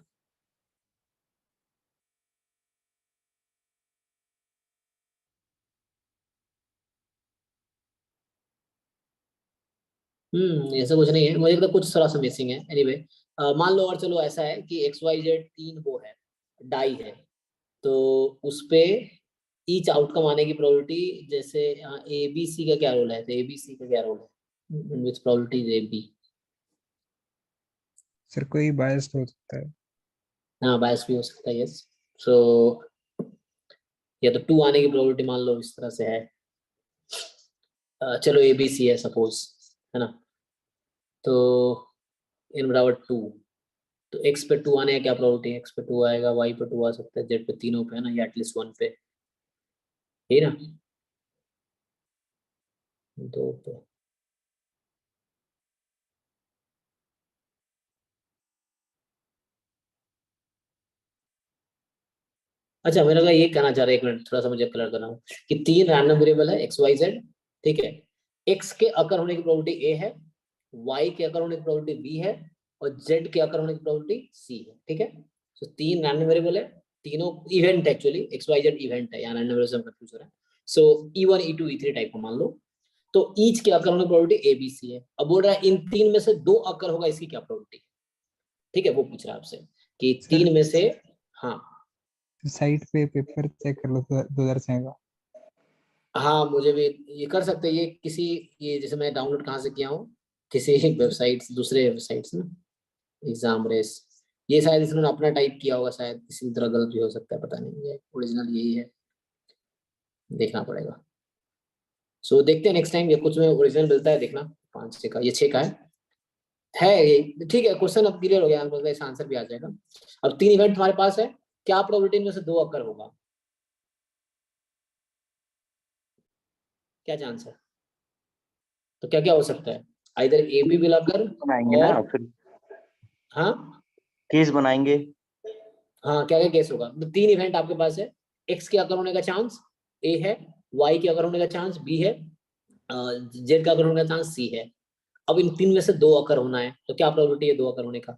ऐसा कुछ नहीं है, मुझे लगता है कुछ थोड़ा सा मिसिंग है। एनीवे मान लो, और चलो ऐसा है कि एक्स वाई जेड 3 वो है, डाई है, तो उस पे ईच आउटकम आने की प्रोबेबिलिटी, जैसे ए बी सी का क्या रोल है, तो ए बी सी का क्या रोल है, विच प्रोबेबिलिटी ए बी? सर कोई बायस्ड हो सकता है। हाँ, बायस भी हो सकता है, यस। सो या तो 2 आने की प्रोबेबिलिटी मान लो इस तरह से है, चलो ए बी सी है सपोज, है ना, तो n बराबर 2, तो x पे 2 आने का क्या प्रोबेबिलिटी है? x पे 2 आएगा, y पे 2 आ सकता है, z पे तीनों पे, है ना, या एटलीस्ट 1 पे, है ना, 2 पे। अच्छा, मेरा का ये कहना चाह रहा है, एक मिनट थोड़ा सा मुझे क्लियर करना हूँ कि 3 रैंडम वेरिएबल है एक्स वाई जेड, ठीक है, x के अकर होने की प्रोबेबिलिटी a है, y के अकर होने की प्रोबेबिलिटी b है, और z के अकर होने की प्रोबेबिलिटी c है, ठीक है। तो 3 रैंडम वेरिएबल है, तीनों event actually x Y z event है, यहाँ रैंडम वेरिएबल से कंफ्यूज हो रहा है। सो e1 e2 e3 टाइप को मान लो, तो ईच के अकर होने की प्रोबेबिलिटी a b c है। अब बोल रहा है इन 3 में से 2 अकर होगा, इसकी क्या प्रोबेबिलिटी? ठीक है, वो पूछ रहा है आपसे कि 3 में से, हाँ साइट पे पेपर चेक कर लो, 2000 का। हाँ, मुझे भी ये कर सकते हैं, ये किसी, ये जैसे मैं डाउनलोड कहाँ से किया हूँ, किसी वेबसाइट, दूसरे वेबसाइट्स ना, एग्जाम रेस, ये शायद इसने अपना टाइप किया होगा, शायद इसी तरह गलत भी हो सकता है, पता नहीं, ये ओरिजिनल यही है, देखना पड़ेगा। सो देखते हैं नेक्स्ट टाइम, ये कुछ में ओरिजिनल मिलता है, देखना 5 का, ये 6 का है ये, ठीक है। क्वेश्चन अब क्लियर हो गया, हमको इसका आंसर भी आ जाएगा। अब 3 इवेंट हमारे पास है, क्या प्रोबेबिलिटी में से 2 अकर होगा? क्या चांस है? तो क्या क्या हो सकता है? Either a b will occur, बनाएंगे ना और फिर, हाँ केस बनाएंगे। हाँ, क्या क्या केस होगा? तो 3 इवेंट आपके पास है, एक्स के अकर होने का चांस ए है, वाई के अकर होने का चांस बी है, जेड का अकर होने का चांस सी है। अब इन 3 में से 2 अकर होना है, तो क्या प्रोबेबिलिटी है 2 अकर होने का?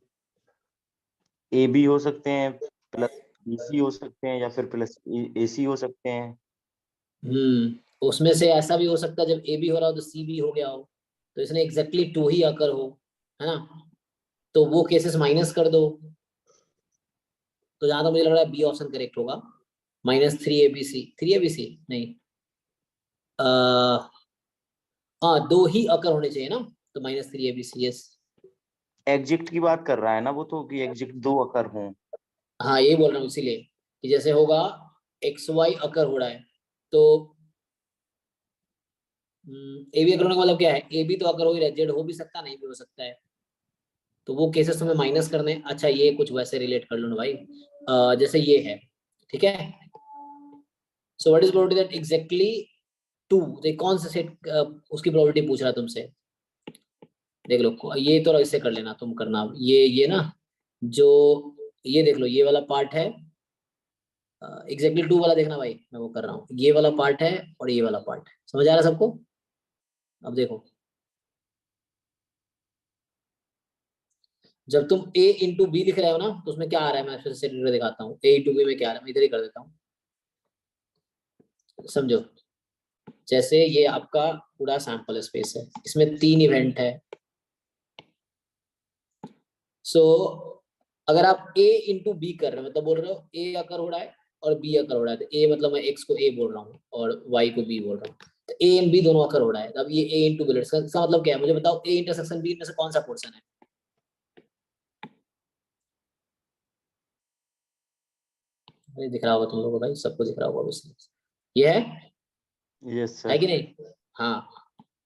ए बी हो सकते हैं, प्लस बी सी हो सकते हैं, या फिर प्लस ए सी हो सकते हैं। उसमें से ऐसा भी हो सकता है जब ए बी हो रहा हो तो सी बी हो गया हो, तो इसने एग्जैक्टली 2 ही अकर हो, है ना, तो वो केसेस माइनस कर दो। तो जहां तक मुझे लग रहा है बी ऑप्शन करेक्ट होगा, -3 ABC नहीं, हाँ 2 ही अकर होने चाहिए ना, तो -3 ABC, यस। एग्जिट की बात कर रहा है ना वो, तो कि एग्जिट 2 अकर हों। हाँ, यही बोल रहा हूँ, इसीलिए कि जैसे होगा एक्स वाई अकर हो रहा है, तो ए बी अकर होने का मतलब क्या है? ए बी तो अकर हो ही रहा है, जेड हो भी सकता, नहीं भी हो सकता है, तो वो केसेस तुम्हें माइनस करने। अच्छा, ये कुछ वैसे रिलेट कर लो ना भाई, जैसे ये है, ठीक है, so what is probability that exactly 2, तो कौन सा सेट उसकी प्रोबेबिलिटी पूछ रहा तुमसे, देख लो। ये तो इससे कर लेना तुम, करना ये ना, जो ये देख लो, ये वाला पार्ट है, एग्जैक्टली 2 वाला देखना भाई, मैं वो कर रहा हूँ, ये वाला पार्ट है और ये वाला पार्ट है, समझ आ रहा है सबको? अब देखो, जब तुम a इंटू बी लिख रहे हो ना, तो उसमें क्या आ रहा है, मैं फिर से दिखाता हूँ, a इंटू बी में क्या आ रहा है, मैं इधर ही कर देता हूँ, समझो। जैसे ये आपका पूरा सैंपल स्पेस है, इसमें 3 इवेंट है। सो अगर आप a इंटू बी कर रहे हो, मतलब बोल रहे हो a अकर हो रहा है और b अकर हो रहा है, तो a मतलब मैं x को a बोल रहा हूँ और y को b बोल रहा हूँ, तो a एंड b दोनों अकर हो रहा है, तब ये a इंटू बी, इसका मतलब क्या है, मुझे बताओ, a इंटरसेक्शन b में से कौन सा पोर्शन है? दिख रहा होगा तुम लोगों को भाई, सबको दिख रहा होगा ऑब्वियसली, ये है, यस है सर। कि नहीं? हाँ,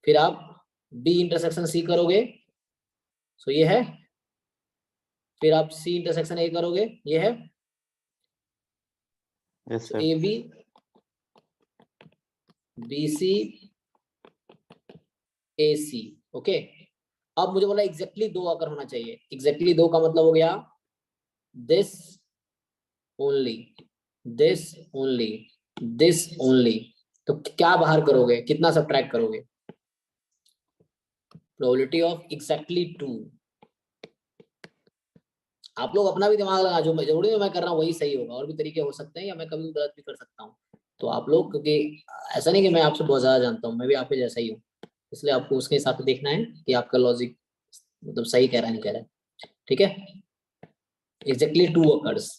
फिर आप b इंटरसेक्शन c करोगे, सो ये है, फिर आप c इंटरसेक्शन a करोगे, ये है, yes so sir. A b b c a c, okay. अब मुझे बोला एग्जैक्टली 2 आकर होना चाहिए, एग्जैक्टली 2 का मतलब हो गया this only, this only, this only, तो क्या बाहर करोगे, कितना सबट्रैक्ट करोगे? Probability of exactly 2। आप लोग अपना भी दिमाग लगा, जो मैं जरूरी मैं कर रहा हूँ वही सही होगा, और भी तरीके हो सकते हैं, या मैं कभी गलत भी कर सकता हूँ, तो आप लोग, क्योंकि ऐसा नहीं कि मैं आपसे बहुत ज्यादा जानता हूँ, मैं भी आपके जैसा ही हूँ, इसलिए आपको उसके हिसाब से देखना है कि आपका लॉजिक मतलब सही कह रहा है नहीं कह रहा है, ठीक है। एग्जैक्टली 2 अकर्स,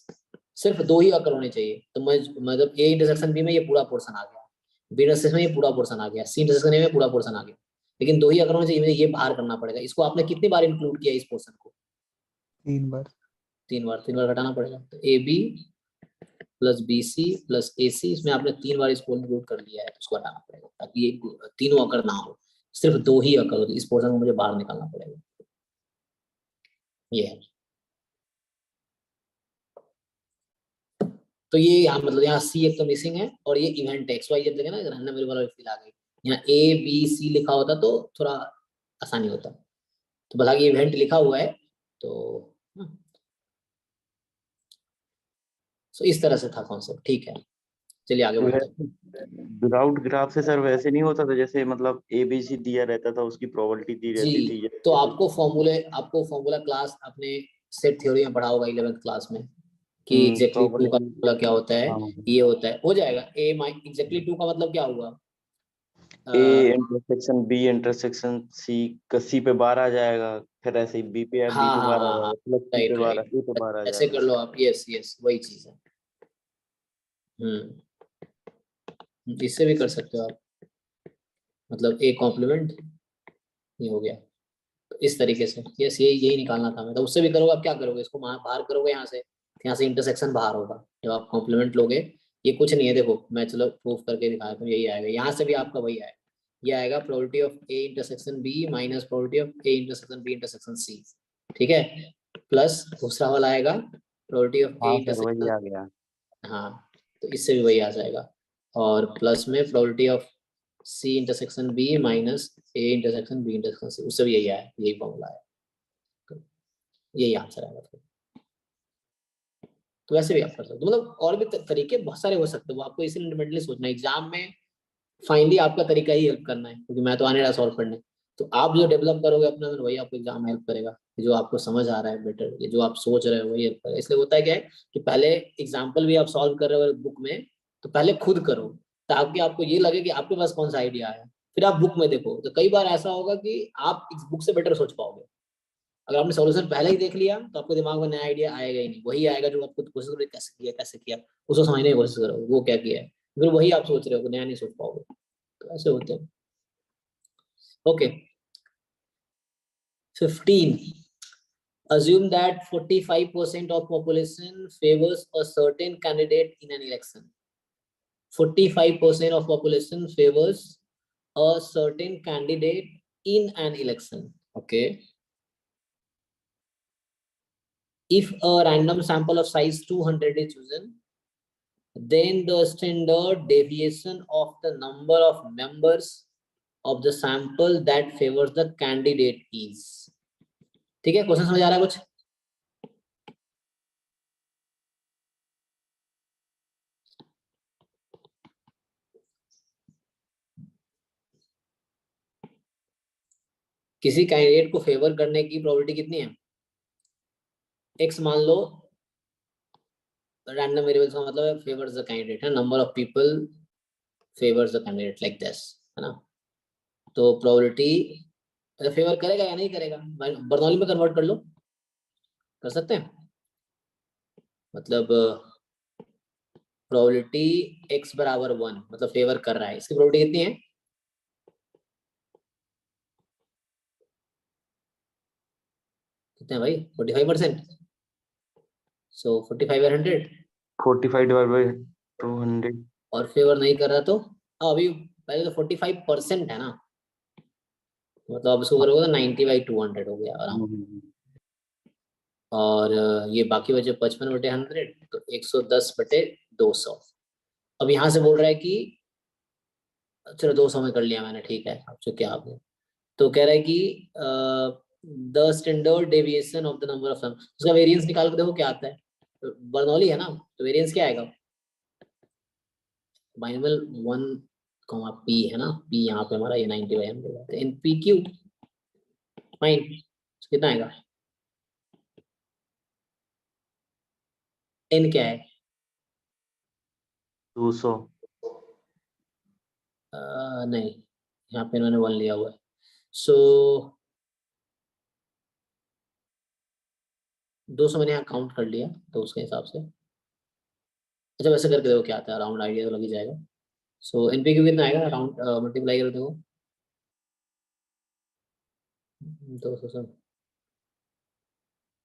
सिर्फ 2 ही अकर होने चाहिए, तो मैं मतलब ए इंटरसेक्शन बी में ये पूरा पोर्शन आ गया, बी इंटरसेक्शन में ये पूरा पोर्शन आ गया, सी इंटरसेक्शन में पूरा पोर्शन आ गया, लेकिन 2 ही अकर होने चाहिए, मुझे ये बाहर करना पड़ेगा। इसको आपने कितनी बार इंक्लूड किया इस पोर्शन को? 3 बार। 3 बार घटाना पड़ेगा, तो A B plus B C plus A C, इसमें आपने 3 बार इसको इंक्लूड कर लिया है, उसको हटाना पड़ेगा ताकि ये तीनों अकर ना हो, सिर्फ 2 ही अकर हो, तो इस पोर्शन को मुझे बाहर निकालना पड़ेगा, ये है। तो ये यहाँ मतलब यहाँ सी एक तो मिसिंग है, और ये इवेंट एक्स वाई जब देखे ना, रैंडम वेरिएबल वाली फील आ गई, यहाँ ए बी सी लिखा होता तो थोड़ा आसानी होता, तो भला ये इवेंट लिखा हुआ है, तो सो इस तरह से था कॉन्सेप्ट, ठीक है। चलिए आगे बढ़ते हैं। विदाउट ग्राफ से सर वैसे नहीं होता था, जैसे मतलब ABC दिया रहता था, उसकी प्रोबेबिलिटी दी जी, रहती थी तो जैसे आपको फॉर्मूला क्लास अपने सेट थ्योरी में पढ़ा होगा 11th क्लास में, कि एग्जैक्टली 2 का प्रोबेबिलिटी। फॉर्मूला क्या होता है, हाँ, ये होता है, हो जाएगा ए एग्जैक्टली 2 का मतलब क्या हुआ, A intersection B intersection C पे बार आ जाएगा, फिर ऐसे ही B पे B हाँ पे हाँ बार आ हाँ हाँ, जाएगा, प्लस C पे राइट बार राइट, A पे बार आ ऐसे कर जाएगा। लो आप, यस यस वही चीज है। इससे भी कर सकते हो आप, मतलब ए कॉम्प्लीमेंट, ये हो गया, तो इस तरीके से, यस यही निकालना था मैं, तो उससे भी करोगे, आप क्या करोगे, इसको बाहर करोगे यहाँ से इंटरसेक्शन बाहर होगा, जब आप कॉम्प्लीमेंट लोगे, ये कुछ नहीं है, देखो मैं चलो प्रूफ करके दिखाया तो यही आएगा, यहाँ से भी आपका वही आएगा, ये आएगा probability of a intersection b minus probability of a intersection b intersection c, ठीक है, प्लस दूसरा वाला आएगा प्रोबेबिलिटी ऑफ ए हाँ सर वही इंटरसेक्शन, आ गया। हाँ, तो इससे भी वही आ जाएगा, और प्लस में probability of c intersection b minus a intersection b intersection c, उससे भी यही आया, यही फॉर्मूला है, तो यही आंसर आएगा फिर। तो वैसे भी आप कर सकते हो, मतलब और भी तरीके बहुत सारे हो सकते हो, वो आपको इसीलिए इंडिपेंडेंटली सोचना है, एग्जाम में फाइनली आपका तरीका ही हेल्प करना है, क्योंकि मैं तो आने रहा सॉल्व करने, तो आप जो डेवलप करोगे अपने अंदर, वही आपको एग्जाम में हेल्प करेगा, जो आपको समझ आ रहा है बेटर, ये जो आप सोच रहे हो वही हेल्प करेगा, इसलिए होता है क्या है कि पहले एग्जाम्पल भी आप सॉल्व कर रहे हो बुक में, तो पहले खुद करो, ताकि आपको ये लगे कि आपके पास कौन सा आइडिया है, फिर आप बुक में देखो, तो कई बार ऐसा होगा कि आप इस बुक से बेटर सोच पाओगे। अगर आपने सॉल्यूशन पहले ही देख लिया, तो आपको दिमाग में नया आइडिया आएगा ही नहीं, वही आएगा जो आप खुद कोशिश करोगे कैसे किया, उसको समझने की कोशिश करोगे वो क्या किया है, फिर वही आप सोच रहे हो, नया नहीं सोच पाओगे, तो ऐसे होते हैं। Okay, 15, assume that 45% of population favors a certain candidate in an election. 45% of population favors a certain candidate in an election. Okay. If a random sample of size 200 is chosen, then the standard deviation of the number of members of the sample that favors the candidate is। ठीक है, question समझ आ रहा है कुछ? किसी candidate को favour करने की प्रोबेबिलिटी कितनी है? x मान लो, रैंडम वेरिएबल्स का मतलब है फेवर्स द कैंडिडेट है, number of people favours the candidate like this, है ना। तो प्रोबेबिलिटी फेवर करेगा या नहीं करेगा, बर्नौली में कन्वर्ट कर लो, कर सकते हैं। मतलब प्रोबेबिलिटी x बराबर 1 मतलब फेवर कर रहा है, इसकी प्रोबेबिलिटी कितनी है? कितने भाई? 45%। सो 45 बाय 100, 45 डिवाइड बाय 200। और फेवर नहीं कर रहा तो अभी पहले तो 45% है ना, मतलब अब इसको करोगे तो 90/200 हो गया आराम। और ये बाकी बचे 55/100, तो 110/200। अब यहाँ से बोल रहा है कि चलो 200 में कर लिया मैंने, ठीक है, अब जो क्या आपने तो कह रहा है कि the standard deviation of the number of, उसका वेरिएंस निकाल के देखो क्या आता है। तो बर्नौली है ना, तो वेरिएंस क्या आएगा? बाइनल 1, p है ना, p यहाँ पे हमारा ये 90/100 इन पी क्यू फाइन, कितना आएगा? n क्या है? 200। नहीं, यहाँ पे इन्होंने 1 लिया हुआ है। सो 200 मैंने यहाँ काउंट कर लिया, तो उसके हिसाब से अच्छा वैसे करके देखो क्या आता है, अराउंड आइडिया तो लग ही जाएगा। सो एनपीक्यू कितना आएगा? अराउंड मल्टीप्लाई करो देखो 200 से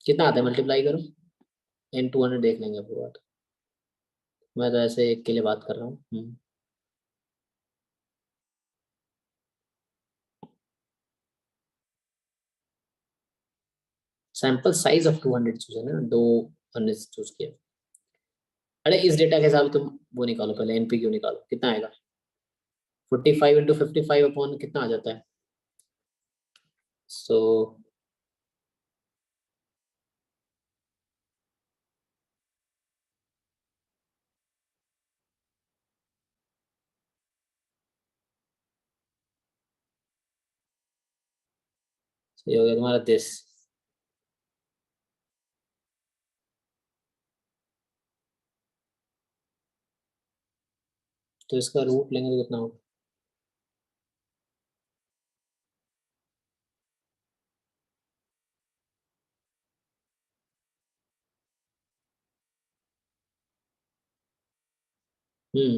कितना आता है, मल्टीप्लाई करो, n200 देख लेंगे पूरा। तो मैं तो ऐसे एक के लिए बात कर रहा हूँ। सैंपल साइज ऑफ 200 चूज है ना, 200 चूज किया। अरे इस डेटा के हिसाब से तुम वो निकालो, पहले एनपीक्यू निकालो, कितना आएगा? 45 × 55 अपॉन कितना आ जाता है? सो ये हो गया तुम्हारा दिस। तो इसका रूट लेंगे तो कितना होगा?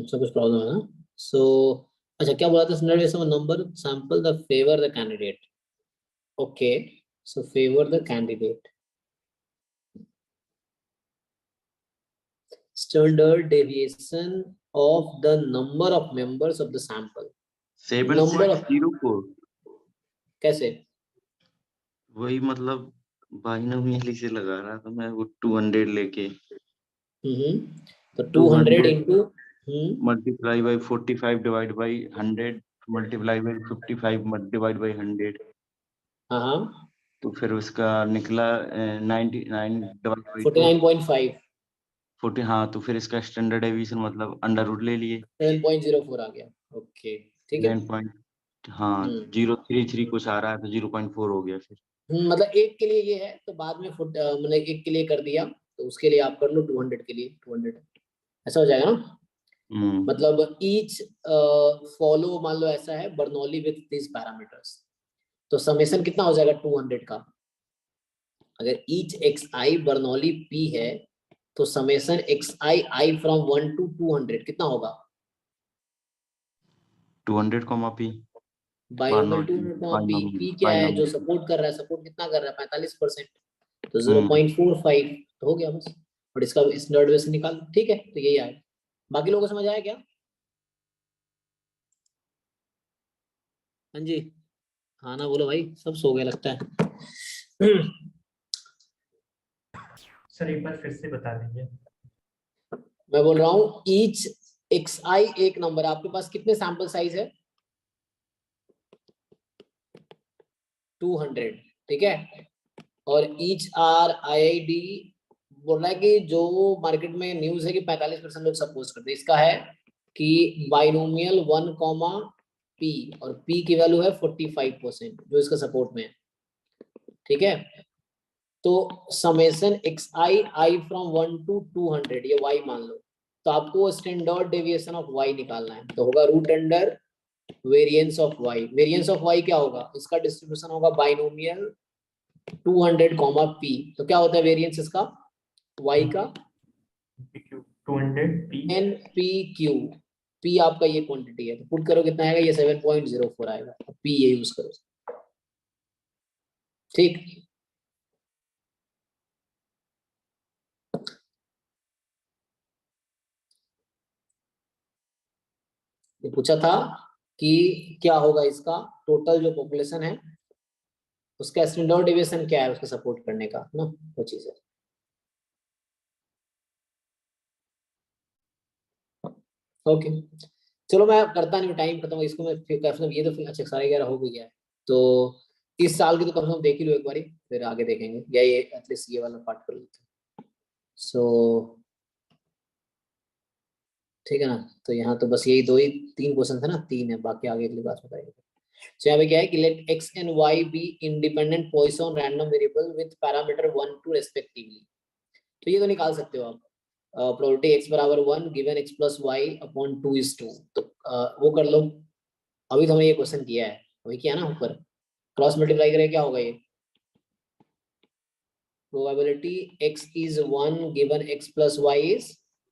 सब कुछ प्रॉब्लम है ना। सो अच्छा क्या बोला था? Standard number sample the favour the candidate. Okay, so favour the candidate, standard deviation of the number of members of the sample। number of 7.04। कैसे? वही मतलब बाइनोमियल से लगा रहा था मैं, वो 200 लेके तो 200 into multiply by 45 divide by 100 multiply by 55 divide by 100। हाँ तो फिर उसका निकला 99 डिवाइड बाय 49.5 40। हाँ, तो फिर इसका स्टैंडर्ड डेविएशन मतलब अंडर रूट ले लिए, 7.04 आ गया। ओके ठीक है। 9 हाँ 033 कुछ आ रहा है, तो 0.4 हो गया फिर। मतलब एक के लिए ये है, तो बाद में मतलब एक के लिए कर दिया, तो उसके लिए आप कर लो 200 के लिए 200, ऐसा हो जाएगा ना। मतलब ईच फॉलो मान लो ऐसा है बर्नौली विथ दिस पैरामीटर्स, तो समेशन कितना हो जाएगा 200 का? अगर ईच एक्स आई बर्नौली पी है तो summation x I I from 1 to 200 कितना होगा? 200 comma P binomial 200 comma P. P क्या है जो सपोर्ट कर रहा है? सपोर्ट कितना कर रहा है? 45%, तो 0.45 तो हो गया बस। और इसका स्टैंडर्ड वेरिएशन निकाल, ठीक है। तो यही आया। बाकी लोगों को समझ आया क्या? हाँ जी, हाँ ना बोलो भाई, सब सो गए लगता है। सर एक बार फिर से बता दीजिए। मैं बोल रहा हूँ ईच xi एक नंबर, आपके पास कितने सैंपल साइज है? 200, ठीक है। और ईच आर IID बोल रहा है कि जो मार्केट में न्यूज है कि 45% लोग सपोज करते हैं, इसका है कि बाइनोमियल 1, p और p की वैल्यू है 45% जो इसका सपोर्ट में है, ठीक है। तो summation xi i from 1 to 200 ये y मान लो, तो आपको स्टैंडर्ड डेविएशन ऑफ y निकालना है, तो होगा root under variance of y। Variance of y क्या होगा? इसका डिस्ट्रीब्यूशन होगा बाइनोमियल 200, p, तो क्या होता है वेरिएंस इसका y का? 200 p NPQ, p आपका ये क्वांटिटी है, तो पुट करो कितना आएगा? ये 7.04 आएगा, p ये यूज करो, ठीक। ये पूछा था कि क्या होगा इसका टोटल जो पॉपुलेशन है उसका स्टैंडर्ड डेविएशन क्या है उसका सपोर्ट करने का ना, वो चीज है। ओके चलो मैं करता नहीं, टाइम खत्म हो इसको, मैं फिर ये तो फिर अच्छा 11:30 हो गया है, तो इस साल की तो कम से कम देख ही लो एक बारी, फिर आगे देखेंगे, या ये एटलीस्ट ये वाला पार्ट कर लेते हैं। सो ठीक है ना, तो यहाँ तो बस यही 3 क्वेश्चन थे ना, 3 है, बाकी आगे अगली बात बताएंगे। So यहाँ पे क्या है कि let x and y be independent Poisson random variable with parameter 1, 2 respectively। तो ये तो निकाल सकते हो आप, प्रोबेबिलिटी x बराबर 1 given x plus y upon 2 is 2, तो वो कर लो। अभी तो हमने ये क्वेश्चन किया है, अभी किया ना ऊपर, क्रॉस मल्टीप्लाई करें क्या होगा? ये probability x is 1 given x plus y is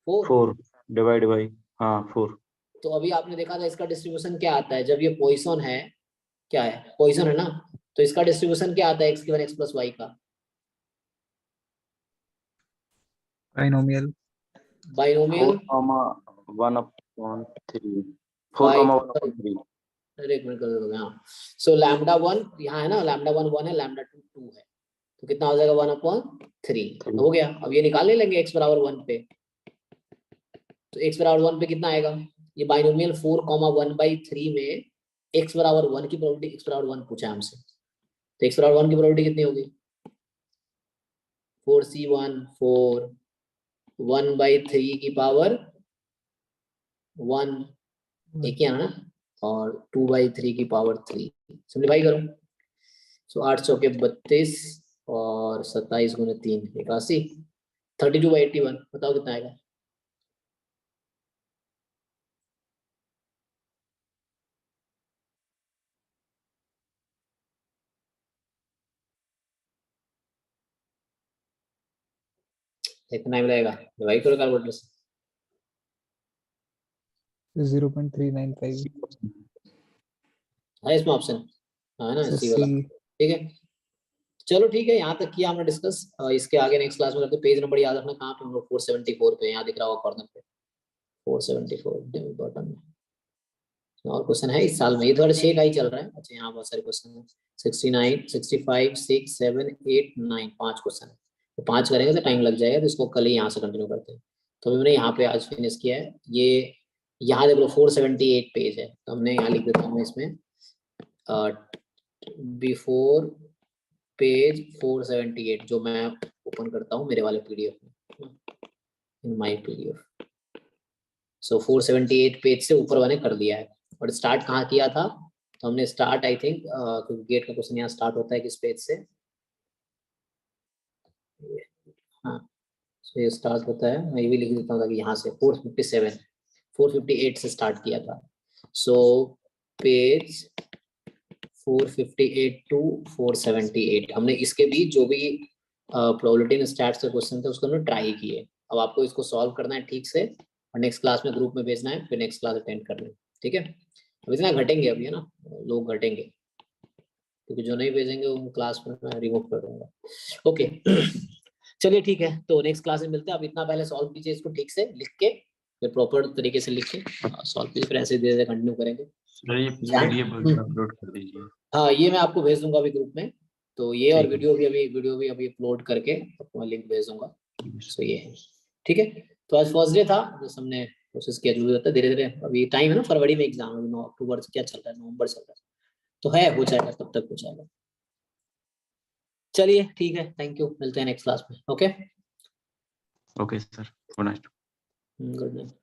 4 divide by 4। तो अभी आपने देखा था इसका डिस्ट्रीब्यूशन क्या आता है जब ये पॉइसन है, क्या है? पॉइसन है ना, तो इसका डिस्ट्रीब्यूशन क्या आता है x given x plus y का? Binomial binomial 4,1/3 4,1/3। अरे एक मिनट कर दो यहाँ। सो लैम्डा 1 यहाँ है ना, लैम्डा 1 1 है, लैम्डा 2 2 है, तो कितना हो जाएगा? 1/3 हो गया। अब ये निकाल लेंगे x बराबर 1 पे, तो x बराबर 1 पे कितना आएगा? ये बाइनोमियल 4,1/3 में x बराबर 1 की प्रोबेबिलिटी, x बराबर 1 पूछा है हमसे, तो x बराबर 1 की प्रोबेबिलिटी कितनी होगी? 4c1 4 1/3 की पावर 1 एक ही आना, और 2/3 की पावर 3, सिंप्लीफाई करो। सो 8 चौके 32 और 27 गुने 3 81, 32/81 बताओ कितना आएगा? इतना ही मिलेगा, डिवाइड करो कैलकुलेटर से। 0.395 है इसमें ऑप्शन, है ना सी वाला, सी। ठीक है। चलो ठीक है, यहाँ तक किया हमने डिस्कस, इसके आगे नेक्स्ट क्लास में करते हैं। पेज नंबर याद रखना कहाँ पे हम लोग 474 पे, यहाँ दिख रहा होगा कॉर्नर पे 474 बॉटम में। और क्वेश्चन है इस साल में, ये थोड़ा 6 का ही चल रहा है। अच्छा यहाँ बहुत सारे क्वेश्चन है, 69 65 6 7 8 9 5 क्वेश्चन है, तो 5 करेंगे तो टाइम लग जाएगा, तो इसको कल ही यहाँ से कंटिन्यू करते हैं। तो अभी मैंने यहाँ पे आज फिनिश किया है। ये यहाँ देख लो 478 पेज है, तो हमने यहाँ लिख देता हूँ मैं इसमें बिफोर पेज 478, जो मैं ओपन करता हूँ मेरे वाले PDF में, in my PDF। So 478 page से ऊपर मैंने कर दिया है। और स्टार्ट कहाँ किया था? तो हमने स्टार्ट आई थिंक, क्योंकि गेट का क्वेश्चन यहाँ स्टार्ट होता है किस पेज से? हाँ, सो ये स्टार्ट होता है, मैं ये भी लिख देता हूँ ताकि यहाँ से 458 से स्टार्ट किया था। सो पेज 458 टू 478 हमने इसके बीच जो भी प्रोबेबिलिटी एंड स्टैट्स के क्वेश्चन थे उसको हमने ट्राई किए। अब आपको इसको सॉल्व करना है ठीक से, और नेक्स्ट क्लास में ग्रुप में भेजना है, फिर नेक्स्ट क्लास अटेंड करना है, ठीक है। अब इतना घटेंगे अभी, है ना, लोग घटेंगे, क्योंकि जो नहीं भेजेंगे उन क्लास में मैं रिमूव कर दूंगा। ओके चलिए ठीक है, तो नेक्स्ट क्लास में मिलते हैं। अब इतना पहले सॉल्व कीजिए इसको ठीक से लिख के, फिर प्रॉपर तरीके से लिख के सॉल्व कीजिए, फिर ऐसे धीरे धीरे कंटिन्यू करेंगे। अपलोड कर दीजिए। हाँ ये मैं आपको भेज दूंगा अभी ग्रुप में, तो ये और वीडियो भी अभी अपलोड करके आपको मैं लिंक भेज दूंगा। सो ये है, ठीक है। तो आज फर्स्ट डे था, बस हमने कोशिश किया जो भी होता है धीरे धीरे। अभी टाइम है ना, फरवरी में एग्जाम, अभी 9 अक्टूबर क्या चल रहा है, नवंबर चल रहा है, तो है हो जाएगा, तब तक हो जाएगा। चलिए ठीक है, थैंक यू, मिलते हैं नेक्स्ट क्लास में। Okay, okay sir, good night. Good night.